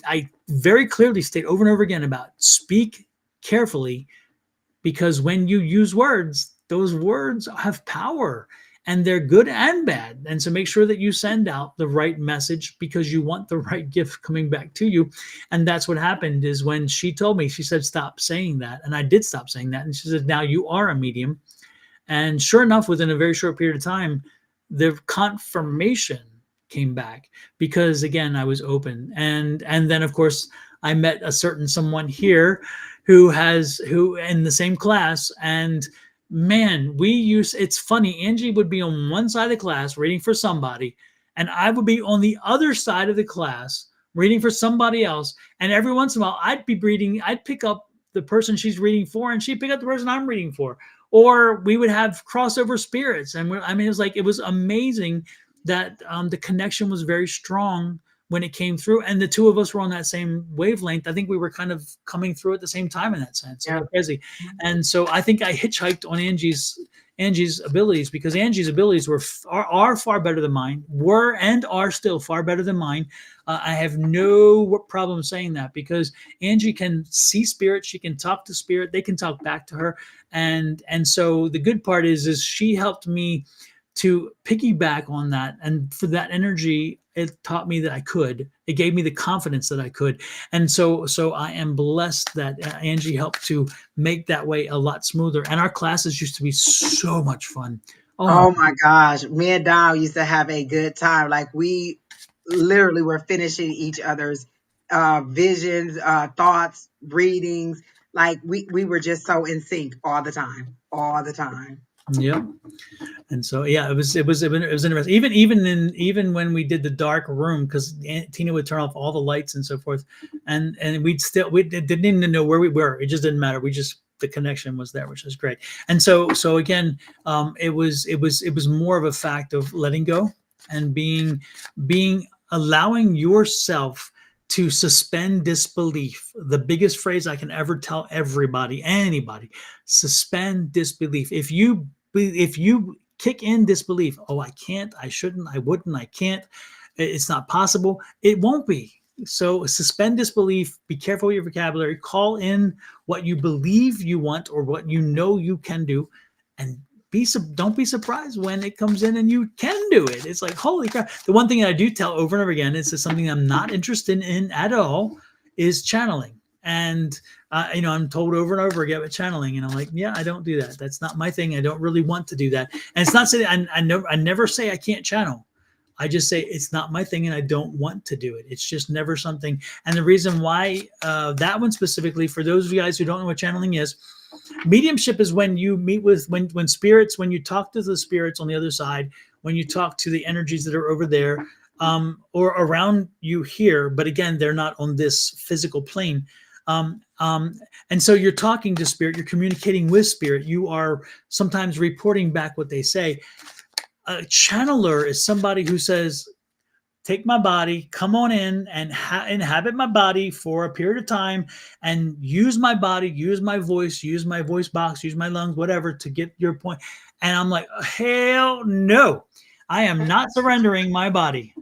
I very clearly state over and over again about speak carefully, because when you use words, those words have power. And they're good and bad. And so make sure that you send out the right message, because you want the right gift coming back to you. And that's what happened is when she told me, she said, stop saying that. And I did stop saying that. And she said, now you are a medium. And sure enough, within a very short period of time, the confirmation came back, because again, I was open. And then of course I met a certain someone here who in the same class, and man, it's funny. Angie would be on one side of the class reading for somebody, and I would be on the other side of the class reading for somebody else. And every once in a while, I'd pick up the person she's reading for, and she'd pick up the person I'm reading for. Or we would have crossover spirits. And it was amazing that the connection was very strong when it came through, and the two of us were on that same wavelength. I think we were kind of coming through at the same time in that sense. Yeah. Crazy. And so I think I hitchhiked on Angie's abilities, because Angie's abilities are far better than mine, were and are still far better than mine. I have no problem saying that, because Angie can see spirit, she can talk to spirit, they can talk back to her, and so the good part is she helped me to piggyback on that, and for that energy, it taught me that I could. It gave me the confidence that I could. And so I am blessed that Angie helped to make that way a lot smoother. And our classes used to be so much fun. Oh my gosh. Me and Don used to have a good time. Like we literally were finishing each other's visions, thoughts, readings. Like we were just so in sync all the time. All the time. Yeah. And so yeah, it was interesting. Even when we did the dark room, because Tina would turn off all the lights and so forth, and we didn't even know where we were. It just didn't matter. The connection was there, which was great. And so again, it was more of a fact of letting go and being allowing yourself to suspend disbelief. The biggest phrase I can ever tell everybody, anybody, suspend disbelief. If you kick in disbelief, oh, I can't, I shouldn't, I wouldn't, I can't, it's not possible, it won't be. So suspend disbelief, be careful with your vocabulary, call in what you believe you want or what you know you can do, and don't be surprised when it comes in and you can do it. It's like, holy crap. The one thing that I do tell over and over again is something I'm not interested in at all is channeling. And I'm told over and over again with channeling, and I'm like, yeah, I don't do that. That's not my thing. I don't really want to do that. And it's not saying I never say I can't channel. I just say it's not my thing and I don't want to do it. It's just never something. And the reason why that one specifically, for those of you guys who don't know what channeling is, mediumship is when you meet with when spirits, when you talk to the spirits on the other side, when you talk to the energies that are over there, or around you here, but again, they're not on this physical plane. And so you're talking to spirit, you're communicating with spirit, you are sometimes reporting back what they say. A channeler is somebody who says, take my body, come on in and inhabit my body for a period of time and use my body, use my voice box, use my lungs, whatever, to get your point. And I'm like, hell no, I am not surrendering my body.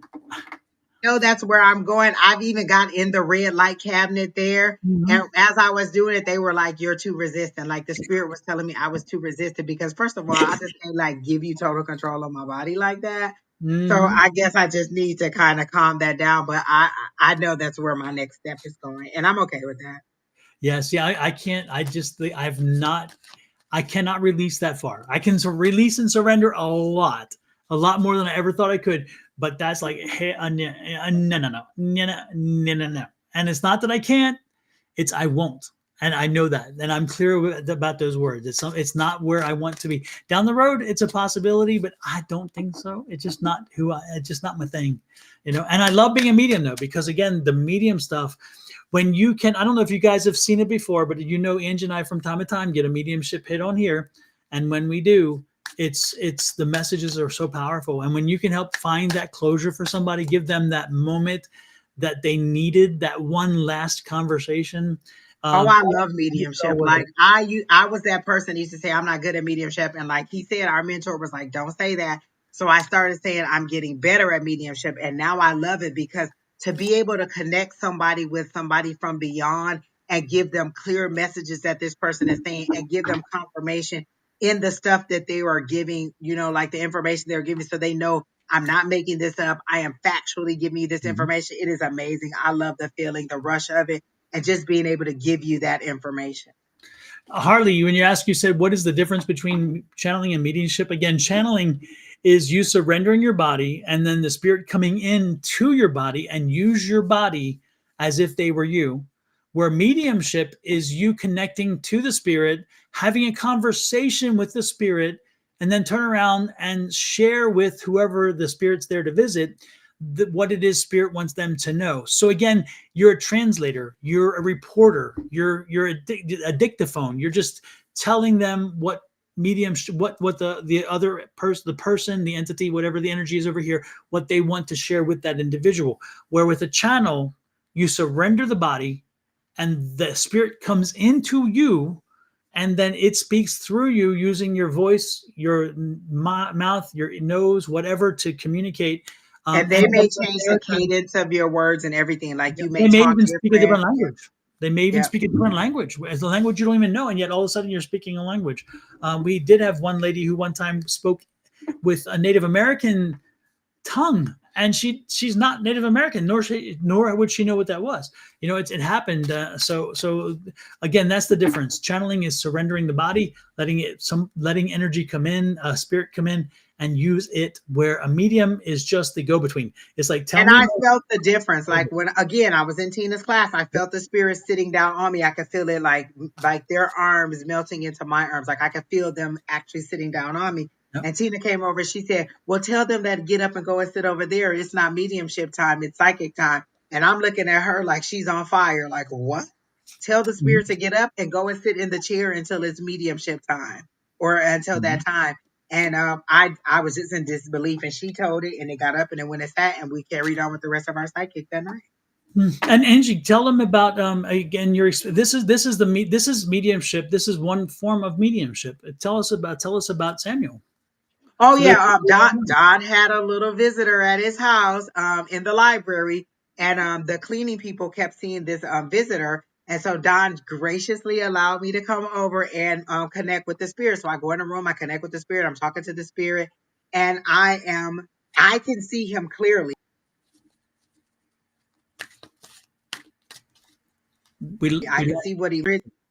No, that's where I'm going. I've even got in the red light cabinet there. Mhm. And as I was doing it, they were like, you're too resistant. Like the spirit was telling me I was too resistant because first of all, I just can't like give you total control of my body like that. So Mhm. I guess I just need to kind of calm that down. But I know that's where my next step is going. And I'm okay with that. Yeah, see, I can't, I cannot release that far. I can release and surrender a lot more than I ever thought I could. But that's like, hey, no, no, no, no, no, no, no, no. And it's not that I can't, it's I won't. And I know that. And I'm clear about those words. It's not where I want to be. Down the road, it's a possibility, but I don't think so. It's just not it's just not my thing. And I love being a medium though, because again, the medium stuff, when you can, I don't know if you guys have seen it before, but Angie and I from time to time get a mediumship hit on here. And when we do, it's the messages are so powerful. And when you can help find that closure for somebody, give them that moment that they needed, that one last conversation. Oh, I love It's all mediumship. worth Like it. I was that person that used to say I'm not good at mediumship, and like he said, our mentor was like, "Don't say that." So I started saying I'm getting better at mediumship, and now I love it because to be able to connect somebody with somebody from beyond and give them clear messages that this person is saying, and give them confirmation in the stuff that they are giving, like the information they're giving, so they know I'm not making this up. I am factually giving you this Mhm. information. It is amazing. I love the feeling, the rush of it and just being able to give you that information. Harley, when you said, what is the difference between channeling and mediumship? Again, channeling is you surrendering your body and then the spirit coming into your body and use your body as if they were you. Where mediumship is you connecting to the spirit, having a conversation with the spirit, and then turn around and share with whoever the spirit's there to visit what it is spirit wants them to know. So again, you're a translator, you're a reporter, you're a dictaphone. You're just telling them what medium, what the other person, the person, the entity, whatever the energy is over here, what they want to share with that individual. Where with a channel, you surrender the body, and the spirit comes into you, and then it speaks through you using your voice, your mouth, your nose, whatever, to communicate. And And they may change the cadence of your words and everything. Like you may they may talk even speak a different. different language. They may even Yeah. speak a different language, as a language you don't even know, and yet all of a sudden you're speaking a language. We did have one lady who one time spoke with a Native American tongue, and she's not Native American, nor would she know what that was. It happened. So again, that's the difference. Channeling is surrendering the body, letting energy come in, spirit come in, and use it. Where a medium is just the go between. It's like, tell And me. I felt the difference. Like when again I was in Tina's class, I felt the spirit sitting down on me. I could feel it like their arms melting into my arms. Like I could feel them actually sitting down on me. Yep. And Tina came over. She said, "Well, tell them that get up and go and sit over there. It's not mediumship time. It's psychic time." And I'm looking at her like she's on fire. Like what? Tell the spirit to get up and go and sit in the chair until it's mediumship time or until Mhm. that time. And I was just in disbelief, and she told it, and it got up and it went and sat, and we carried on with the rest of our psychic that night. And Angie, tell them about again your this is mediumship. This is one form of mediumship. Tell us about Samuel. Oh So there's yeah, Don had a little visitor at his house in the library, and the cleaning people kept seeing this visitor, and so Don graciously allowed me to come over and connect with the spirit. So I go in the room, I connect with the spirit, I'm talking to the spirit, and I can see him clearly. I can see what he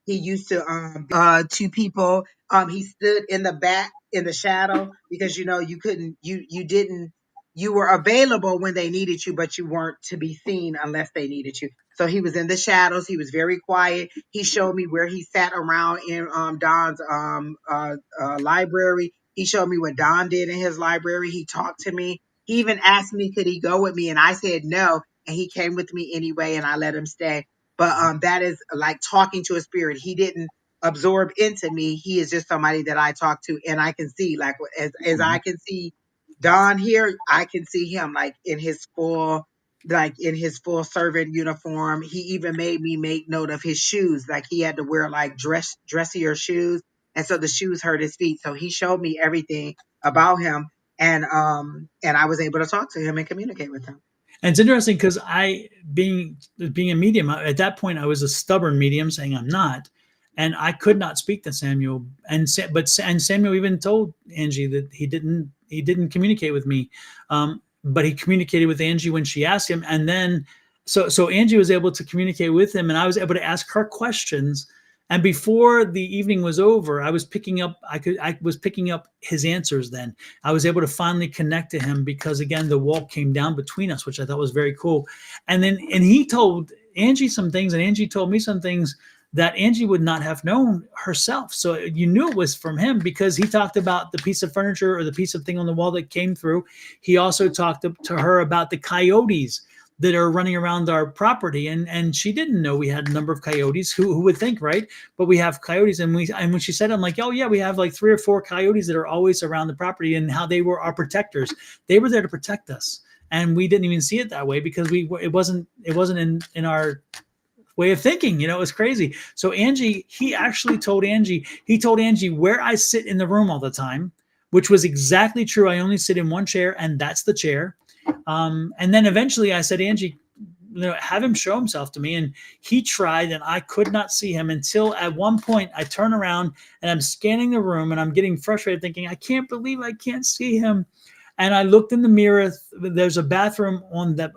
used to people. He stood in the back in the shadow because you couldn't you didn't you were available when they needed you, but you weren't to be seen unless they needed you. So he was in the shadows. He was very quiet. He showed me where he sat around in Don's library. He showed me what Don did in his library. He talked to me. He even asked me, could he go with me? And I said no. And he came with me anyway, and I let him stay. But that is like talking to a spirit. He didn't absorb into me. He is just somebody that I talk to, and I can see, like as I can see Don here, I can see him like in his full servant uniform. He even made me make note of his shoes. Like he had to wear like dressier shoes, and so the shoes hurt his feet. So he showed me everything about him, and I was able to talk to him and communicate with him. And it's interesting because being a medium, at that point, I was a stubborn medium saying I'm not. And I could not speak to Samuel. And Samuel even told Angie that he didn't communicate with me. But he communicated with Angie when she asked him. And then, so Angie was able to communicate with him, and I was able to ask her questions. And before the evening was over, I was picking up his answers. Then I was able to finally connect to him because again, the wall came down between us, which I thought was very cool. And he told Angie some things, and Angie told me some things that Angie would not have known herself. So you knew it was from him because he talked about the piece of furniture or the piece of thing on the wall that came through. He also talked to her about the coyotes that are running around our property. And she didn't know we had a number of coyotes. Who would think, right? But we have coyotes. And when she said, I'm like, oh yeah, we have like 3 or 4 coyotes that are always around the property, and how they were our protectors. They were there to protect us. And we didn't even see it that way because it wasn't in our way of thinking. It was crazy. So Angie, he told Angie where I sit in the room all the time, which was exactly true. I only sit in one chair, and that's the chair. And then eventually I said, Angie, have him show himself to me. And he tried, and I could not see him until at one point I turn around and I'm scanning the room, and I'm getting frustrated thinking, I can't believe I can't see him. And I looked in the mirror. There's a bathroom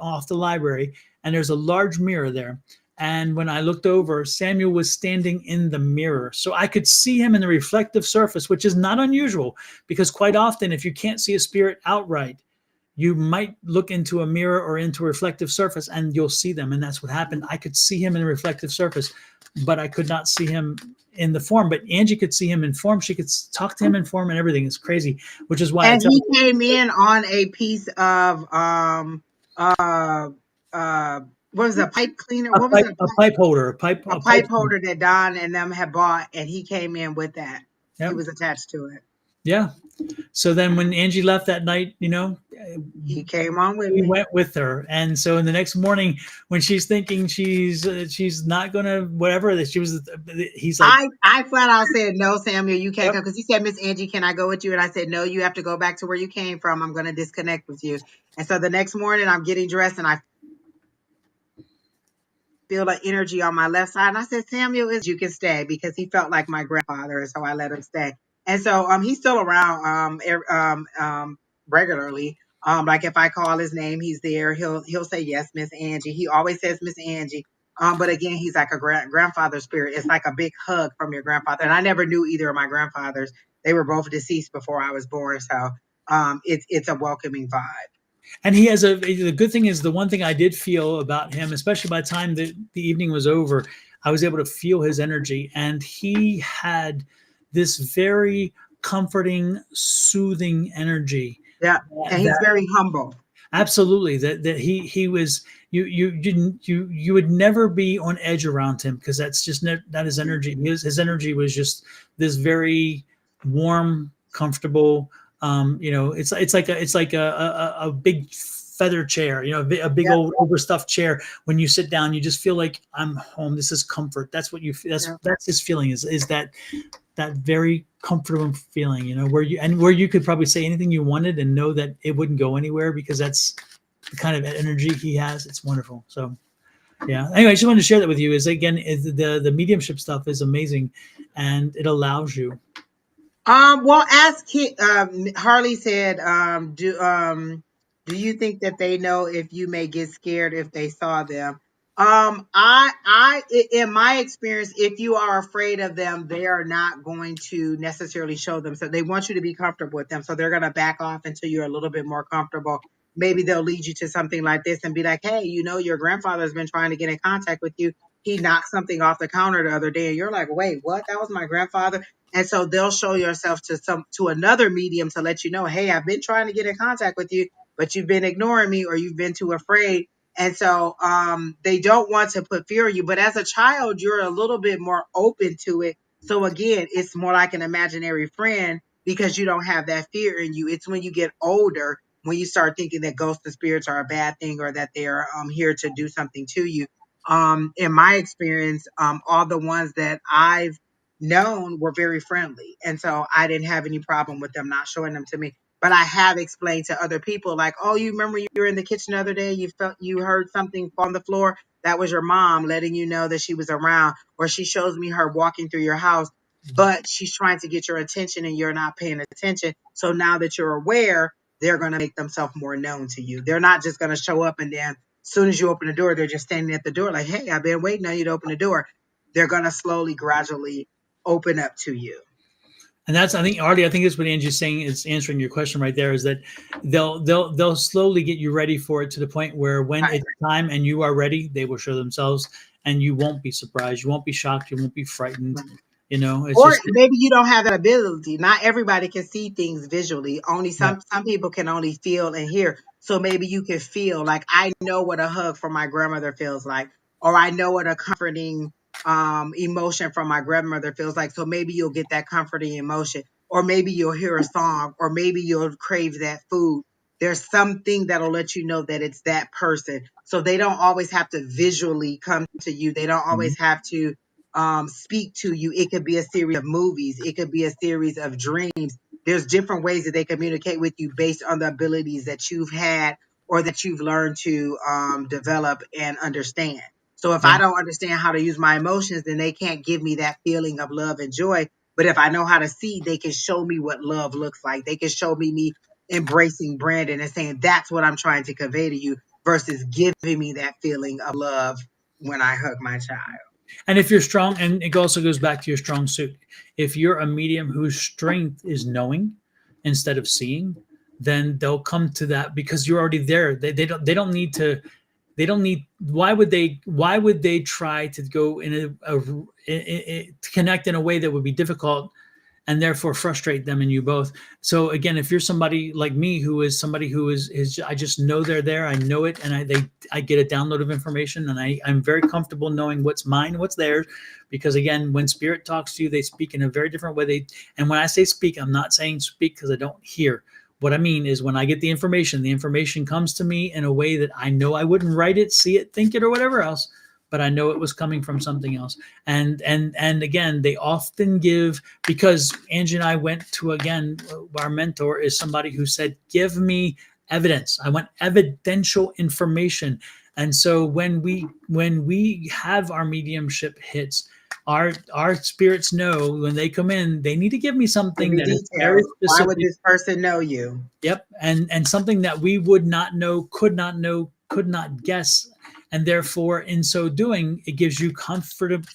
off the library, and there's a large mirror there. And when I looked over, Samuel was standing in the mirror. So I could see him in the reflective surface, which is not unusual because quite often, if you can't see a spirit outright, you might look into a mirror or into a reflective surface and you'll see them. And that's what happened. I could see him in the reflective surface, but I could not see him in the form. But Angie could see him in form. She could talk to him in form and everything. It's crazy, which is why. And he came in on a piece of what was it, a pipe cleaner? What was it? A pipe holder. A pipe holder that Don and them had bought, and he came in with that. Yep. He was attached to it. Yeah. So then when Angie left that night, he came on with me. We went with her. And so in the next morning when she's thinking she's not going to whatever, that he's like, I flat out said, no, Samuel, you can't come. Because he said, Miss Angie, can I go with you? And I said, no, you have to go back to where you came from. I'm going to disconnect with you. And so the next morning I'm getting dressed and I feel the energy on my left side. And I said, Samuel, you can stay, because he felt like my grandfather. And so I let him stay. And so he's still around regularly. Like if I call his name, he's there. He'll say, yes, Miss Angie. He always says Miss Angie. But again, he's like a grandfather spirit. It's like a big hug from your grandfather. And I never knew either of my grandfathers. They were both deceased before I was born. So it's a welcoming vibe. And he has the good thing is, the one thing I did feel about him, especially by the time the evening was over, I was able to feel his energy. And he had this very comforting, soothing energy. Yeah. And he's very humble. Absolutely. That he was, you would never be on edge around him, because that's just not his energy. His energy was just this very warm, comfortable. It's like a big feather chair, a big Yep. old overstuffed chair. When you sit down, you just feel like I'm home. This is comfort. That's what you feel. That's his feeling is that very comfortable feeling, where you could probably say anything you wanted and know that it wouldn't go anywhere because that's the kind of energy he has. It's wonderful. So yeah. Anyway, I just wanted to share that with you. Is the mediumship stuff is amazing, and it allows you. Well, Harley said, do you think that they know if you may get scared if they saw them? In my experience, if you are afraid of them, they are not going to necessarily show them. So they want you to be comfortable with them. So they're going to back off until you're a little bit more comfortable. Maybe they'll lead you to something like this and be like, hey, your grandfather has been trying to get in contact with you. He knocked something off the counter the other day. And you're like, wait, what? That was my grandfather. And so they'll show yourself to another medium to let you know, hey, I've been trying to get in contact with you, but you've been ignoring me or you've been too afraid. And so they don't want to put fear in you. But as a child, you're a little bit more open to it. So again, it's more like an imaginary friend because you don't have that fear in you. It's when you get older, when you start thinking that ghosts and spirits are a bad thing or that they're here to do something to you. In my experience, all the ones that I've known were very friendly. And so I didn't have any problem with them not showing them to me. But I have explained to other people, like, oh, you remember you were in the kitchen the other day, you heard something on the floor. That was your mom letting you know that she was around. Or she shows me her walking through your house, but she's trying to get your attention and you're not paying attention. So now that you're aware, they're going to make themselves more known to you. They're not just going to show up and then as soon as you open the door, they're just standing at the door like, hey, I've been waiting on you to open the door. They're going to slowly, gradually open up to you. And that's, I think, Artie, I think that's what Angie's saying is answering your question right there, is that they'll slowly get you ready for it to the point where when Right. it's time and you are ready, they will show themselves and you won't be surprised. You won't be shocked. You won't be frightened. It's Or just, maybe you don't have that ability. Not everybody can see things visually. Only yeah, some people can only feel and hear. So maybe you can feel like, I know what a hug from my grandmother feels like, or I know what a comforting emotion from my grandmother feels like. So maybe you'll get that comforting emotion, or maybe you'll hear a song, or maybe you'll crave that food. There's something that'll let you know that it's that person. So they don't always have to visually come to you. They don't always have to speak to you. It could be a series of movies. It could be a series of dreams. There's different ways that they communicate with you based on the abilities that you've had or that you've learned to develop and understand. So if yeah. I don't understand how to use my emotions, then they can't give me that feeling of love and joy. But if I know how to see, they can show me what love looks like. They can show me embracing Brandon and saying, that's what I'm trying to convey to you, versus giving me that feeling of love when I hug my child. And if you're strong, and it also goes back to your strong suit, if you're a medium whose strength is knowing instead of seeing, then they'll come to that because you're already there. They don't need to. They don't need. Why would they try to go to connect in a way that would be difficult and therefore frustrate them and you both? So again, if you're somebody like me who is somebody who is I just know they're there, I know it, and I get a download of information, and I'm very comfortable knowing what's mine and what's theirs, because again, when spirit talks to you, they speak in a very different way. And when I say speak, I'm not saying speak because I don't hear. What I mean is when I get the information comes to me in a way that I know I wouldn't write it, see it, think it, or whatever else, but I know it was coming from something else. And again, they often give, because Angie and I went to, again, our mentor is somebody who said, give me evidence. I want evidential information. And so when we have our mediumship hits, our spirits know when they come in, they need to give me something Give me that is very details. Why would specific. this person know you? Yep. And something that we would not know, could not guess. And therefore, in so doing, it gives you confidence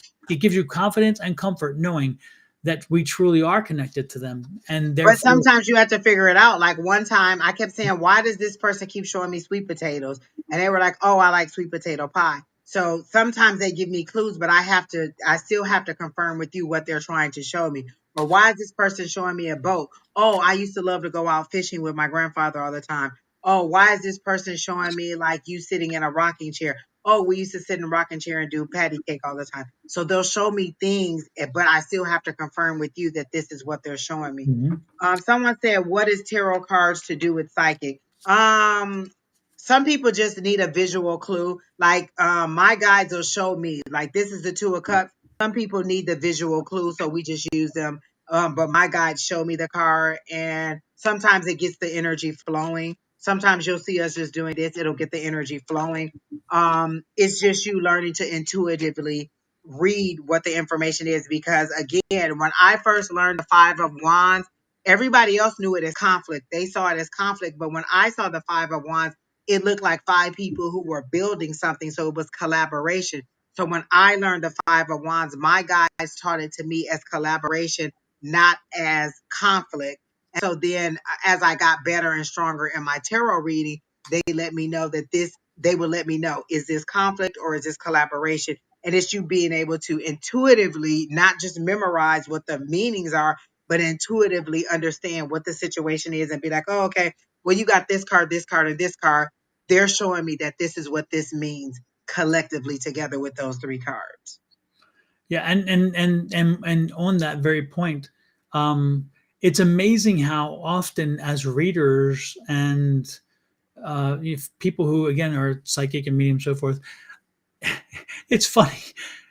and comfort knowing that we truly are connected to them. And But therefore, sometimes you have to figure it out. Like one time I kept saying, why does this person keep showing me sweet potatoes? And they were like, oh, I like sweet potato pie. So sometimes they give me clues, but I still have to confirm with you what they're trying to show me. Or why is this person showing me a boat? Oh, I used to love to go out fishing with my grandfather all the time. Oh, why is this person showing me like you sitting in a rocking chair? oh, we used to sit in a rocking chair and do patty cake all the time. So they'll show me things, but I still have to confirm with you that this is what they're showing me. Mhm. Someone said, what is tarot cards to do with psychic? Some people just need a visual clue. Like my guides will show me, like, this is the Two of Cups. Some people need the visual clue, so we just use them. But my guides show me the card, and sometimes it gets the energy flowing. Sometimes you'll see us just doing this, it'll get the energy flowing. It's just you learning to intuitively read what the information is, because again, when I first learned the Five of Wands, everybody else knew it as conflict. They saw it as conflict, but when I saw the Five of Wands, it looked like five people who were building something, so it was collaboration. So when I learned the Five of Wands, my guys taught it to me as collaboration, not as conflict. And so then as I got better and stronger in my tarot reading, they let me know that they will let me know, is this conflict or is this collaboration? And it's you being able to intuitively not just memorize what the meanings are, but intuitively understand what the situation is and be like, oh, okay, well, you got this card, and this card. They're showing me that this is what this means collectively together with those three cards. Yeah, and on that very point, um, it's amazing how often as readers and if people who again are psychic and medium so forth, it's funny.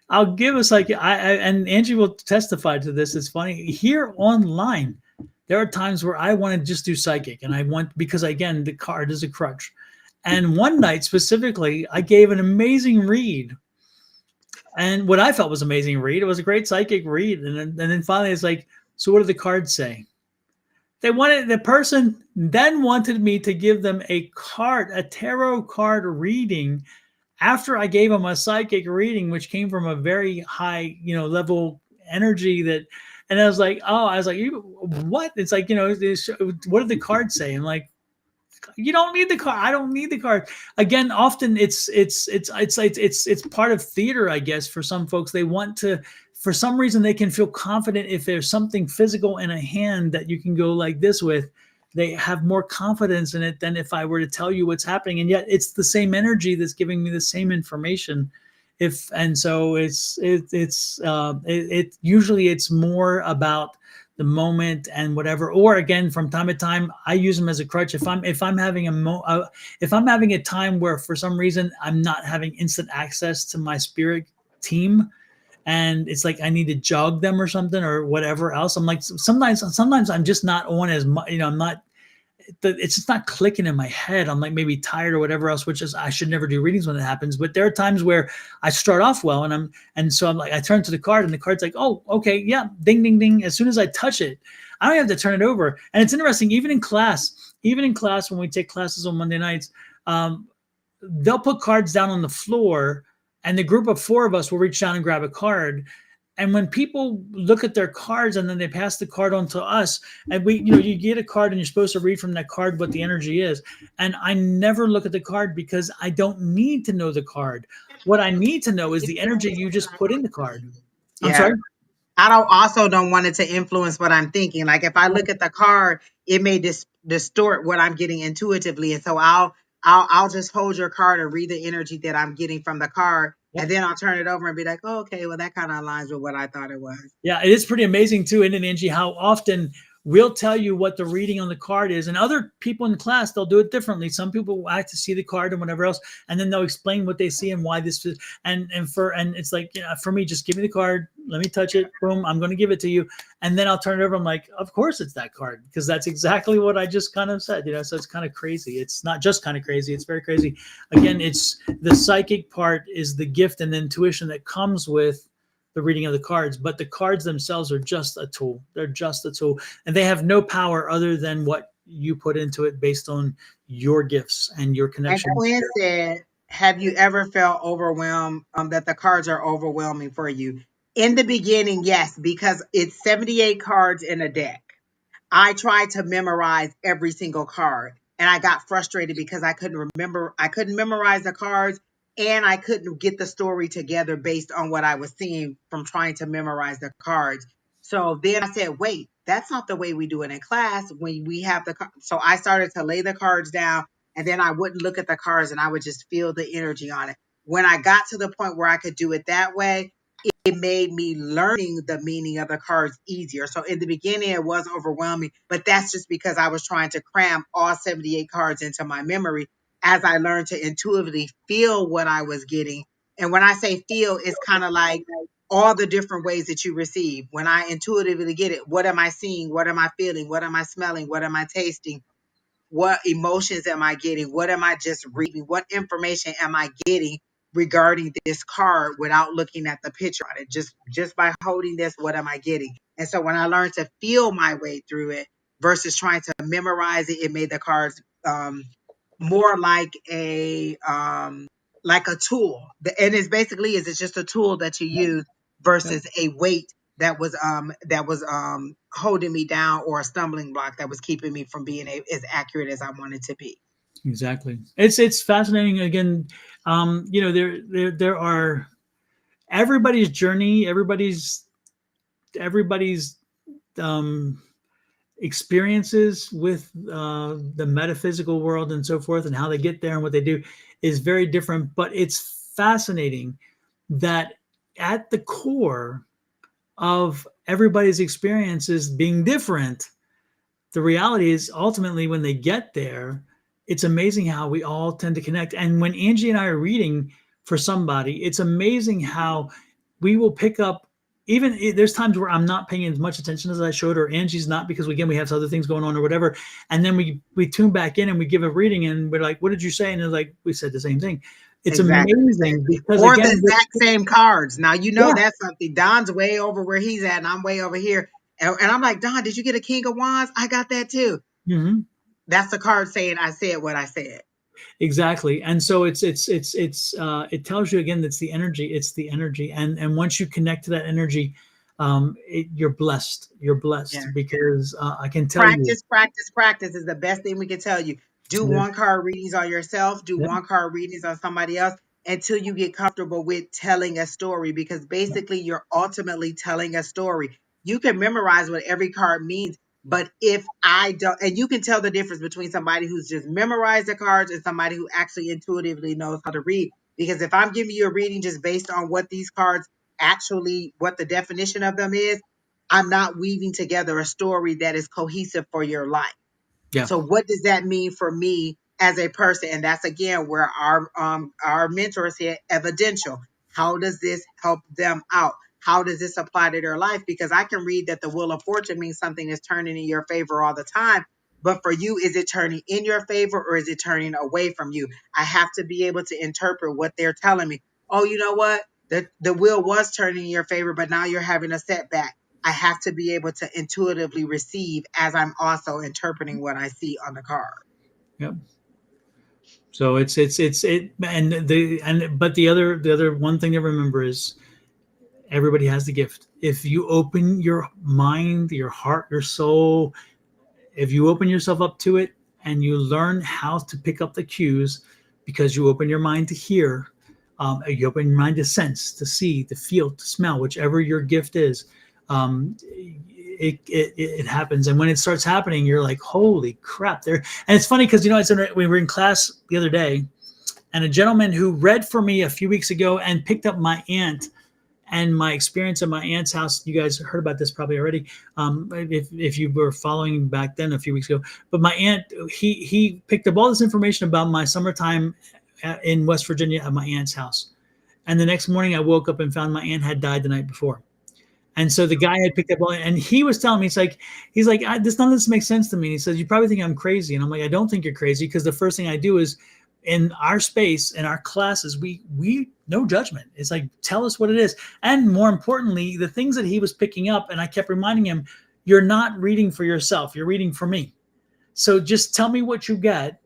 I'll give a psychic, and Angie will testify to this. It's funny here online. There are times where I want to just do psychic, and I want, because again the card is a crutch. And one night specifically, I gave an amazing read, and what I felt was amazing read. It was a great psychic read, and then finally it's like, so what do the cards say? The person then wanted me to give them a tarot card reading after I gave them a psychic reading, which came from a very high, level energy that, and I was like, what? It's like, what did the cards say? I'm like, you don't need the card. I don't need the card. Again, often it's part of theater, I guess. For some folks, they want to, for some reason, they can feel confident if there's something physical in a hand that you can go like this with. They have more confidence in it than if I were to tell you what's happening, and yet it's the same energy that's giving me the same information. If and so it usually it's more about the moment and whatever. Or again, from time to time, I use them as a crutch. If I'm having if I'm having a time where for some reason I'm not having instant access to my spirit team, and it's like I need to jog them or something or whatever else. I'm like, sometimes I'm just not on as much. I'm not. It's just not clicking in my head. I'm like maybe tired or whatever else, which is, I should never do readings when it happens. But there are times where I start off well, and so I'm like, I turn to the card and the card's like, oh, okay, yeah, ding, ding, ding. As soon as I touch it, I don't have to turn it over. And it's interesting, even in class when we take classes on Monday nights, they'll put cards down on the floor, and the group of four of us will reach down and grab a card. And when people look at their cards and then they pass the card on to us, and you get a card and you're supposed to read from that card what the energy is. And I never look at the card because I don't need to know the card. What I need to know is the energy you just put in the card. I'm Yeah. sorry? I don't want it to influence what I'm thinking. Like if I look at the card, it may distort what I'm getting intuitively. And so I'll just hold your card and read the energy that I'm getting from the card. Yep. And then I'll turn it over and be like, oh, okay, well, that kind of aligns with what I thought it was. Yeah, it is pretty amazing too, isn't it, Angie, how often we'll tell you what the reading on the card is, and other people in class, they'll do it differently. Some people like to see the card and whatever else, and then they'll explain what they see and why this is. And it's like, for me, just give me the card, let me touch it, boom, I'm going to give it to you, and then I'll turn it over. I'm like, of course it's that card, because that's exactly what I just kind of said. So it's kind of crazy. It's not just kind of crazy; it's very crazy. Again, it's the psychic part is the gift and the intuition that comes with the reading of the cards, but the cards themselves are just a tool. They're just a tool, and they have no power other than what you put into it based on your gifts and your connection. And Quinn said, have you ever felt overwhelmed, that the cards are overwhelming for you? In the beginning, yes, because it's 78 cards in a deck. I tried to memorize every single card, and I got frustrated because I couldn't memorize the cards, and I couldn't get the story together based on what I was seeing from trying to memorize the cards. So then I said, wait, that's not the way we do it in class. When we have so I started to lay the cards down, and then I wouldn't look at the cards and I would just feel the energy on it. when I got to the point where I could do it that way, it made me learning the meaning of the cards easier. So in the beginning, it was overwhelming, but that's just because I was trying to cram all 78 cards into my memory as I learned to intuitively feel what I was getting. And when I say feel, it's kind of like all the different ways that you receive. When I intuitively get it, what am I seeing? What am I feeling? What am I smelling? What am I tasting? What emotions am I getting? What am I just reading? What information am I getting regarding this card without looking at the picture on it? Just by holding this, what am I getting? And so when I learned to feel my way through it versus trying to memorize it, it made the cards more like a tool. And it's basically it's just a tool that you use versus a weight that was holding me down, or a stumbling block that was keeping me from being as accurate as I wanted to be. Exactly. It's fascinating. Again, there are everybody's journey, everybody's um, experiences with the metaphysical world and so forth, and how they get there and what they do is very different. But it's fascinating that at the core of everybody's experiences being different, the reality is ultimately when they get there, it's amazing how we all tend to connect. And when Angie and I are reading for somebody, it's amazing how we will pick up. Even there's times where I'm not paying as much attention as I should, or Angie's not, because again we have other things going on or whatever. And then we tune back in and we give a reading and we're like, "What did you say?" And they're like, "We said the same thing." It's Exactly. amazing because Or the again, exact same cards. Now you know yeah, that's something. Don's way over where he's at, and I'm way over here. And I'm like, Don, did you get a King of Wands? I got that too. mm-hmm. That's the card saying I said what I said. Exactly. And so it tells you again, it's the energy. And once you connect to that energy, you're blessed. You're blessed Yeah. because I can tell you. Practice is the best thing we can tell you. Do Yeah, one card readings on yourself, do yeah, one card readings on somebody else until you get comfortable with telling a story, because basically you're ultimately telling a story. You can memorize what every card means, but if I don't, and you can tell the difference between somebody who's just memorized the cards and somebody who actually intuitively knows how to read. Because if I'm giving you a reading just based on what these cards actually, what the definition of them is, I'm not weaving together a story that is cohesive for your life. yeah, So what does that mean for me as a person? And that's again where our mentors here, evidential. How does this help them out? How does this apply to their life? Because I can read that the wheel of fortune means something is turning in your favor all the time. But for you, is it turning in your favor or is it turning away from you? I have to be able to interpret what they're telling me. Oh, you know what? The wheel was turning in your favor, but now you're having a setback. I have to be able to intuitively receive as I'm also interpreting what I see on the card. yeah. So but the other one thing to remember is everybody has the gift. If you open your mind, your heart, your soul, if you open yourself up to it and you learn how to pick up the cues, because you open your mind to hear, you open your mind to sense, to see, to feel, to smell, whichever your gift is, it happens. And when it starts happening, you're like, holy crap. There. And it's funny because, we were in class the other day, and a gentleman who read for me a few weeks ago and picked up my aunt and my experience at my aunt's house. You guys heard about this probably already, if you were following back then a few weeks ago. But my aunt, he picked up all this information about my summertime in West Virginia at my aunt's house. And the next morning, I woke up and found my aunt had died the night before. And so the guy had picked up all, and he was telling me, he's like, none of this makes sense to me. And he says, you probably think I'm crazy. And I'm like, I don't think you're crazy, because the first thing I do is, in our space, in our classes, we no judgment. It's like, tell us what it is. And more importantly, the things that he was picking up, and I kept reminding him, you're not reading for yourself, you're reading for me. So just tell me what you get,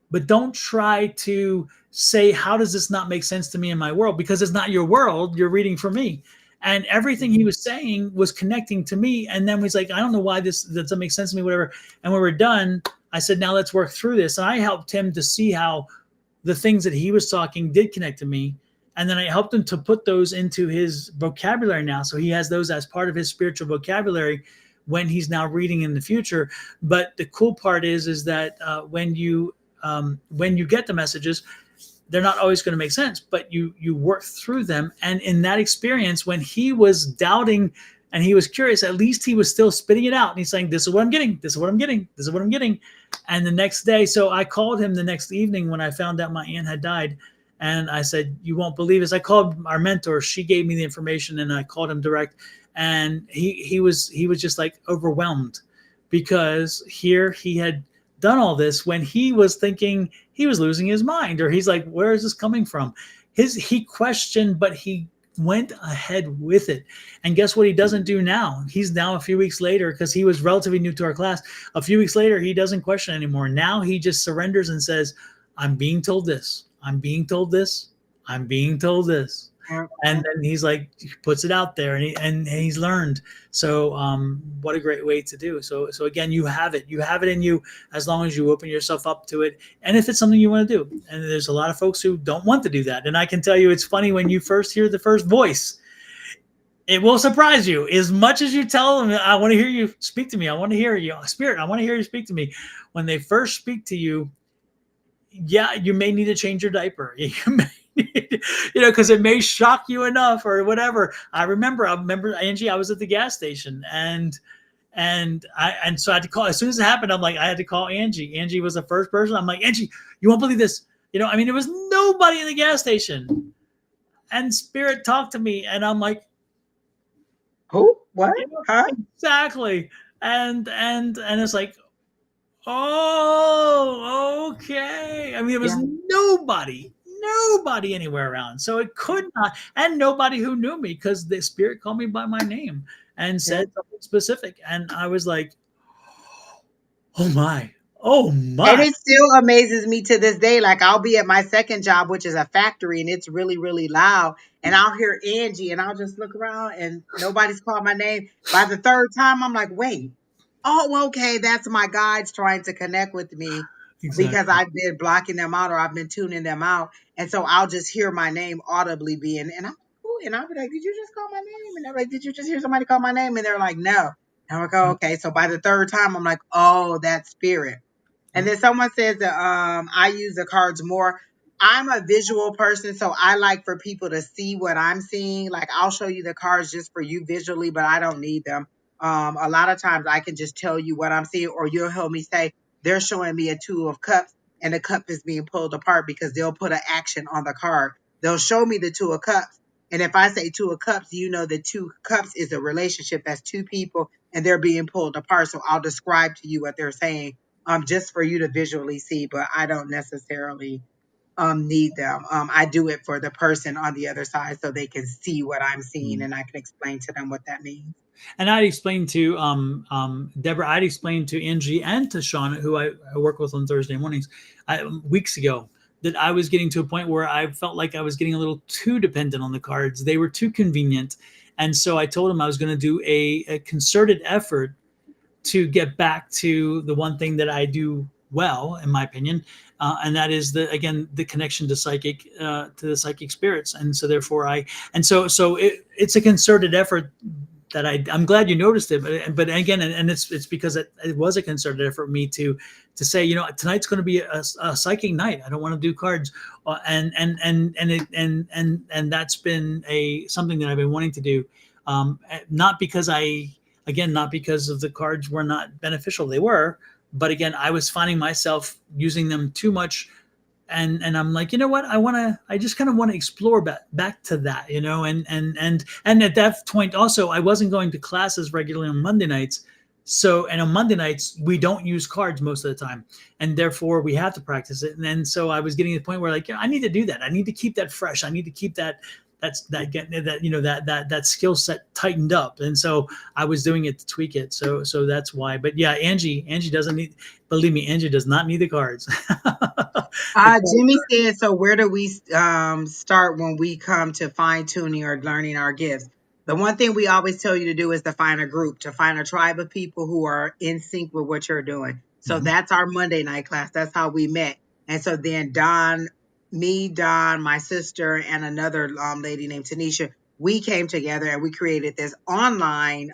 but don't try to say, how does this not make sense to me in my world? Because it's not your world, you're reading for me. And everything he was saying was connecting to me. And then he's like, I don't know why this doesn't make sense to me, whatever. And when we're done, I said, now let's work through this. And I helped him to see how the things that he was talking did connect to me. And then I helped him to put those into his vocabulary now. So he has those as part of his spiritual vocabulary when he's now reading in the future. But the cool part is that when you get the messages, they're not always going to make sense, but you work through them. And in that experience, when he was doubting and he was curious, at least he was still spitting it out. And he's saying, this is what I'm getting. This is what I'm getting. This is what I'm getting. And the next day, so I called him the next evening when I found out my aunt had died. And I said, you won't believe this. I called our mentor. She gave me the information and I called him direct. And he was just like overwhelmed, because here he had done all this when he was thinking he was losing his mind, or he's like, where is this coming from? He questioned, but he went ahead with it. And guess what he doesn't do now? He's now, a few weeks later, because he was relatively new to our class, a few weeks later, he doesn't question anymore. Now he just surrenders and says, I'm being told this. I'm being told this. I'm being told this. And then he's like, he puts it out there, and he's learned. So what a great way to do. So again, you have it in you, as long as you open yourself up to it. And if it's something you want to do, and there's a lot of folks who don't want to do that. And I can tell you, it's funny when you first hear the first voice, it will surprise you. As much as you tell them, I want to hear you speak to me. I want to hear you, Spirit. I want to hear you speak to me. When they first speak to you, yeah, you may need to change your diaper. You may, because it may shock you enough or whatever. I remember, Angie, I was at the gas station, and so I had to call. As soon as it happened, I'm like, I had to call Angie. Angie was the first person. I'm like, Angie, you won't believe this. There was nobody in the gas station, and Spirit talked to me, and I'm like, who? What? Huh? Exactly. And it's like, oh, okay. There was nobody anywhere around. So it could not, and nobody who knew me, because the Spirit called me by my name and said something specific. And I was like, oh my. And it still amazes me to this day. Like, I'll be at my second job, which is a factory, and it's really, really loud. And I'll hear Angie, and I'll just look around, and nobody's called my name. By the third time, I'm like, wait. Oh, okay. That's my guides trying to connect with me. Exactly. Because I've been blocking them out, or I've been tuning them out. And so I'll just hear my name audibly and I'll be like, did you just call my name? And they're like, did you just hear somebody call my name? And they're like, no. And I'm like, oh, okay. So by the third time, I'm like, oh, that's Spirit. And then someone says that I use the cards more. I'm a visual person, so I like for people to see what I'm seeing. Like, I'll show you the cards just for you visually, but I don't need them. A lot of times I can just tell you what I'm seeing, or you'll hear me say, they're showing me a 2 of cups, and the cup is being pulled apart, because they'll put an action on the card. They'll show me the 2 of cups. And if I say 2 of cups, the 2 cups is a relationship. That's 2 people, and they're being pulled apart. So I'll describe to you what they're saying, just for you to visually see, but I don't necessarily need them. I do it for the person on the other side, so they can see what I'm seeing, and I can explain to them what that means. And I'd explained to Deborah, I'd explained to Angie and to Sean, who I work with on Thursday mornings, weeks ago, that I was getting to a point where I felt like I was getting a little too dependent on the cards. They were too convenient. And so I told him I was going to do a concerted effort to get back to the one thing that I do well, in my opinion, and that is the connection to the psychic spirits. And so therefore it's a concerted effort that I'm glad you noticed it, but again, and it's because it was a concerted effort for me to say, tonight's going to be a psychic night. I don't want to do cards, and that's been something that I've been wanting to do, not because not because of the cards were not beneficial. They were, but again, I was finding myself using them too much. And I'm like, you know what? I just kind of want to explore back to that, and at that point also, I wasn't going to classes regularly on Monday nights. So, and on Monday nights, we don't use cards most of the time, and therefore we have to practice it. And then, so I was getting to the point where, like, I need to do that. I need to keep that fresh. I need to keep that skill set tightened up. And so I was doing it to tweak it. So that's why. But yeah, Angie doesn't need, believe me, Angie does not need the cards. Jimmy said, so where do we start when we come to fine tuning or learning our gifts? The one thing we always tell you to do is to find a group, to find a tribe of people who are in sync with what you're doing. So that's our Monday night class. That's how we met. And so then Don, my sister, and another lady named Tanisha, we came together and we created this online,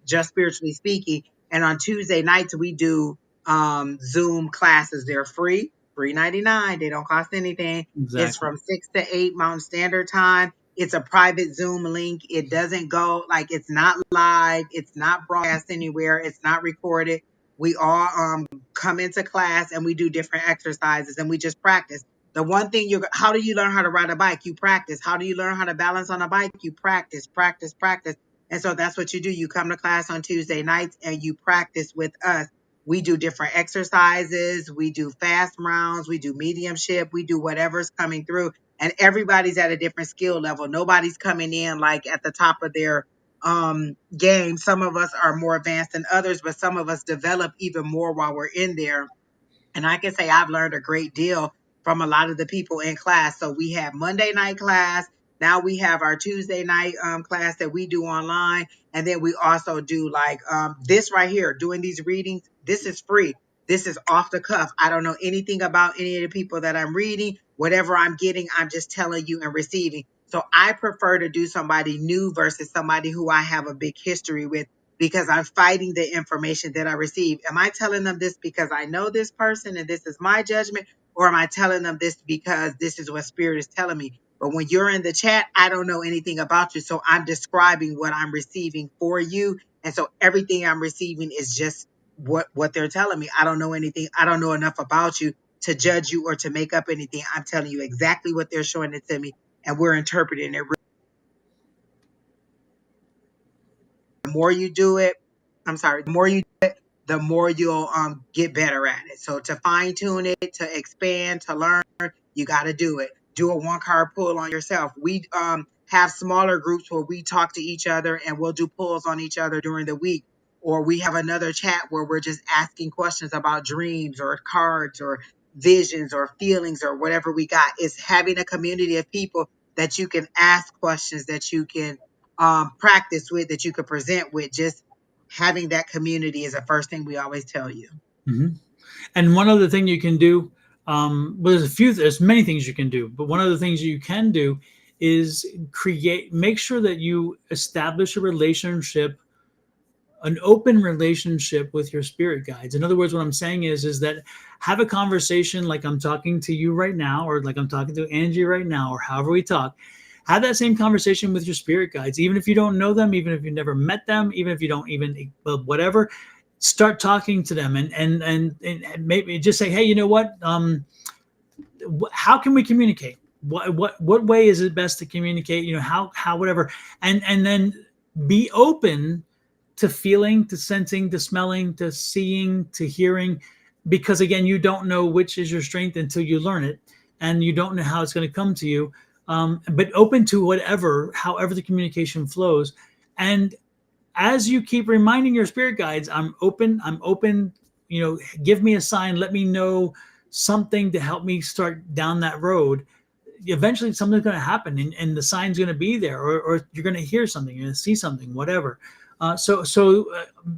Just Spiritually Speaking. And on Tuesday nights, we do Zoom classes. They're free $3.99. They don't cost anything. Exactly. It's from 6 to 8 Mountain Standard Time. It's a private Zoom link. It doesn't go like it's not live. It's not broadcast anywhere. It's not recorded. We all come into class and we do different exercises and we just practice. The one thing how do you learn how to ride a bike? You practice. How do you learn how to balance on a bike? You practice, practice, practice. And so that's what you do. You come to class on Tuesday nights and you practice with us. We do different exercises. We do fast rounds. We do mediumship. We do whatever's coming through. And everybody's at a different skill level. Nobody's coming in like at the top of their game. Some of us are more advanced than others, but some of us develop even more while we're in there. And I can say I've learned a great deal from a lot of the people in class. So we have Monday night class. Now we have our Tuesday night class that we do online. And then we also do like this right here, doing these readings. This is free. This is off the cuff. I don't know anything about any of the people that I'm reading. Whatever I'm getting, I'm just telling you and receiving. So I prefer to do somebody new versus somebody who I have a big history with, because I'm fighting the information that I receive. Am I telling them this because I know this person and this is my judgment? Or am I telling them this because this is what Spirit is telling me? But when you're in the chat, I don't know anything about you. So I'm describing what I'm receiving for you. And so everything I'm receiving is just what they're telling me. I don't know anything. I don't know enough about you to judge you or to make up anything. I'm telling you exactly what they're showing it to me. And we're interpreting it. The more you do it, the more you do it, the more you'll get better at it. So to fine tune it, to expand, to learn, you got to do it. Do a 1-card pull on yourself. We have smaller groups where we talk to each other and we'll do pulls on each other during the week. Or we have another chat where we're just asking questions about dreams or cards or visions or feelings or whatever we got. It's having a community of people that you can ask questions, that you can practice with, that you could present with. Just having that community is the first thing we always tell you. Mm-hmm. And one other thing you can do, well, there's many things you can do, but one of the things you can do is make sure that you establish a relationship, an open relationship with your spirit guides. In other words, what I'm saying is that have a conversation like I'm talking to you right now, or like I'm talking to Angie right now, or however we talk. Have that same conversation with your spirit guides, even if you don't know them, even if you've never met them, even if you don't even whatever. Start talking to them and maybe just say, hey, you know what? How can we communicate? What way is it best to communicate? You know, how whatever, and then be open to feeling, to sensing, to smelling, to seeing, to hearing, because again, you don't know which is your strength until you learn it, and you don't know how it's going to come to you. But open to however the communication flows. And as you keep reminding your spirit guides, I'm open, you know, give me a sign, let me know something to help me start down that road. Eventually something's going to happen, and the sign's going to be there, or you're going to hear something, you're going to see something, whatever. So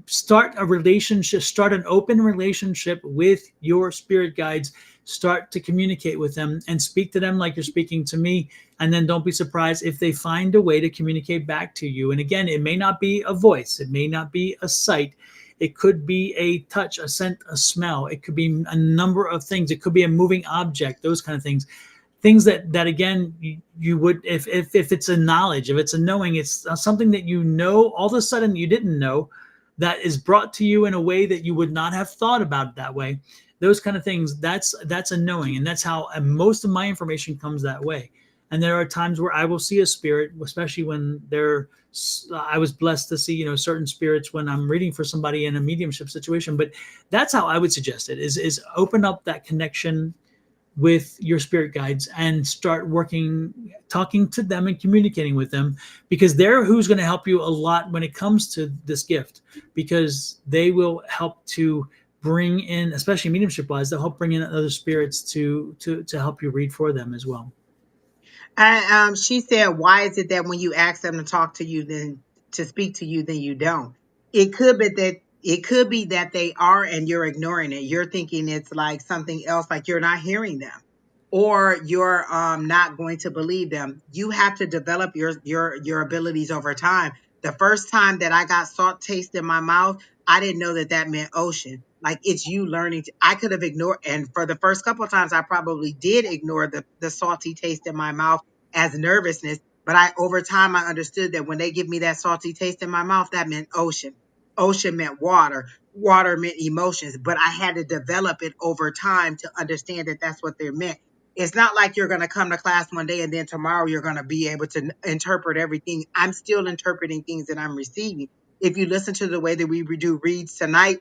start a relationship, start an open relationship with your spirit guides. Start to communicate with them and speak to them like you're speaking to me. And then don't be surprised if they find a way to communicate back to you. And again, it may not be a voice, it may not be a sight. It could be a touch, a scent, a smell. It could be a number of things. It could be a moving object, those kind of things. Things that again, you would, if it's a knowledge, if it's a knowing, it's something that you know all of a sudden you didn't know, that is brought to you in a way that you would not have thought about it that way. Those kind of things, that's a knowing. And that's how most of my information comes that way. And there are times where I will see a spirit, especially when I was blessed to see, you know, certain spirits when I'm reading for somebody in a mediumship situation. But that's how I would suggest it, is open up that connection with your spirit guides and start talking to them and communicating with them, because they're who's going to help you a lot when it comes to this gift, because they will help to bring in, especially mediumship wise, they'll help bring in other spirits to help you read for them as well. And she said, why is it that when you ask them to talk to you, then to speak to you, then you don't? It could be that they are and you're ignoring it. You're thinking it's like something else, like you're not hearing them, or you're not going to believe them. You have to develop your abilities over time. The first time that I got salt taste in my mouth, I didn't know that meant ocean. Like it's you learning. I could have ignored, and for the first couple of times, I probably did ignore the salty taste in my mouth as nervousness. But over time, I understood that when they give me that salty taste in my mouth, that meant ocean. Ocean meant water. Water meant emotions. But I had to develop it over time to understand that that's what they meant. It's not like you're going to come to class one day and then tomorrow you're going to be able to interpret everything. I'm still interpreting things that I'm receiving. If you listen to the way that we do reads tonight,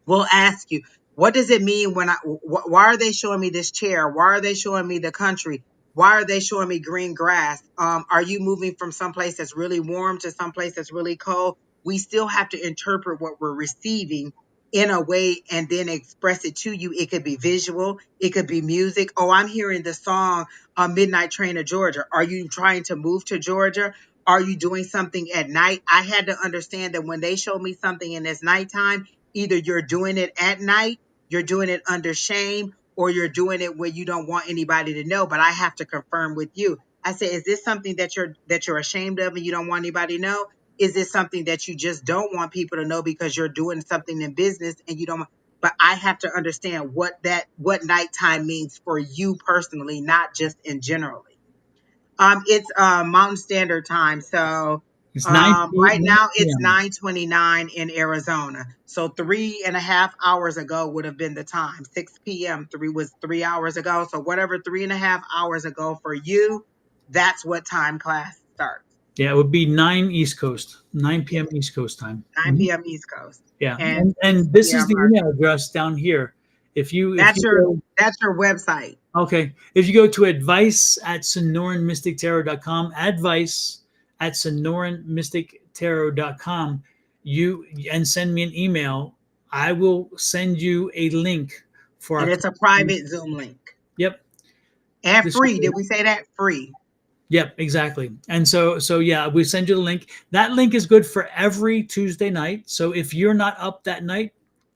we'll ask you, what does it mean when why are they showing me this chair? Why are they showing me the country? Why are they showing me green grass? Are you moving from someplace that's really warm to someplace that's really cold? We still have to interpret what we're receiving in a way and then express it to you. It could be visual. It could be music. Oh, I'm hearing the song Midnight Train to Georgia. Are you trying to move to Georgia? Are you doing something at night? I had to understand that when they show me something and it's nighttime, either you're doing it at night, you're doing it under shame, or you're doing it where you don't want anybody to know. But I have to confirm with you. I say, is this something that you're ashamed of and you don't want anybody to know? Is this something that you just don't want people to know because you're doing something in business and you don't want? But I have to understand what nighttime means for you personally, not just in generally. It's Mountain Standard Time. So It's 9 right now it's p.m. 9:29 in Arizona. So 3.5 hours ago would have been the time. 6 p.m. was 3 hours ago. So whatever 3.5 hours ago for you, that's what time class starts. Yeah, it would be 9 East Coast, 9 Yeah, p.m. East Coast time. 9 p.m. East Coast. Yeah, And 6 and this is p.m. the email address down here. If That's you your go, that's your website. okay, if you go to advice at sonoranmystictarot.com, advice at sonoranmystictarot.com, and send me an email, I will send you a link for And our. it's a private Zoom link. Yep. And This. free. Did we say that? Free. Yep, exactly. And so yeah, we send you the link. That link is good for every Tuesday night. So if you're not up that night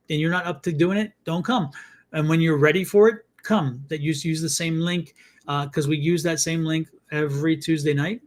and you're not up to doing it, don't come. And when you're ready for it, come. That use the same link because we use that same link every Tuesday night.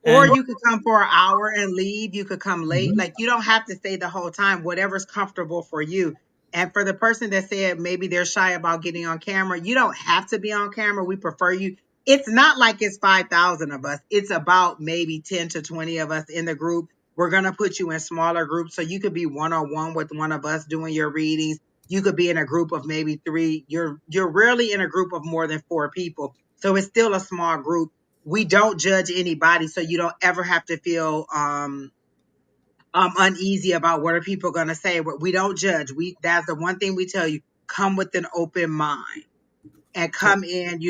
Or And you could come for an hour and leave. You could come late. Mhm. Like you don't have to stay the whole time, whatever's comfortable for you. And for the person that said maybe they're shy about getting on camera, you don't have to be on camera. We prefer you. It's not like it's 5,000 of us. It's about maybe 10 to 20 of us in the group. We're going to put you in smaller groups. So you could be one-on-one with one of us doing your readings. You could be in a group of maybe three. You're rarely in a group of more than 4 people. So it's still a small group. We don't judge anybody, so you don't ever have to feel uneasy about what are people going to say. We don't judge. That's the one thing we tell you: come with an open mind and come in,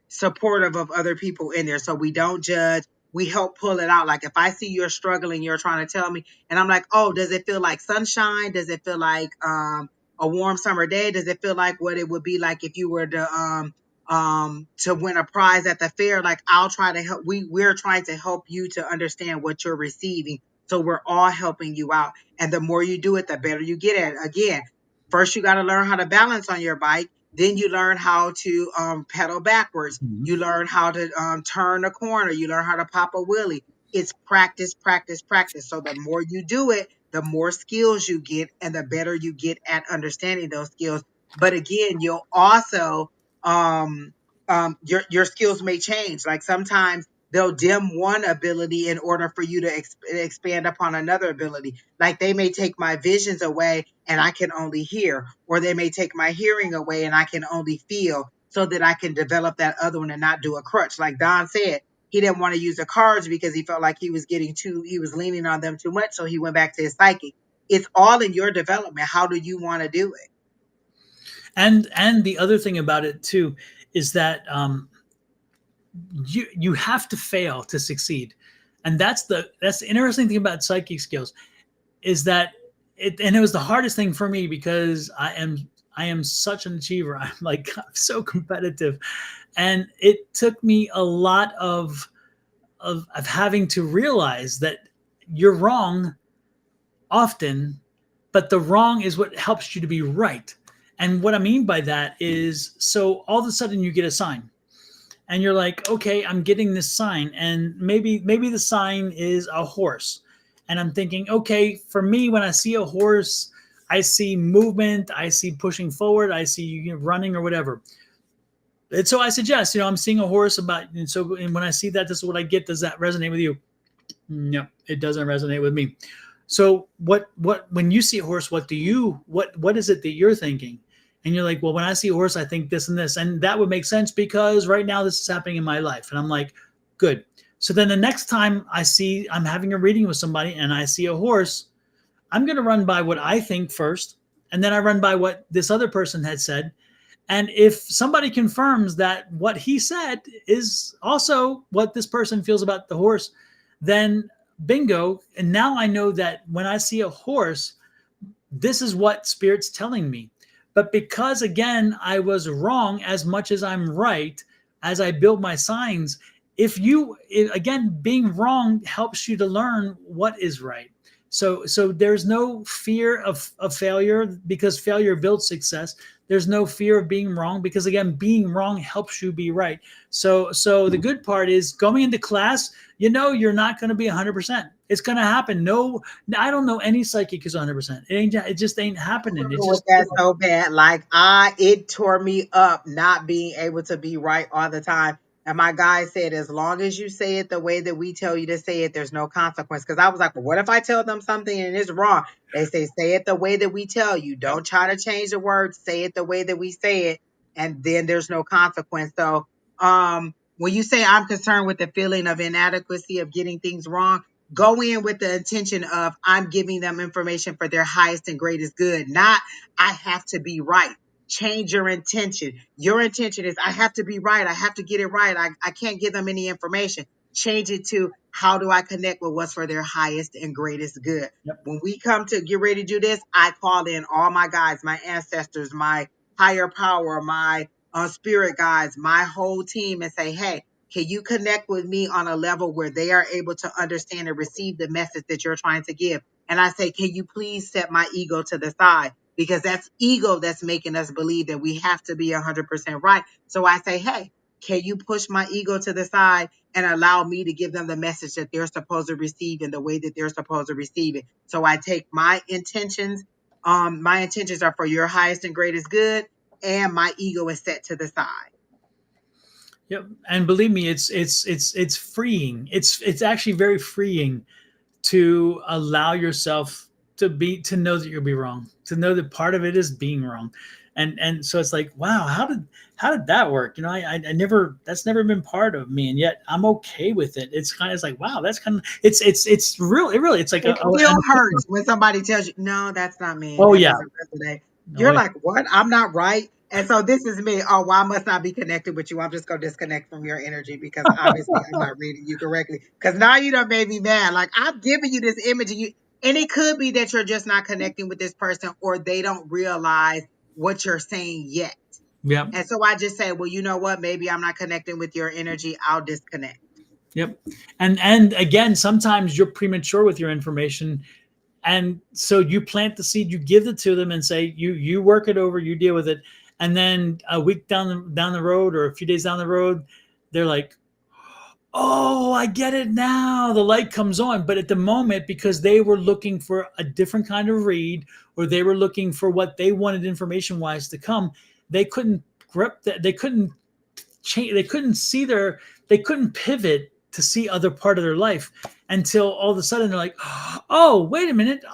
supportive of other people in there. So we don't judge. We help pull it out. Like if I see you're struggling, you're trying to tell me, and I'm like, oh, does it feel like sunshine? Does it feel like a warm summer day? Does it feel like what it would be like if you were to win a prize at the fair? Like I'll try to help. We're trying to help you to understand what you're receiving. So we're all helping you out. And the more you do it, the better you get at it. Again, first you got to learn how to balance on your bike. Then you learn how to pedal backwards. Mhm. You learn how to turn a corner. You learn how to pop a wheelie. It's practice, practice, practice. So the more you do it, the more skills you get and the better you get at understanding those skills. But again, you'll also, your skills may change. Like sometimes they'll dim one ability in order for you to expand upon another ability. Like they may take my visions away and I can only hear, or they may take my hearing away and I can only feel, so that I can develop that other one and not do a crutch. Like Don said, he didn't want to use the cards because he felt like he was leaning on them too much. So he went back to his psychic. It's all in your development. How do you want to do it? And the other thing about it too is that you have to fail to succeed. And that's the interesting thing about psychic skills is that it was the hardest thing for me because I am such an achiever. I'm so competitive, and it took me a lot of having to realize that you're wrong often, but the wrong is what helps you to be right. And what I mean by that is, so all of a sudden you get a sign and you're like, okay, I'm getting this sign, and maybe the sign is a horse, and I'm thinking, okay, for me, when I see a horse, I see movement, I see pushing forward, I see you running or whatever. And so I suggest, I'm seeing a horse and when I see that, this is what I get. Does that resonate with you? No, it doesn't resonate with me. So when you see a horse, what is it that you're thinking? And you're like, well, when I see a horse, I think this and this. And that would make sense because right now this is happening in my life. And I'm like, good. So then the next time I'm having a reading with somebody and I see a horse, I'm going to run by what I think first. And then I run by what this other person had said. And if somebody confirms that what he said is also what this person feels about the horse, then bingo. And now I know that when I see a horse, this is what Spirit's telling me. But because, again, I was wrong as much as I'm right as I build my signs, again, being wrong helps you to learn what is right. So there's no fear of failure because failure builds success. There's no fear of being wrong because, again, being wrong helps you be right. So the good part is going into class, you're not going to be 100%. It's going to happen. No, I don't know any psychic is 100%. It just ain't happening. It's just that's so bad. Like it tore me up not being able to be right all the time. And my guy said, as long as you say it the way that we tell you to say it, there's no consequence. Because I was like, well, what if I tell them something and it's wrong? They say it the way that we tell you. Don't try to change the words. Say it the way that we say it. And then there's no consequence. So when you say I'm concerned with the feeling of inadequacy of getting things wrong, go in with the intention of I'm giving them information for their highest and greatest good, not I have to be right. Change your intention. Your intention is I have to be right. I have to get it right. I can't give them any information. Change it to how do I connect with what's for their highest and greatest good. Yep. When we come to get ready to do this, I call in all my guides, my ancestors, my higher power, my spirit guides, my whole team, and say, hey, can you connect with me on a level where they are able to understand and receive the message that you're trying to give? And I say, can you please set my ego to the side? Because that's ego that's making us believe that we have to be 100% right. So I say, hey, can you push my ego to the side and allow me to give them the message that they're supposed to receive in the way that they're supposed to receive it? So I take my intentions. My intentions are for your highest and greatest good, and my ego is set to the side. Yep. And believe me, it's freeing. It's actually very freeing to allow yourself to know that you'll be wrong, to know that part of it is being wrong. And so it's like, wow, how did that work? I never, that's never been part of me, and yet I'm okay with it. It's like, wow, that's kind of, it's really, it's like it still hurts when somebody tells you, no, that's not me. Oh that yeah. doesn't resonate. You're like, what? I'm not right. And so this is me. Oh, well, I must not be connected with you. I'm just going to disconnect from your energy because obviously I'm not reading you correctly. Because now you done made me mad. Like I'm giving you this image and it could be that you're just not connecting with this person or they don't realize what you're saying yet. Yep. And so I just say, well, you know what? Maybe I'm not connecting with your energy. I'll disconnect. Yep. And again, sometimes you're premature with your information. And so you plant the seed, you give it to them and say, you work it over, you deal with it. And then a week down the road or a few days down the road, they're like, oh, I get it now. The light comes on. But at the moment, because they were looking for a different kind of read, or they were looking for what they wanted information wise to come, they couldn't grip that. They couldn't change. They couldn't pivot to see other part of their life until all of a sudden they're like, oh, wait a minute.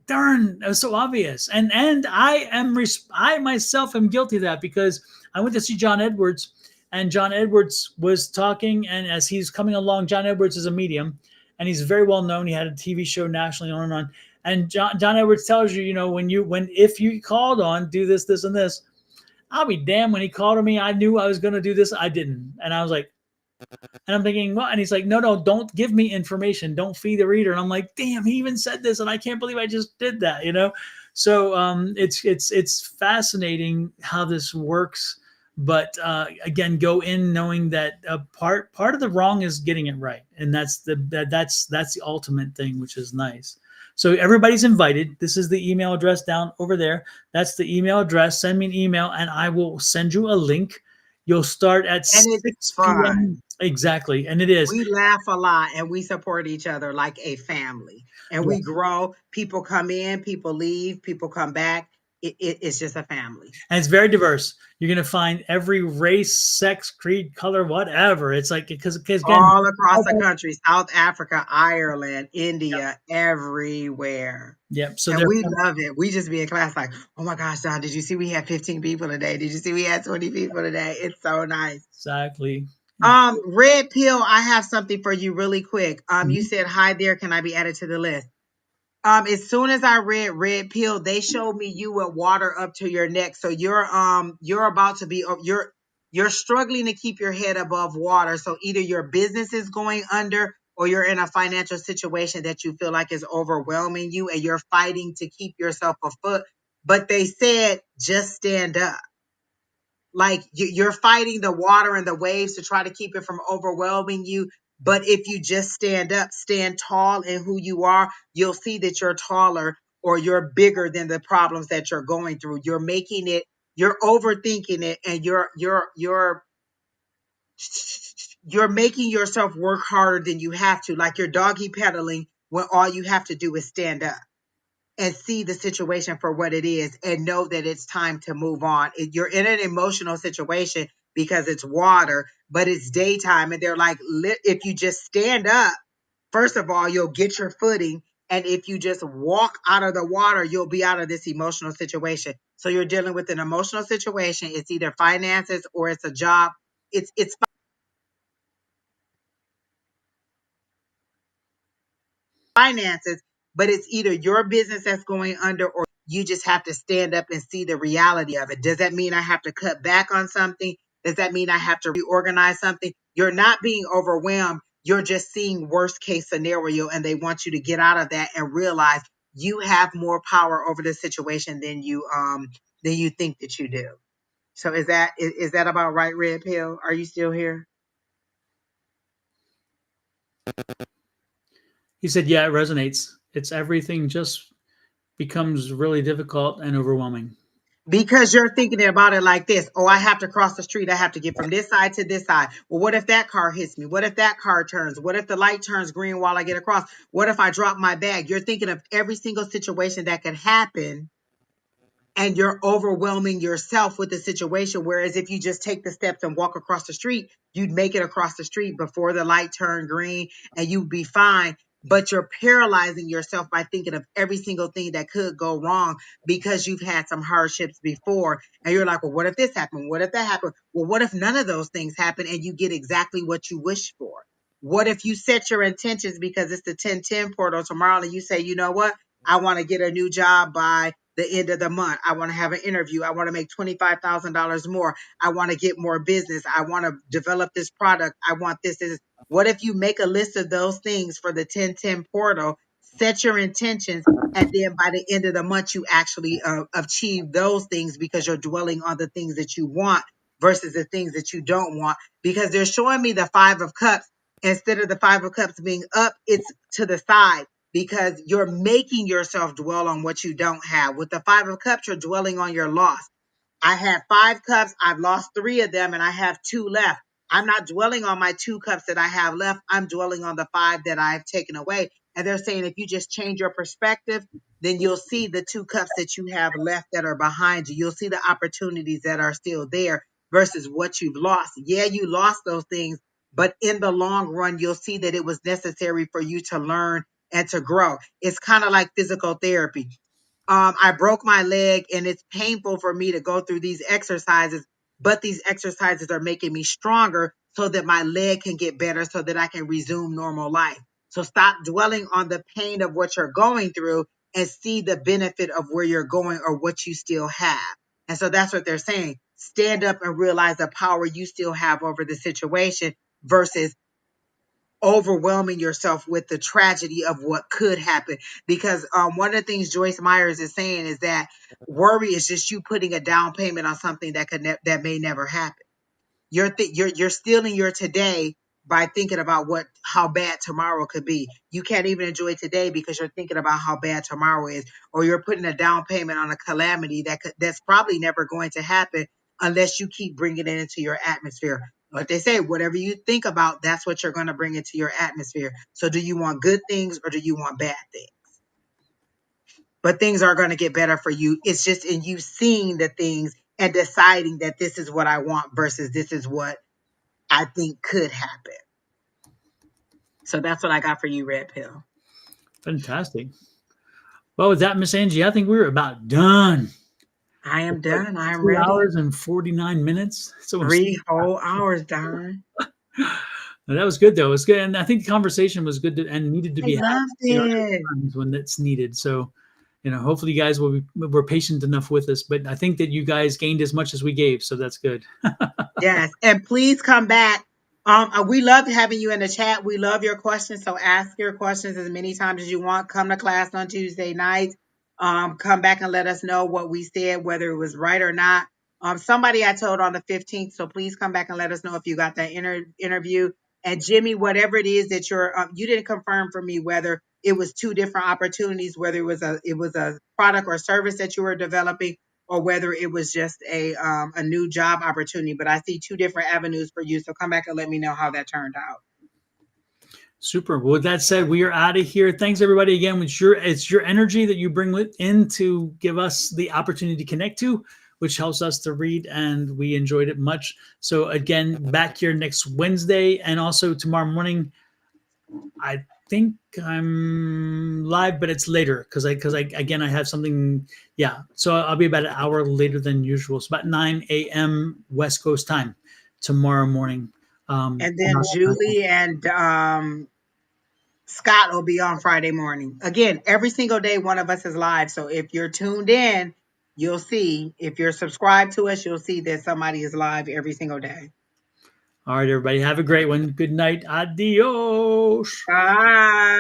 Darn, that was so obvious. And I myself am guilty of that because I went to see John Edwards. And John Edwards was talking, and as he's coming along, John Edwards is a medium, and he's very well known. He had a TV show nationally, on and on. And John Edwards tells you, if you called on, do this, this, and this. I'll be damned, when he called on me, I knew I was going to do this. I didn't, and I was like, and I'm thinking, what? And he's like, no, don't give me information. Don't feed the reader. And I'm like, damn, he even said this, and I can't believe I just did that. So it's fascinating how this works. But again, go in knowing that part of the wrong is getting it right, and that's the ultimate thing, which is nice. So everybody's invited. This is the email address down over there. That's the email address. Send me an email, and I will send you a link. You'll start at 6 p.m. Exactly, and it is. We laugh a lot, and we support each other like a family. and we grow. People come in, people leave, people come back. It's just a family. And it's very diverse. You're going to find every race, sex, creed, color, whatever. It's like, because again, All across the country, South Africa, Ireland, India, everywhere. yeah. So And they're we love it. We just be in class like, oh my gosh, John, did you see we had 15 people today? Did you see we had 20 people today? It's so nice. exactly. Red Pill, I have something for you really quick. You Mhm. said, hi there, can I be added to the list? As soon as I read Red Pill, they showed me you with water up to your neck. So you're about to be, you're struggling to keep your head above water. So either your business is going under or you're in a financial situation that you feel like is overwhelming you and you're fighting to keep yourself afloat. But they said, just stand up. Like you're fighting the water and the waves to try to keep it from overwhelming you. But if you just stand up, stand tall in who you are, you'll see that you're taller or you're bigger than the problems that you're going through. You're making it, you're overthinking it, and you're making yourself work harder than you have to. Like you're doggy pedaling when all you have to do is stand up and see the situation for what it is and know that it's time to move on. You're in an emotional situation because it's water, but it's daytime. And they're like, if you just stand up, first of all, you'll get your footing. And if you just walk out of the water, you'll be out of this emotional situation. So you're dealing with an emotional situation. It's either finances or it's a job. It's finances, but it's either your business that's going under or you just have to stand up and see the reality of it. Does that mean I have to cut back on something? Does that mean I have to reorganize something? You're not being overwhelmed. You're just seeing worst case scenario and they want you to get out of that and realize you have more power over the situation than you think that you do. So is that about right, Red Pill? Are you still here? He said, yeah, it resonates. It's everything just becomes really difficult and overwhelming. Because you're thinking about it like this. Oh, I have to cross the street. I have to get from this side to this side. Well, what if that car hits me? What if that car turns? What if the light turns green while I get across? What if I drop my bag? You're thinking of every single situation that could happen and you're overwhelming yourself with the situation. Whereas if you just take the steps and walk across the street, you'd make it across the street before the light turned green and you'd be fine. But you're paralyzing yourself by thinking of every single thing that could go wrong because you've had some hardships before. And you're like, well, what if this happened? What if that happened? Well, what if none of those things happen and you get exactly what you wish for? What if you set your intentions because it's the 1010 portal tomorrow and you say, you know what? I want to get a new job by the end of the month. I want to have an interview. I want to make $25,000 more. I want to get more business. I want to develop this product. I want this. What if you make a list of those things for the 1010 portal, set your intentions, and then by the end of the month, you actually achieve those things because you're dwelling on the things that you want versus the things that you don't want. Because they're showing me the 5 of Cups. Instead of the 5 of Cups being up, it's to the side because you're making yourself dwell on what you don't have. With the 5 of Cups, you're dwelling on your loss. I had 5 cups. I've lost 3 of them and I have 2 left. I'm not dwelling on my 2 cups that I have left. I'm dwelling on the 5 that I've taken away. And they're saying if you just change your perspective, then you'll see the 2 cups that you have left that are behind you. You'll see the opportunities that are still there versus what you've lost. Yeah, you lost those things, but in the long run, you'll see that it was necessary for you to learn and to grow. It's kind of like physical therapy. I broke my leg and it's painful for me to go through these exercises, but these exercises are making me stronger so that my leg can get better so that I can resume normal life. So stop dwelling on the pain of what you're going through and see the benefit of where you're going or what you still have. And so that's what they're saying. Stand up and realize the power you still have over the situation versus overwhelming yourself with the tragedy of what could happen. Because one of the things Joyce Myers is saying is that worry is just you putting a down payment on something that that may never happen. You're stealing your today by thinking about how bad tomorrow could be. You can't even enjoy today because you're thinking about how bad tomorrow is, or you're putting a down payment on a calamity that's probably never going to happen unless you keep bringing it into your atmosphere. But they say whatever you think about, that's what you're going to bring into your atmosphere. So do you want good things or do you want bad things? but things are going to get better for you. It's just in you seeing the things and deciding that this is what I want versus this is what I think could happen. So that's what I got for you, Red Pill. Fantastic. Well, with that, Miss Angie, I think we're about done. I am done. I am 3 ready. hours and 49 minutes. So 3 whole hours, Don. that was good, though. It was good. And I think the conversation was good and needed to I be had. loved it. Times when it's needed. So, hopefully you guys were patient enough with us. But I think that you guys gained as much as we gave. So that's good. Yes. And please come back. We love having you in the chat. We love your questions. So ask your questions as many times as you want. Come to class on Tuesday nights. Come back and let us know what we said, whether it was right or not. Somebody I told on the 15th. So please come back and let us know if you got that interview. And Jimmy, whatever it is that you didn't confirm for me whether it was 2 different opportunities, whether it was a product or service that you were developing, or whether it was just a new job opportunity. But I see 2 different avenues for you. So come back and let me know how that turned out. Super. Well, with that said, we are out of here. Thanks everybody again. It's your energy that you bring in to give us the opportunity to connect to, which helps us to read, and we enjoyed it much. So again, back here next Wednesday and also tomorrow morning. I think I'm live, but it's later because I have something. Yeah, so I'll be about an hour later than usual. It's about 9 a.m. West Coast time tomorrow morning. And then Julie and Scott will be on Friday morning. Again, every single day, one of us is live. So if you're tuned in, you'll see. If you're subscribed to us, you'll see that somebody is live every single day. All right, everybody, have a great one. Good night. Adios. Bye.